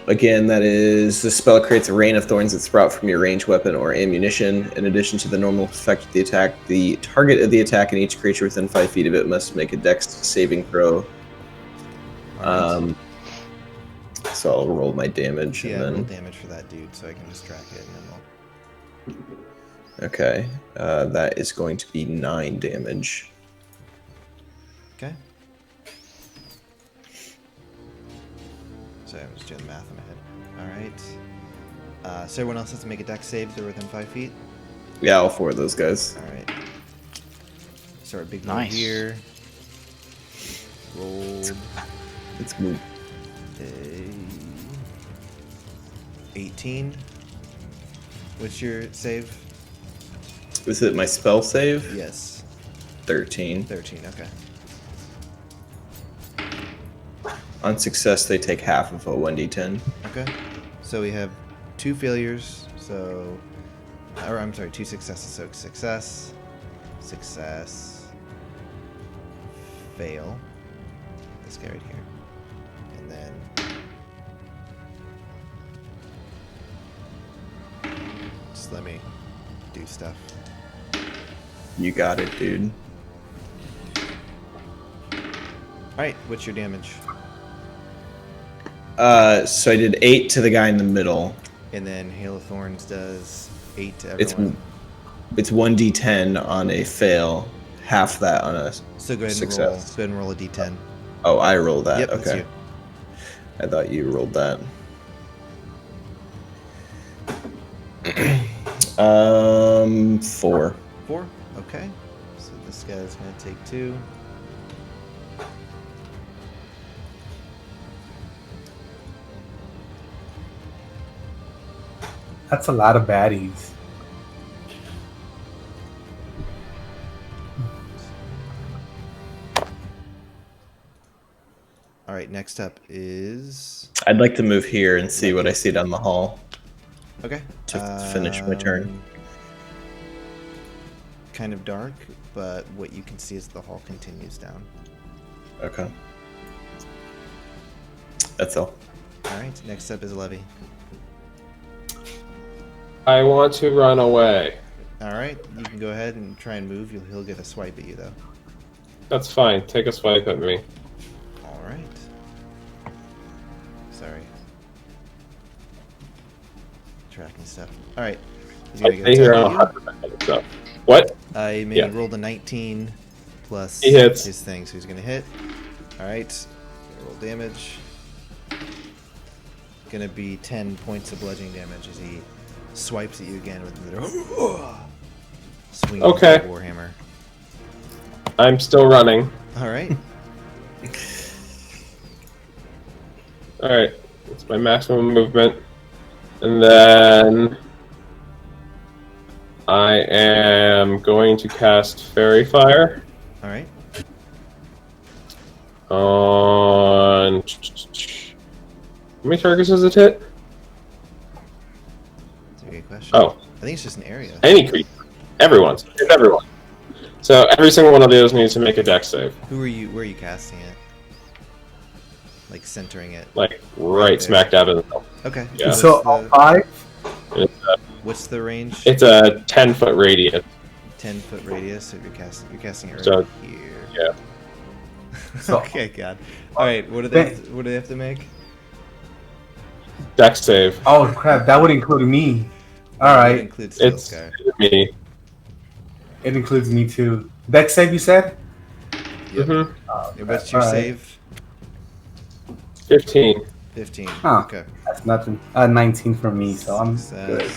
Again, that is the spell creates a rain of thorns that sprout from your ranged weapon or ammunition. In addition to the normal effect of the attack, the target of the attack and each creature within 5 feet of it must make a Dex saving throw. Alright. So I'll roll my damage Yeah, and then. roll damage for that dude so I can just track it and then we'll. Okay, that is going to be 9 damage. Okay. Sorry, I'm just doing the math in my head. Alright. So everyone else has to make a dex save. They're within 5 feet. Yeah, all 4 of those guys. Alright. So our big roll Nice. here. Rolled Let's move. a 18. What's your save? Is it my spell save? Yes. 13. 13, okay. On success, they take half of a 1d10. Okay. So we have 2 failures, so... Or, I'm sorry, 2 successes. So success, success, fail. This guy right here. And then... Just let me do stuff. You got it, dude. Alright, what's your damage? So I did 8 to the guy in the middle. And then Hail of Thorns does 8 to It's everyone. it's 1d10 on a fail, half that on a So go ahead and roll. success. Go ahead and roll a d10. Oh, I rolled that. Yep, that's okay. you. I thought you rolled that. 4. 4? Okay. So this guy's gonna take 2. That's a lot of baddies. Alright, next up is... I'd like to move here and see what I see down the hall. Okay. To finish my turn. Kind of dark, but what you can see is the hall continues down. Okay. That's all. Alright, next up is Levy. I want to run away. Alright, you can go ahead and try and move. He'll get a swipe at you, though. That's fine. Take a swipe at me. Alright. Sorry. Tracking stuff. Alright. He's I gonna stay get here a on attack at 100% stuff. What? you. Yeah. Rolled a 19 plus He hits. his thing, so he's gonna hit. Alright. Roll damage. Gonna be 10 points of bludgeoning damage as he swipes at you again with the swinging Okay. warhammer. I'm still running. Alright. Alright. It's my maximum movement. And then I am going to cast Fairy Fire Alright. on... How many targets does it hit? That's a good question. Oh, I think it's just an area. any creature. Everyone's. It's everyone. So every single one of those needs to make a dex save. Where are you casting it? Like centering it. Like, Right right there. smack dab in the middle. Okay. Yeah. So all the, 5? what's the range? It's a 10-foot radius. 10-foot radius. So you're casting it right So, here. yeah. So- Okay, God. All right. What do they have to make? Dex save. Oh crap, that would include me. It Alright, includes Steel It's Sky. me. it includes me too. Dex save, you said? Yep. Mm-hmm. What's your Alright. save? 15. 15. Huh. Okay. That's nothing. 19 for me, so I'm good.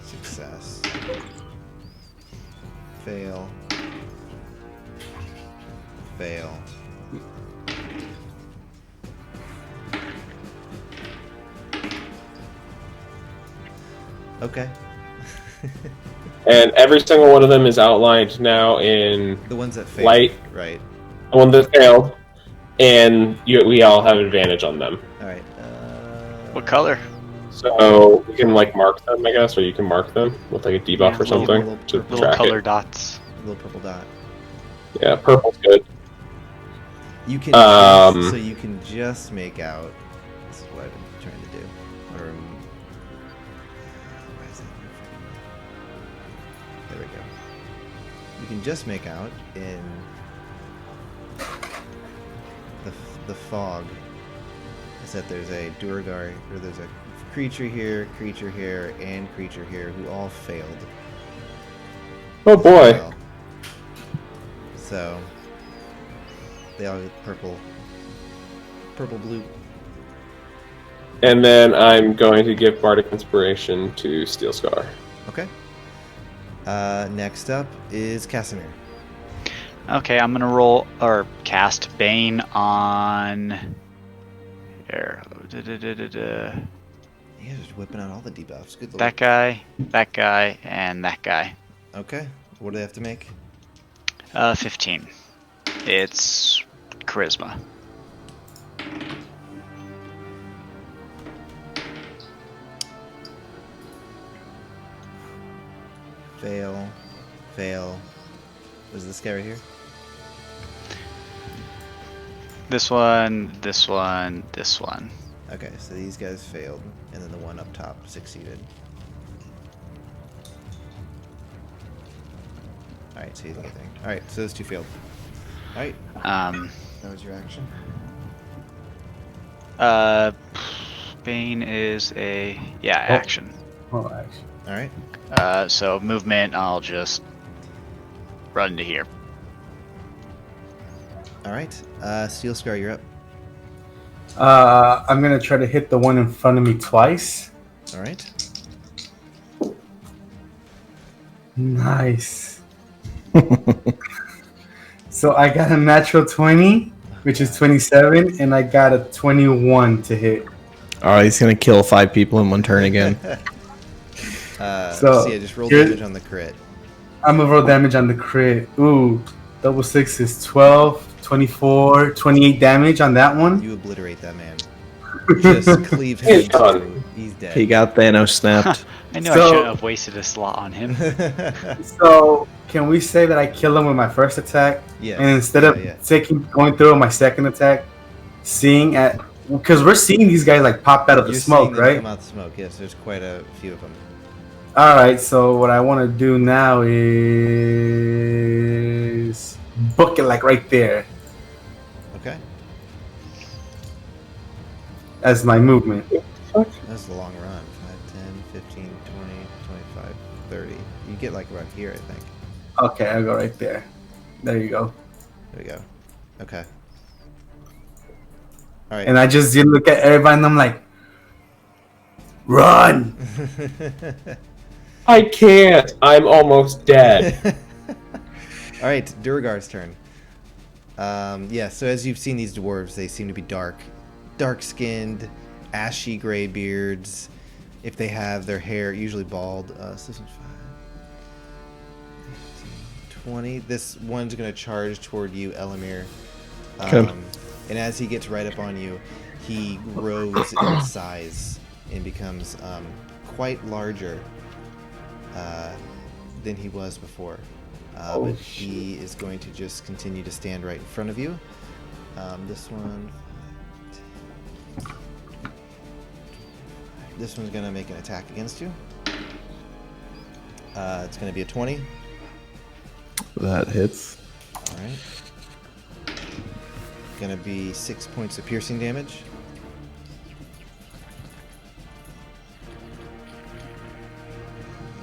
Success. Fail. Fail. Okay. And every single one of them is outlined now in The ones that failed. Light. Right. the one that failed, and we all have advantage on them. Alright. What color? So we can like mark them, I guess, or you can mark them with like a debuff Yeah, or little- something to Little track color it. dots. Little purple dot. Yeah, purple's good. You can Um, so you can just make out is what I've been trying to do. Or, why is that not fucking- there we go. You can just make out in the fog is that there's a Duergar, or there's a creature here, and creature here who all failed. Oh boy. Well, so they all get purple blue. And then I'm going to give Bardic Inspiration to Steel Scar. Okay. Next up is Casimir. Okay, I'm gonna roll or cast Bane on. Here. You guys are whipping out all the debuffs. Good lord. That guy, and that guy. Okay. What do they have to make? 15. It's charisma. Fail. Was this guy right here? This one. Okay, so these guys failed, and then the one up top succeeded. Alright, so you didn't get anything. Alright, so those two failed. Alright, that was your action. Bane is a action. Oh, actually. Alright. So movement, I'll just run to here. Alright. Steel Scar, you're up. I'm gonna try to hit the one in front of me twice. Alright. Nice. So I got a natural 20, which is 27, and I got a 21 to hit. Alright, he's gonna kill 5 people in one turn again. So yeah, just roll here- damage on the crit. I'm gonna roll damage on the crit. Ooh, double 6 is 12, 24, 28 damage on that one. You obliterate that man. Just cleave him. He's done. He's dead. He got Thanos snapped. I knew I So- shouldn't have wasted a slot on him. So can we say that I kill him with my first attack, Yes. and instead of Yeah. going through with my second attack, seeing at because we're seeing these guys like pop out of the You're smoke, seeing them right? come out the smoke. Yes, there's quite a few of them. All right. So what I want to do now is book it like right there Okay. as my movement. That's a long run. 5, 10, 15, 20, 25, 30. You get like about here, I think. Okay, I'll go right there. There you go. There we go. Okay. All right. And I just did look at everybody, and I'm like, run! I can't. I'm almost dead. All right, Duergar's turn. Yeah, so as you've seen these dwarves, they seem to be dark-skinned, ashy gray beards. If they have their hair usually bald. So this one's 5, 15, 20. This one's going to charge toward you, Elamir. Okay. And as he gets right up on you, he grows in size and becomes quite larger than he was before. But he is going to just continue to stand right in front of you. This one. This one's going to make an attack against you. It's going to be a 20. That hits. Alright. Going to be 6 points of piercing damage.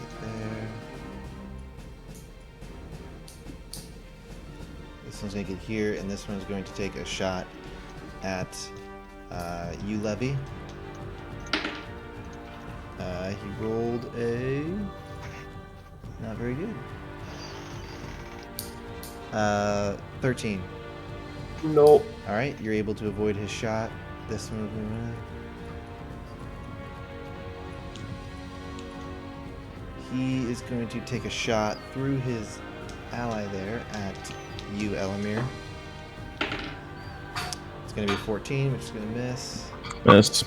Right there. This one's going to get here, and this one's going to take a shot at you, Levy. He rolled a... not very good. 13. Nope. Alright, you're able to avoid his shot. This one... He is going to take a shot through his ally there at you, Elamir. It's going to be 14, which is going to miss. Missed.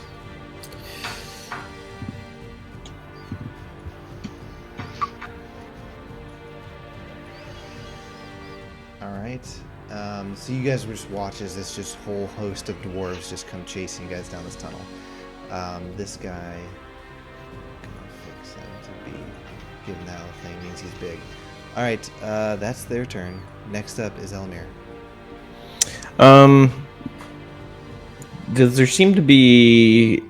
Alright. So you guys will just watch as this just whole host of dwarves just come chasing you guys down this tunnel. This guy, gonna fix him to be given that little thing means he's big. All right, that's their turn. Next up is Elmir. Does there seem to be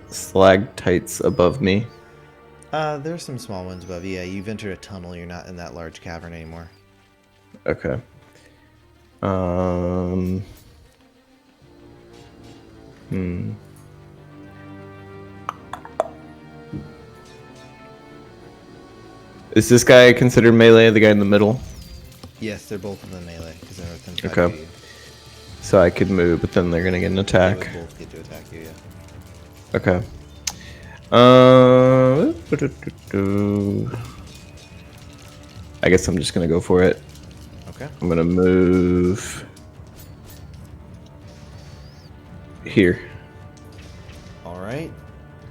stalactites above me? There's some small ones above you. Yeah, you've entered a tunnel. You're not in that large cavern anymore. Okay. Is this guy considered melee? The guy in the middle? Yes, they're both in the melee because they're within 5 Okay. of you. So I could move, but then they're gonna get an They attack. would both get to attack you. Yeah. Okay. I guess I'm just gonna go for it. Okay. I'm gonna move here. All right.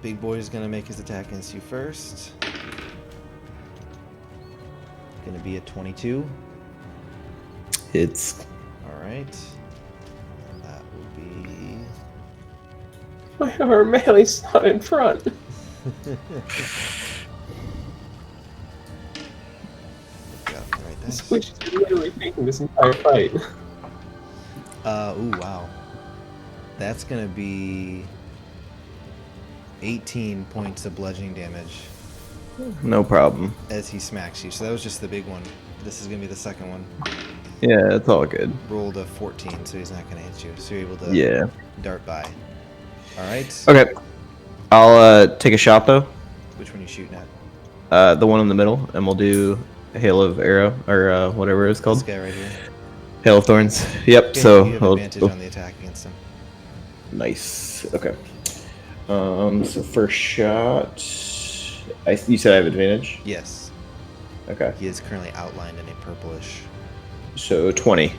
Big boy is gonna make his attack against you first. Gonna be a 22. It's All right. That will be. My arm melee's not in front. Got the right dice. Which is literally taking this entire fight. Ooh, wow. That's gonna be 18 points of bludgeoning damage no problem. as he smacks you. So that was just the big one. This is gonna be the second one. Yeah, it's all good. Rolled a 14, so he's not gonna hit you. So you're able to Yeah. dart by. All right. Okay. I'll take a shot though. Which one are you shooting at? The one in the middle, and we'll do Hail of Arrow or whatever it's This called. guy right here. Hail of Thorns. Yep. Okay, So you have we'll- advantage on the attack against him. nice. Okay. So first shot. You said I have advantage. Yes. Okay. He is currently outlined in a purplish So 20.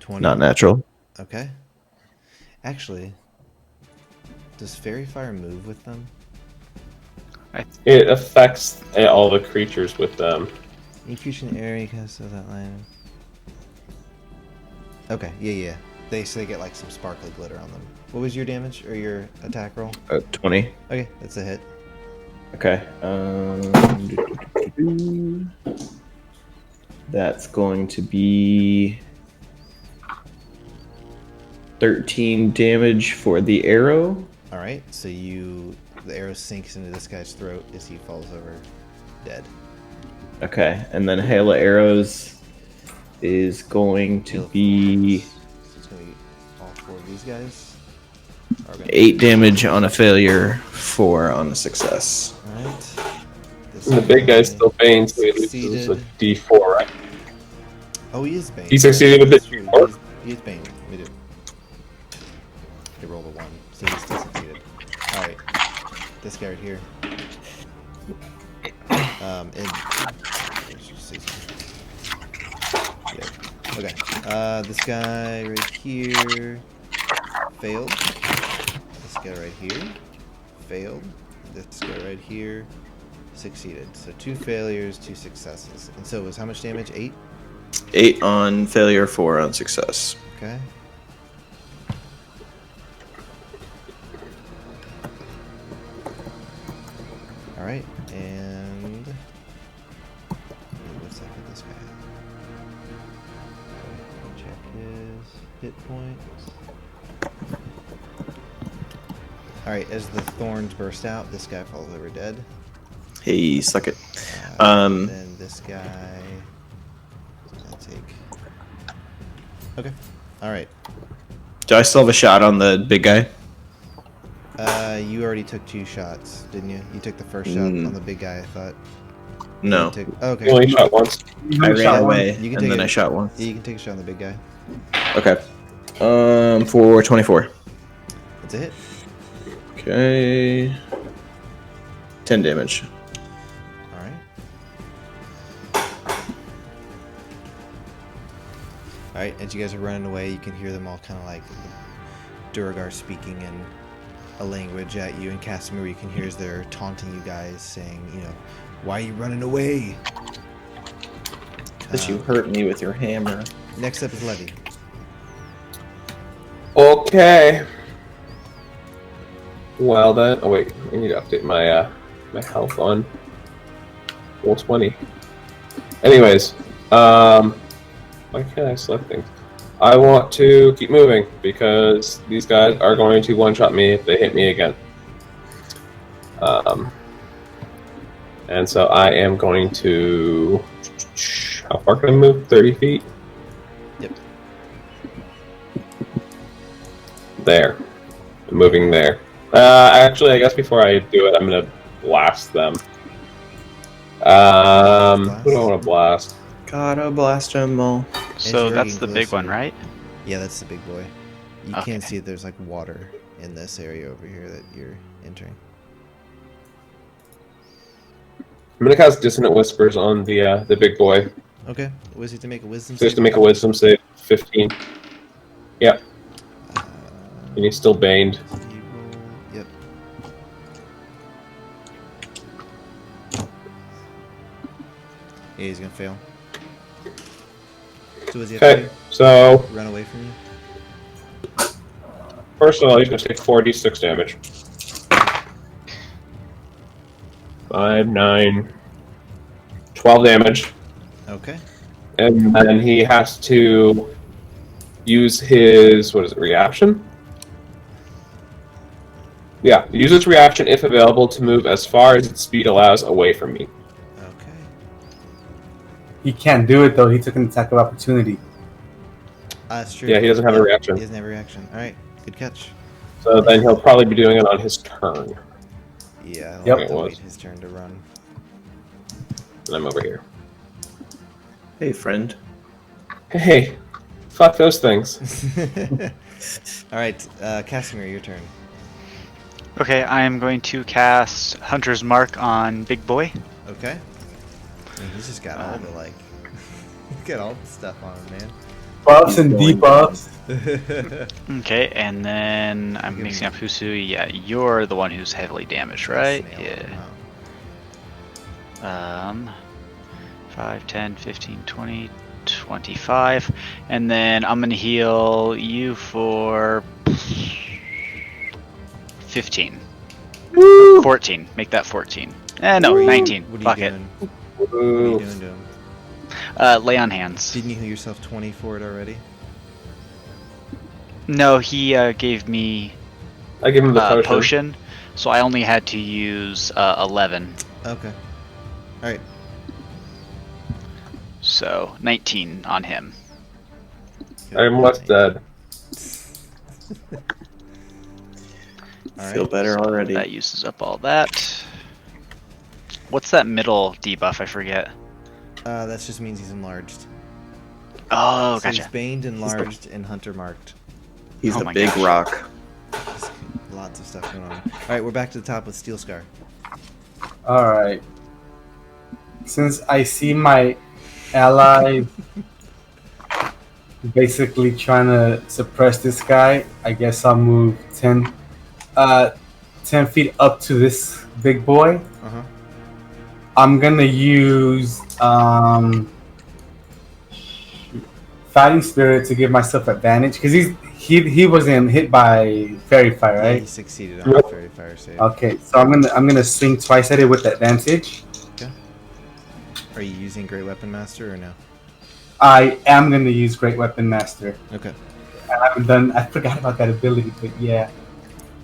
20. Not natural. Okay. Actually, does Fairy Fire move with them? It affects all the creatures with them. Any creature in the area casts that line. Okay, yeah. So they get like some sparkly glitter on them. What was your damage or your attack roll? 20. Okay, that's a hit. Okay. That's going to be 13 damage for the arrow. All right, so the arrow sinks into this guy's throat as he falls over dead. Okay, and then Hail of Arrows is going to be So it's gonna be all 4 of these guys. Are gonna 8 damage on a failure, 4 on a success. All right. This And the big guy guy's still Bane, so he loses a succeeded. D4, right? Oh, he is Bane. He succeeded with That's the true. D4? He is Bane. We do. He rolled a 1, so he still succeeded. Alright. This guy right here. Yeah. Okay. This guy right here failed. This guy right here failed. This guy right here succeeded. So 2 failures, 2 successes. And so it was how much damage? 8? 8 on failure, 4 on success. Okay. All right, and what's that for this guy? Check his hit points. All right, as the thorns burst out, this guy falls over dead. Hey, suck it. Then this guy. I'll take. Okay. All right. Do I still have a shot on the big guy? You already took 2 shots, didn't you? You took the first shot on the big guy, I thought. No. You took, okay. He only shot once. You I only ran shot one. away, You can and take then it. I shot once. Yeah, you can take a shot on the big guy. Okay. For 24. That's a hit. Okay. 10 damage. All right. All right. As you guys are running away, you can hear them all kind of like Duragar speaking in a language at you, and Casimir, you can hear as they're taunting you guys, saying, "Why are you running away? But you hurt me with your hammer. Next up is Levy. Okay. Well then, oh wait, I need to update my my health on 420. Anyways, why can't I select things? I want to keep moving because these guys are going to one-shot me if they hit me again. And so I am going to. How far can I move? 30 feet? Yep. There. I'm moving there. Actually, I guess before I do it, I'm gonna blast them. Who do I want to blast? Gotta blast them all. So you're that's the getting big closer. one, right? Yeah, that's the big boy. You Okay. can't see that there's like water in this area over here that you're entering. I'm gonna cast Dissonant Whispers on the big boy. Okay. Was it to make a wisdom Just save? to make a Wisdom save. 15. Yep. Uh, And he's still baned. did he roll? Yep. Yeah, he's gonna fail. So what's he have to Okay. do? So Run away from you? first of all, he's gonna take 4d6 damage. 5, 9, 12 damage. Okay. And then he has to use his, what is it, reaction? Yeah, use its reaction if available to move as far as its speed allows away from me. Okay. He can't do it though. He took an attack of opportunity. That's true. Yeah, he doesn't have a Yep, reaction. He doesn't have a reaction. Alright, good catch. So then he'll probably be doing it on his turn. Yeah, I'll Yep. have to It was. wait his turn to run. And I'm over here. Hey, friend. Hey, fuck those things. Alright, Casimir, your turn. Okay, I am going to cast Hunter's Mark on Big Boy. Okay. I mean, he's just got all the like he's got all the stuff on him, Buffs and debuffs. man. Okay, and then I'm Give mixing me- up Husu. Yeah, you're the one who's heavily damaged, right? Snail. Yeah. Wow. 5, 10, 15, 20, 25. And then I'm going to heal you for 15. 14. Make that 14. No, What are you- 19. What are Fuck you it. doing? What are you Ooh. doing to him? Lay on hands. Didn't you heal yourself 20 for it already? No, he gave me I give him the a potion. potion, so I only had to use 11. Okay. Alright. So 19 on him. I'm almost dead. Feel better already. That uses up all that. What's that middle debuff? I forget. That just means he's enlarged. Oh, So he's gotcha. baned, enlarged, and hunter marked. He's Oh a my big gosh. rock. Just lots of stuff going on. Alright, we're back to the top with Steel Scar. Alright. Since I see my ally basically trying to suppress this guy, I guess I'll move 10 feet up to this big boy. Uh-huh. I'm gonna use Fighting Spirit to give myself advantage because he wasn't hit by Fairy Fire, Yeah, right? he succeeded on the Fairy Fire save. Okay, so I'm gonna swing twice at it with advantage. Are you using Great Weapon Master or no? I am gonna use Great Weapon Master. Okay. I haven't done. I forgot about that ability, but yeah.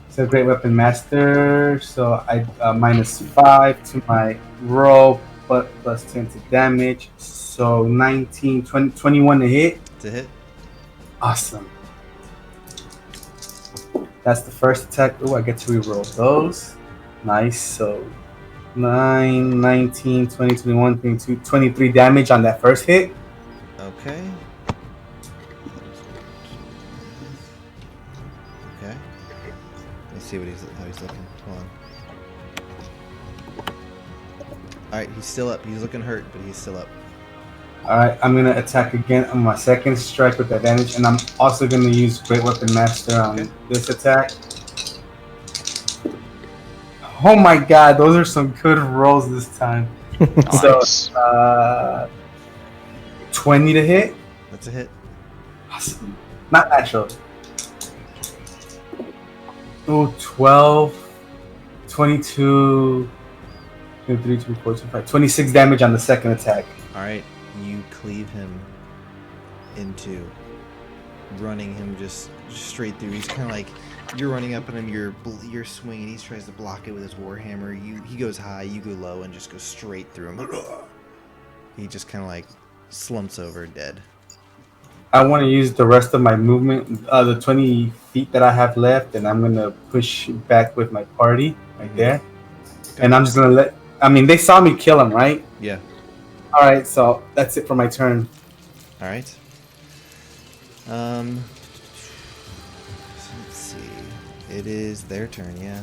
So Great Weapon Master. So I -5 to my roll, but +10 to damage. So 19, 20, 21 to hit. To hit? Awesome. That's the first attack. Oh, I get to reroll those. Nice. So 9, 19, 20, 21, 22, 23 damage on that first hit. Okay. Okay. Let's see what how he's looking. Hold on. Alright, he's still up. He's looking hurt, but he's still up. Alright, I'm gonna attack again on my second strike with advantage, and I'm also gonna use Great Weapon Master on Okay. this attack. Oh my god, those are some good rolls this time. So, Nice. 20 to hit. That's a hit. Awesome. Not natural. Ooh, 12, 22, 23, 24, 25, 26 damage on the second attack. All right, you cleave him into, running him just straight through. He's kind of like, you're running up on him, you're swinging. He tries to block it with his warhammer. He goes high, you go low, and just go straight through him. He just kind of like slumps over dead. I want to use the rest of my movement, the 20 feet that I have left, and I'm gonna push back with my party right there. And I'm just gonna they saw me kill him, right? Yeah. All right, so that's it for my turn. All right. So let's see. It is their turn, yeah.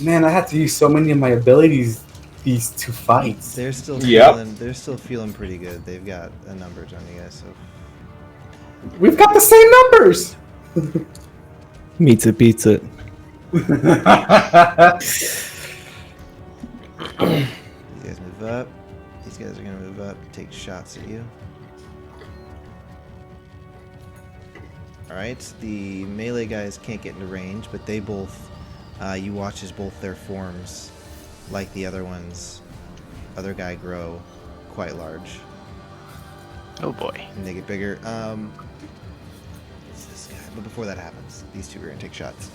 Man, I had to use so many of my abilities these 2 fights. They're still Yep. feeling pretty good. They've got a numbers on you guys, so We've got the same numbers. Pizza, pizza. you guys move up. These guys are gonna move up, take shots at you. Alright, the melee guys can't get into range, but they both, you watch as both their forms, like the other guy grow quite large. Oh boy. And they get bigger. What's this guy? But before that happens, these two are gonna take shots.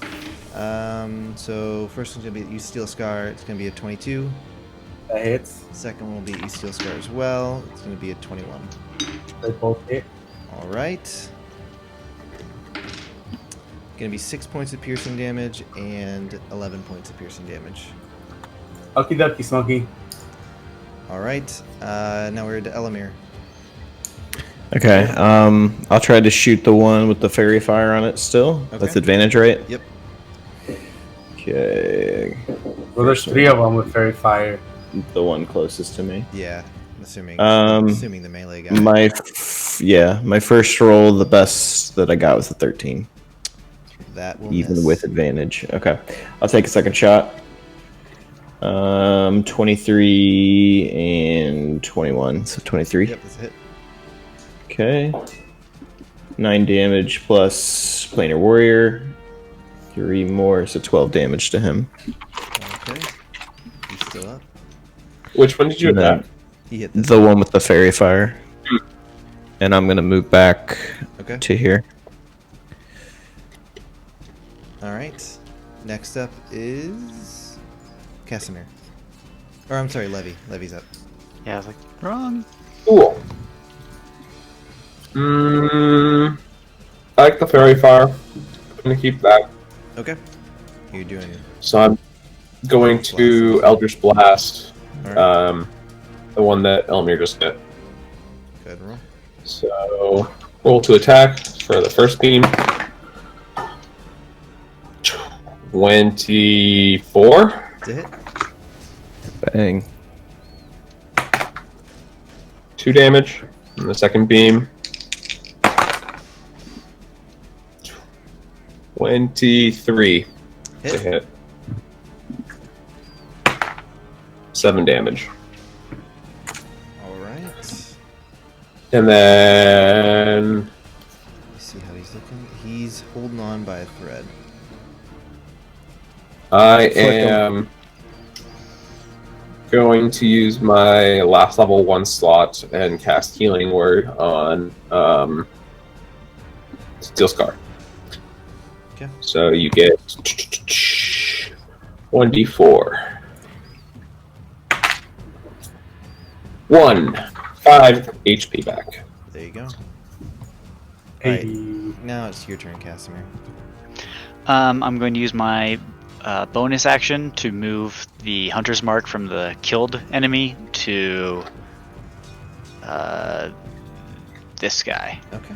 So first one's gonna be you Steel Scar. It's gonna be a 22. That hits. Second one will be you Steel Scar as well. It's gonna be a 21. They both hit. All right. Gonna be 6 points of piercing damage and 11 points of piercing damage. Okie dokie, Smokey. All right. Now we're to Elamir. Okay, I'll try to shoot the one with the fairy fire on it still. Okay. That's advantage, right? Yep. Okay. Well, there's 3 of them with fairy fire. The one closest to me. Yeah. Assuming the melee guy. My first roll, the best that I got was a 13. That will Even miss. with advantage. Okay. I'll take a second shot. 23 and 21. So 23. Yep, that's a hit. Okay. 9 damage plus Planar Warrior. 3 more, so 12 damage to him. Okay. He's still up. Which one did you And then attack? He hit this. the one with the fairy fire. And I'm gonna move back Okay. to here. All right. Next up is Casimir. Or I'm sorry, Levy. Levy's up. Yeah, I was like, wrong. Cool. I like the fairy fire. I'm gonna keep that. Okay. You're doing. So I'm going to Eldritch Blast. All right. The one that Elmir just hit. Go ahead and roll. So roll to attack for the first beam. 24. It's a hit. Bang. 2 damage. And the second beam. 23 to Hit. hit. 7 damage. All right. And then Let's see how he's looking. He's holding on by a thread. I Flick 'em. am going to use my last level 1 slot and cast Healing Word on Steel Scar. Okay. So you get 1d4. 5 HP back. There you go. Hey. Right. Now it's your turn, Casimir. I'm going to use my bonus action to move the hunter's mark from the killed enemy to this guy. Okay.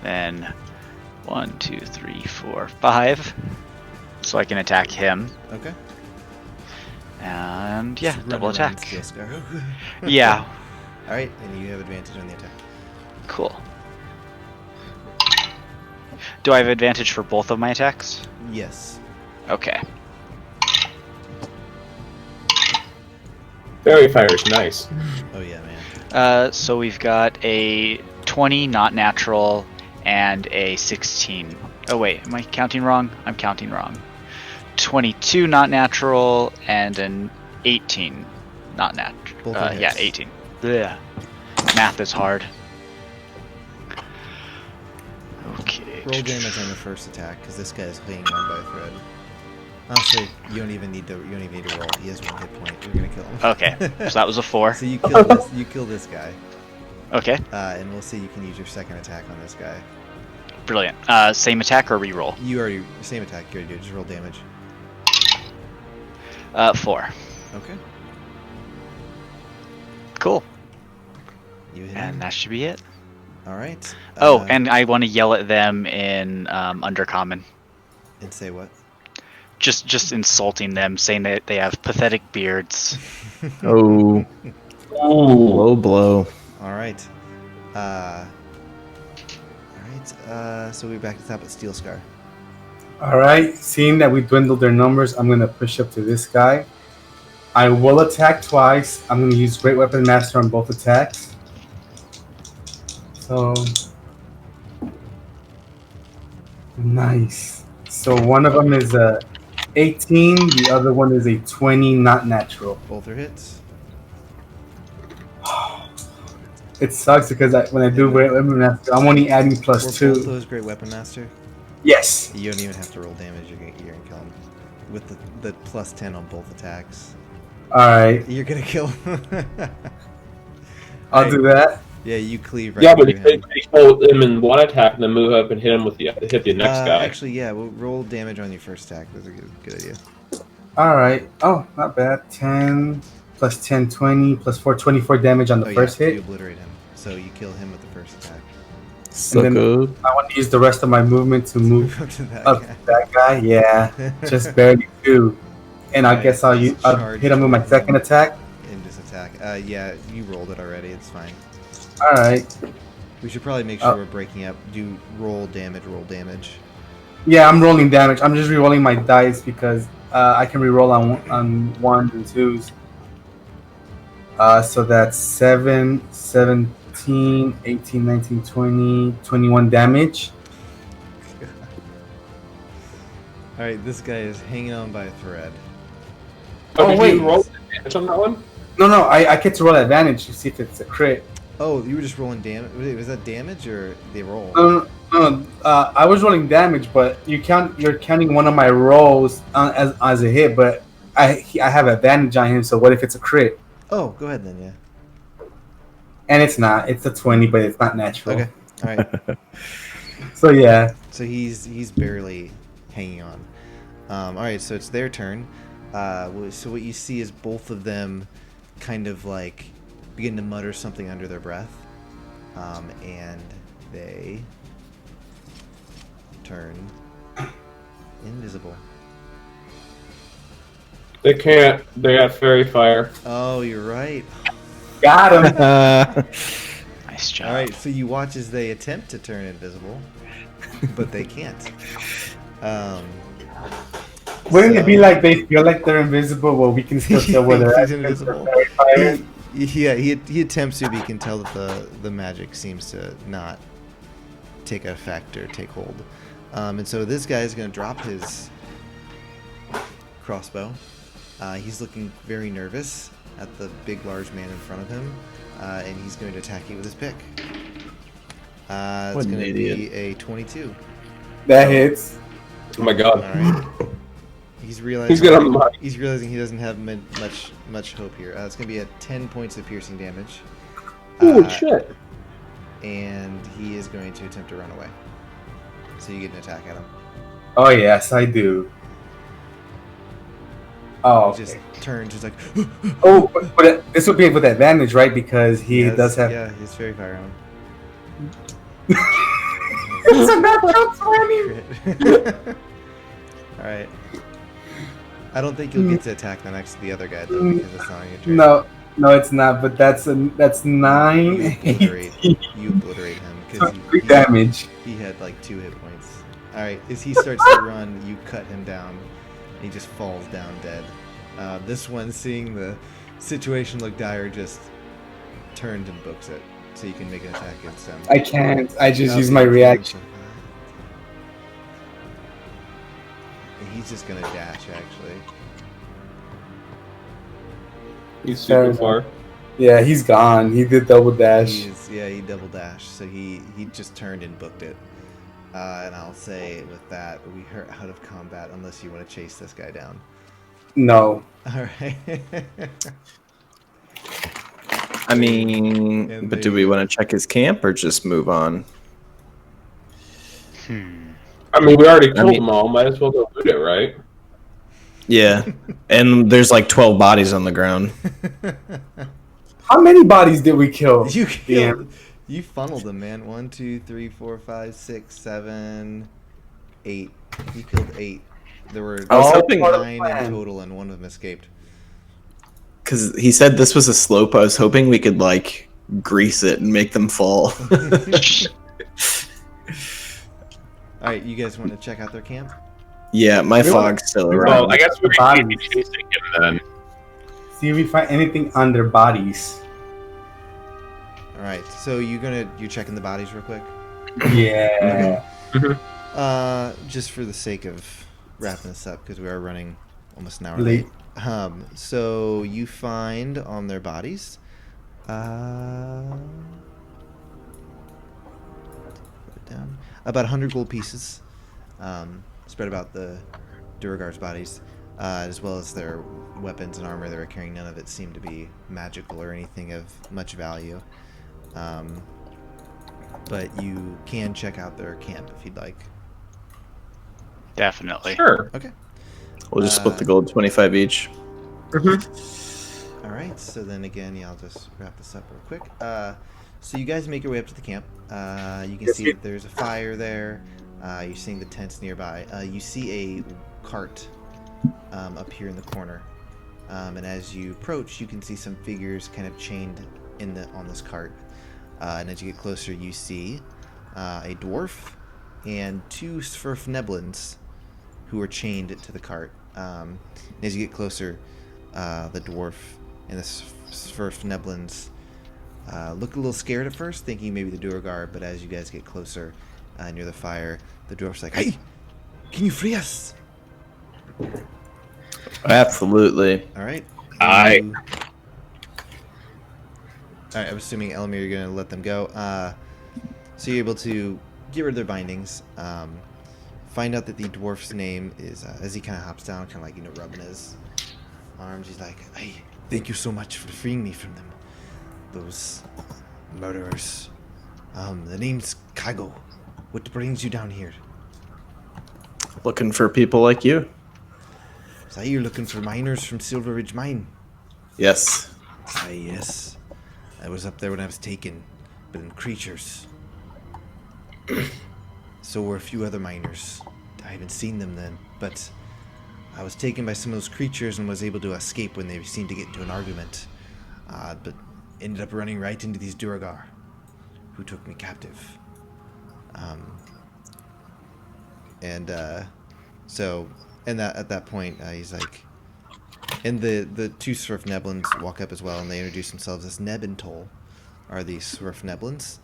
Then 1, 2, 3, 4, 5. So I can attack him. Okay. And yeah, Just run double around attack. Steel Scar. Yeah, All right, and you have advantage on the attack. cool. Do I have advantage for both of my attacks? Yes. Okay. Fairy fire is nice. Oh yeah, man. So we've got a 20 not natural and a 16. Oh wait, am I counting wrong? I'm counting wrong. 22 not natural and an 18 not natural. Both are Yeah, hits. 18. Yeah. Math is hard. Okay. Roll damage on the first attack because this guy is hanging on by a thread. Honestly, you don't even need to roll. He has 1 hit point. You're gonna kill him. Okay, so that was a 4. So you kill this. You kill this guy, Okay, and we'll see. You can use your second attack on this guy. brilliant. Same attack or reroll? You already same attack. You already do. Just roll damage. 4. Okay. Cool. You hit him. And that should be it. All right. Oh, and I want to yell at them in Undercommon. and say what? Just insulting them, saying that they have pathetic beards. Oh, low blow. All right. So we're back to the top at Steel Scar. All right, seeing that we dwindled their numbers, I'm going to push up to this guy. I will attack twice. I'm going to use Great Weapon Master on both attacks. So, nice. So one of them is a 18, the other one is a 20, not natural. Both are hits. It sucks because when I do Great Weapon Master, I'm only adding Were plus both 2. those Great Weapon Master? Yes. You don't even have to roll damage. You're gonna kill him with the plus 10 on both attacks. All right, You're gonna kill him. I'll do that. Yeah, you cleave right Yeah, but through him. you hold him in one attack and then move up and hit him with the next guy. Actually, yeah, we'll roll damage on your first attack. That's a good idea. All right. Oh, not bad. 10 plus 10, 20 plus 4, 24 damage on the first You hit. obliterate him. So you kill him with the first attack. So then- good. I want to use the rest of my movement to move Up to that up guy. to that guy. Yeah, just barely do. And I Alright, guess I'll charge hit him with my second attack. In this attack. Yeah, you rolled it already. It's fine. All right. We should probably make sure we're breaking up. Do roll damage, roll damage. Yeah, I'm rolling damage. I'm just re-rolling my dice because I can re-roll on 1s and 2s. So that's 7, 17, 18, 19, 20, 21 damage. Alright, this guy is hanging on by a thread. Oh, Oh, did wait. you roll damage on that one? No, I get to roll advantage to see if it's a crit. Oh, you were just rolling damage? Was that damage or the roll? No. I was rolling damage, but you're counting one of my rolls as a hit, but I have advantage on him. So what if it's a crit? Oh, go ahead then, yeah. And it's not. It's a 20, but it's not natural. Okay. Alright. So yeah. So he's barely hanging on. Alright, so it's their turn. So what you see is both of them kind of like begin to mutter something under their breath. And they turn invisible. They can't. They got fairy fire. Oh, you're right. Got him. Nice job. Alright, so you watch as they attempt to turn invisible, but they can't. Wouldn't it be like they feel like they're invisible, but we can still tell where they're at? He's invisible. because they're very fire? Yeah, he attempts to, but you can tell that the magic seems to not take effect or take hold. And so this guy is going to drop his crossbow. He's looking very nervous at the big, large man in front of him, and he's going to attack you with his pick. It's What an going to idiot. be a 22. That hits. Oh my god. All right. He's realizing He's got a lot. he's realizing he doesn't have much hope here. It's going to be at 10 points of piercing damage. Holy shit. And he is going to attempt to run away. So you get an attack at him. Oh yes, I do. Oh, He just okay. turns, just like, Oh, but this would be with advantage, right? Because he has- does have. Yeah, he's fairy fire on him. It's a natural 20. Crit. Alright. I don't think you'll get to attack the other guy though, because it's not on your turn. No, it's not. But that's 9. You obliterate him because 3 damage. he had like 2 hit points. Alright, as he starts to run, you cut him down. And he just falls down dead. This one, seeing the Situation look dire, just turns and books it, so you can make an attack against him. I can't. I just Okay, use my fine, reaction. fine. And he's just gonna dash, actually. He's Fair super far. Yeah, he's gone. He did double dash. He double dashed, so he just turned and booked it. And I'll say with that, we are out of combat unless you want to chase this guy down. No. All right. I mean, And but do they- we want to check his camp or just move on? I mean, we already killed mean- them all. Might as well go loot it, right? Yeah, and there's like 12 bodies on the ground. How many bodies did we kill? You Damn. killed. You funneled them, man. 1, 2, 3, 4, 5, 6, 7, 8. You killed 8. There were I was All hoping- part of the 9 in plan. total, and one of them escaped. Because he said this was a slope. I was hoping we could like grease it and make them fall. All right, you guys want to check out their camp? Yeah, my We fog's still Well, around. I guess we're The going to be bodies. chasing him then. See if we find anything on their bodies. All right, so you're checking the bodies real quick. Yeah. Just for the sake of wrapping this up, because we are running almost an hour Late. late. So you find on their bodies, put it down, about 100 gold pieces, spread about the Durgar's bodies, as well as their weapons and armor they were carrying. None of it seemed to be magical or anything of much value. But you can check out their camp if you'd like. Definitely. Sure. Okay. We'll just split the gold 25 each. All right. So then again, yeah, I'll just wrap this up real quick. So you guys make your way up to the camp. You can see that there's a fire there. You're seeing the tents nearby. You see a cart up here in the corner. And as you approach, you can see some figures kind of chained on this cart. And as you get closer, you see a dwarf and 2 Svirfneblins who are chained to the cart. And as you get closer, the dwarf and the Svirfneblins look a little scared at first, thinking maybe the Duergar, but as you guys get closer near the fire, the dwarf's like, "Hey, can you free us?" Absolutely. All right. Aye. All right, I'm assuming, Elamir, you're going to let them go. So you're able to get rid of their bindings. Find out that the dwarf's name is, as he kind of hops down, kind of like, rubbing his arms, he's like, "Hey, thank you so much for freeing me from them. Those murderers. The name's Kago. What brings you down here?" Looking for people like you. So you're looking for miners from Silver Ridge Mine. Yes. Yes. I was up there when I was taken, but in creatures. So were a few other miners. I haven't seen them then, but I was taken by some of those creatures and was able to escape when they seemed to get into an argument. But ended up running right into these Duergar, who took me captive. At that point, he's like, and the 2 Svirfneblins walk up as well, and they introduce themselves as Neb and Toll, are the Svirfneblins.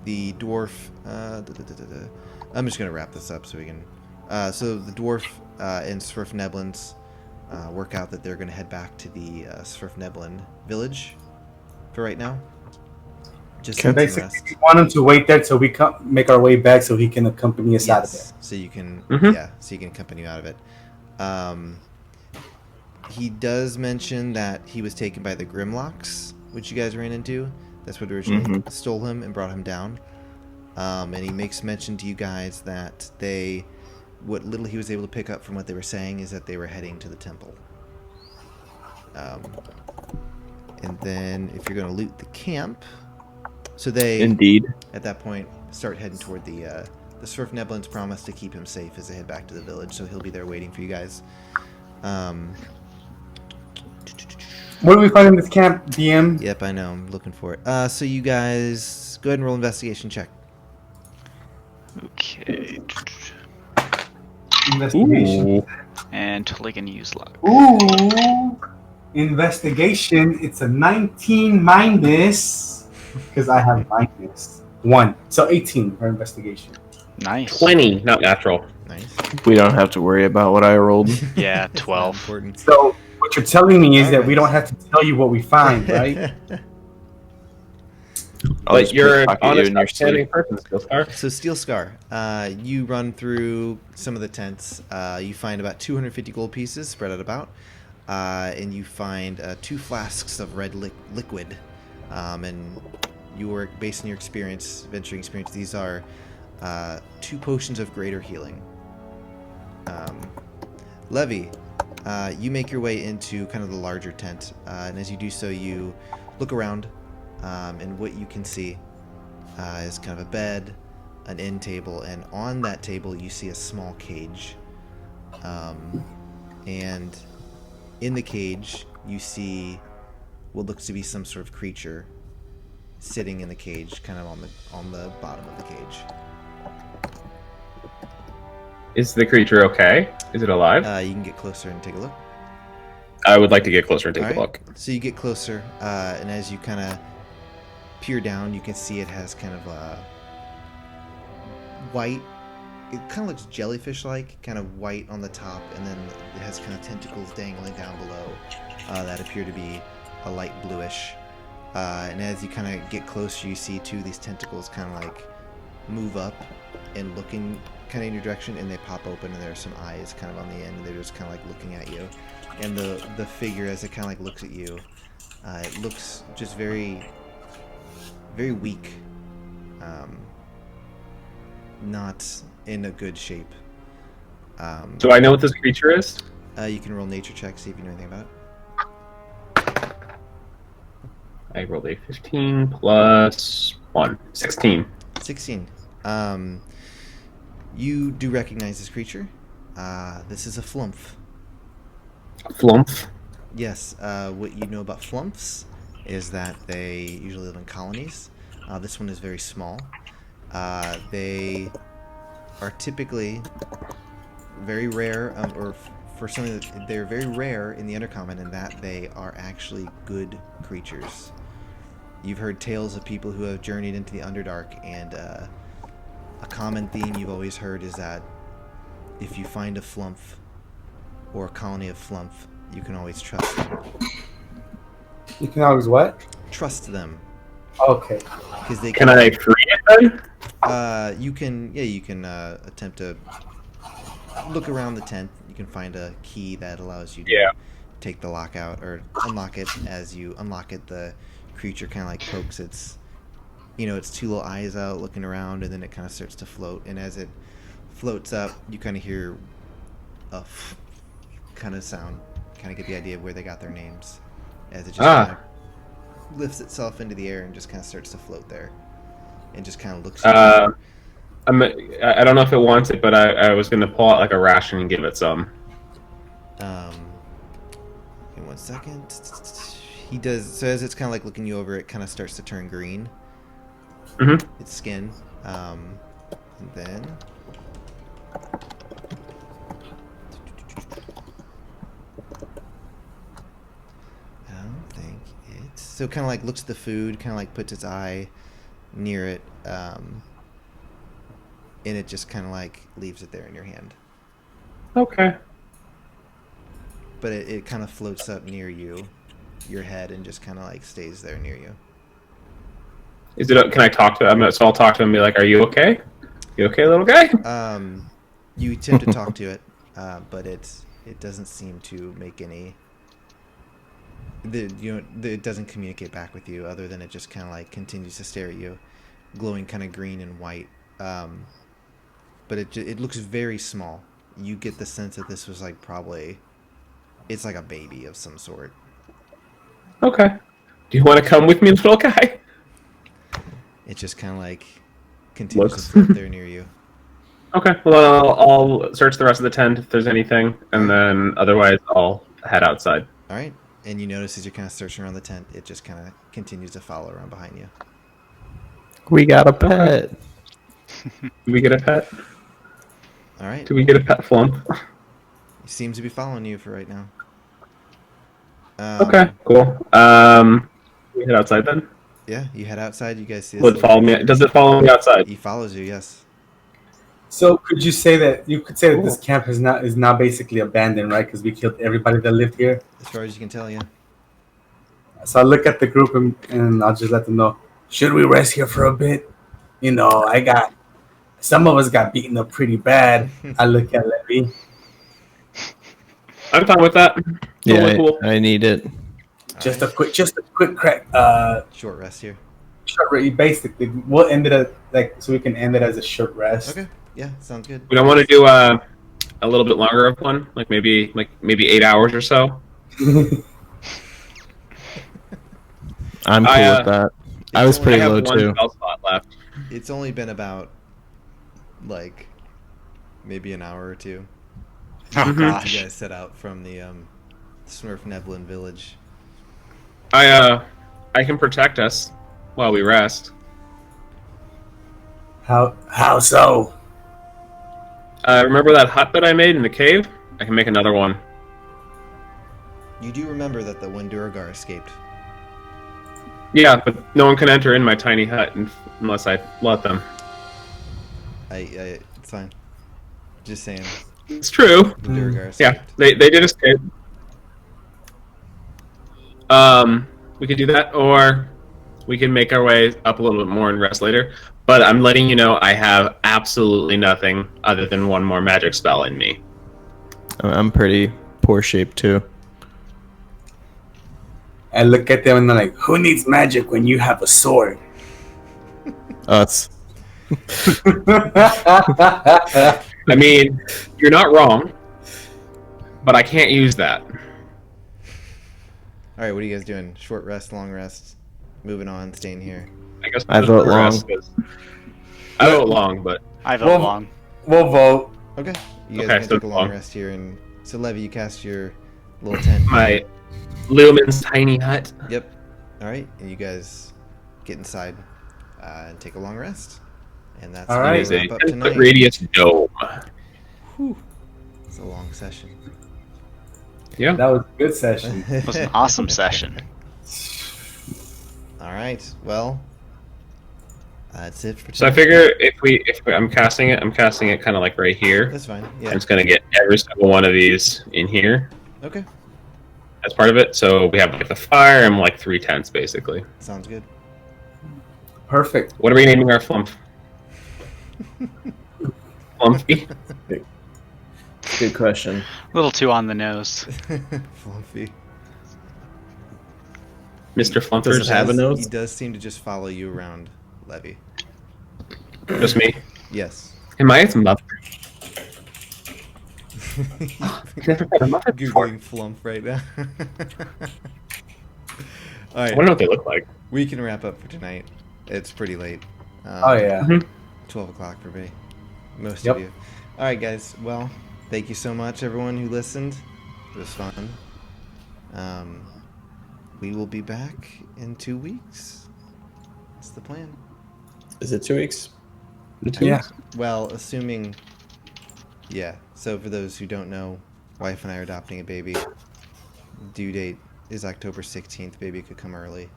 The dwarf. I'm just gonna wrap this up so we can. So the dwarf and Svirfneblins work out that they're gonna head back to the Svirfneblin village for right now. Just Okay. to Basically, rest. we want him to wait there till we make our way back so he can accompany us out of there. Yes, so you can, Mhm. so you can accompany you out of it. He does mention that he was taken by the Grimlocks, which you guys ran into. That's what originally stole him and brought him down. And he makes mention to you guys that what little he was able to pick up from what they were saying is that they were heading to the temple. And then if you're going to loot the camp, so they Indeed. at that point start heading toward the Svirfneblins promise to keep him safe as they head back to the village, so he'll be there waiting for you guys. What do we find in this camp, DM? Yep, I know. I'm looking for it. So you guys go ahead and roll investigation check. Okay. Investigation. Ooh. And totally gonna use luck. Ooh. Investigation. It's a 19 minus because I have minus 1. So 18 for investigation. Nice. 20, not natural. Nice. We don't have to worry about what I rolled. Yeah, It's not 12. important. So what you're telling me is that we Alright. don't have to tell you what we find, right? I'll But just you're an pickpocket you honest, in your outstanding sleep. person, Skillscar. So Steel Scar, you run through some of the tents. You find about 250 gold pieces spread out about, and you find 2 flasks of red liquid. And you were, based on your experience, venturing experience, these are 2 potions of greater healing. Levy, you make your way into kind of the larger tent, and as you do so, you look around, and what you can see is kind of a bed, an end table, and on that table you see a small cage. And in the cage you see what looks to be some sort of creature sitting in the cage, kind of on the bottom of the cage. Is the creature okay? Is it alive? You can get closer and take a look. I would like to get closer and take All a right. look. So you get closer, and as you kind of peer down, you can see it has kind of a white. It kind of looks jellyfish-like, kind of white on the top, and then it has kind of tentacles dangling down below that appear to be a light bluish. And as you kind of get closer, you see 2 of these tentacles kind of like move up and looking kind of in your direction, and they pop open, and there are some eyes kind of on the end, and they're just kind of like looking at you. And the figure, as it kind of like looks at you, it looks just very, very weak. Not in a good shape. Do I know what this creature is? You can roll nature check, see if you know anything about it. I rolled a 15 plus 1. 16. 16. You do recognize this creature. This is a flumph. Flumph. Yes, what you know about flumphs is that they usually live in colonies. This one is very small. They are typically very rare, or for something that they're very rare in the Undercommon, in that they are actually good creatures. You've heard tales of people who have journeyed into the Underdark, and a common theme you've always heard is that if you find a flumph or a colony of flumph, you can always trust them. You can always what? Trust them, Okay. because they Can I free it then? you can attempt to look around the tent. You can find a key that allows you to Yeah. take the lock out or unlock it. As you unlock it, the creature kind of like pokes its 2 little eyes out, looking around, and then it kind of starts to float. And as it floats up, you kind of hear a kind of sound, kind of get the idea of where they got their names, as it just kind of lifts itself into the air and just kind of starts to float there, and just kind of looks at you. I don't know if it wants it, but I was going to pull out like a ration and give it some. In 1 second. He does. So as it's kind of like looking you over, it kind of starts to turn green. Mm-hmm. Its skin. And then. I don't think it's. So kind of like looks at the food, kind of like puts its eye near it, and it just kind of like leaves it there in your hand. Okay. But it kind of floats up near your head, and just kind of like stays there near you. Is it? Can I talk to him? So I'll talk to him and be like, "Are you okay? You okay, little guy?" You attempt to talk to it, but it doesn't seem to make any. It doesn't communicate back with you, other than it just kind of like continues to stare at you, glowing kind of green and white. But it looks very small. You get the sense that this was like probably, it's like a baby of some sort. Okay. Do you want to come with me, little guy? It just kind of like continues Looks. to float there near you. Okay. Well, I'll search the rest of the tent if there's anything, and then otherwise I'll head outside. All right. And you notice as you're kind of searching around the tent, it just kind of continues to follow around behind you. We got a pet. Do we get a pet? All right. Do we get a pet Flump? He seems to be following you for right now. Okay, cool. We head outside then. Yeah, you head outside. You guys see this Will it little follow me? creature. Does it follow me outside? He follows you. Yes. So could you say that Cool. this camp is now basically abandoned, right? Because we killed everybody that lived here. As far as you can tell, yeah. So I look at the group and I'll just let them know. Should we rest here for a bit? You know, some of us got beaten up pretty bad. I look at Levy. I'm fine with that. Yeah, Totally cool. I need it. Just a quick crack. Short rest here. Short. Basically, we'll end it at so we can end it as a short rest. Okay. Yeah, sounds good. We don't want to do a little bit longer of one, like maybe 8 hours or so. I'm cool with that. I was only- pretty I have low one too. spell slot left. It's only been about like maybe an hour or two. Oh Mhm. You gosh. guys set out from the Smurf Neblin village. I can protect us while we rest. How so? Remember that hut that I made in the cave? I can make another one. You do remember that the Wenduragar escaped. Yeah, but no one can enter in my tiny hut unless I let them. It's fine. Just saying. It's true. Wenduragar escaped. Yeah, they did escape. We could do that, or we can make our way up a little bit more and rest later. But I'm letting you know I have absolutely nothing other than one more magic spell in me. I'm pretty poor shape too. I look at them and they're like, "Who needs magic when you have a sword?" Us. I mean, you're not wrong, but I can't use that. All right, what are you guys doing? Short rest, long rest, moving on, staying here. I guess I we'll vote just long. rest, 'cause- I vote long, but I vote Well- long. We'll vote. Okay. You guys Okay, can so take a long long. rest here, and so Levy, you cast your little tent. my Lumen's tiny hut. Yep. All right, and you guys get inside and take a long rest, and that's All gonna right. It is a wrap up 10-foot tonight. radius dome. It's a long session. Yeah. That was a good session. It was an awesome session. All right. Well, that's it for So I tonight. figure if I'm casting it kind of like right here. That's fine. I'm Yeah. just gonna get every single one of these in here Okay. as part of it. So we have like the fire and like 3 tents basically. Sounds good. Perfect. What are we naming our flump? Flumpy? Good question. A little too on the nose. Fluffy. Mr. Does Flumpers? it have a nose? He does seem to just follow you around, Levy. Just me? Yes. Am I its mother? Never met a mother before. Googling flump right now. All I right, want to know what they look like. we can wrap up for tonight. It's pretty late. Oh yeah. 12 o'clock for me. Most Yep. of you. All right, guys. Well, thank you so much, everyone who listened. It was fun. We will be back in 2 weeks. That's the plan. Is it 2 weeks? Yeah. Well, assuming. Yeah. So for those who don't know, wife and I are adopting a baby. Due date is October 16th. Baby could come early.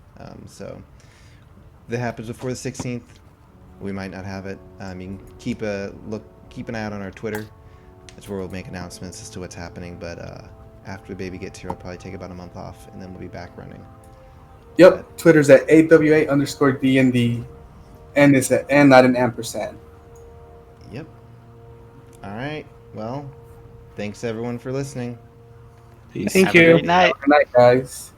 So if that happens before the 16th, we might not have it. You can keep an eye out on our Twitter. That's where we'll make announcements as to what's happening. But after the baby gets here, I'll probably take about a month off, and then we'll be back running. Yep. Twitter's at AWA_DND, and it's at and not an ampersand. Yep. All right. Well, thanks everyone for listening. Peace. Thank Have a you. great night. Good night, guys.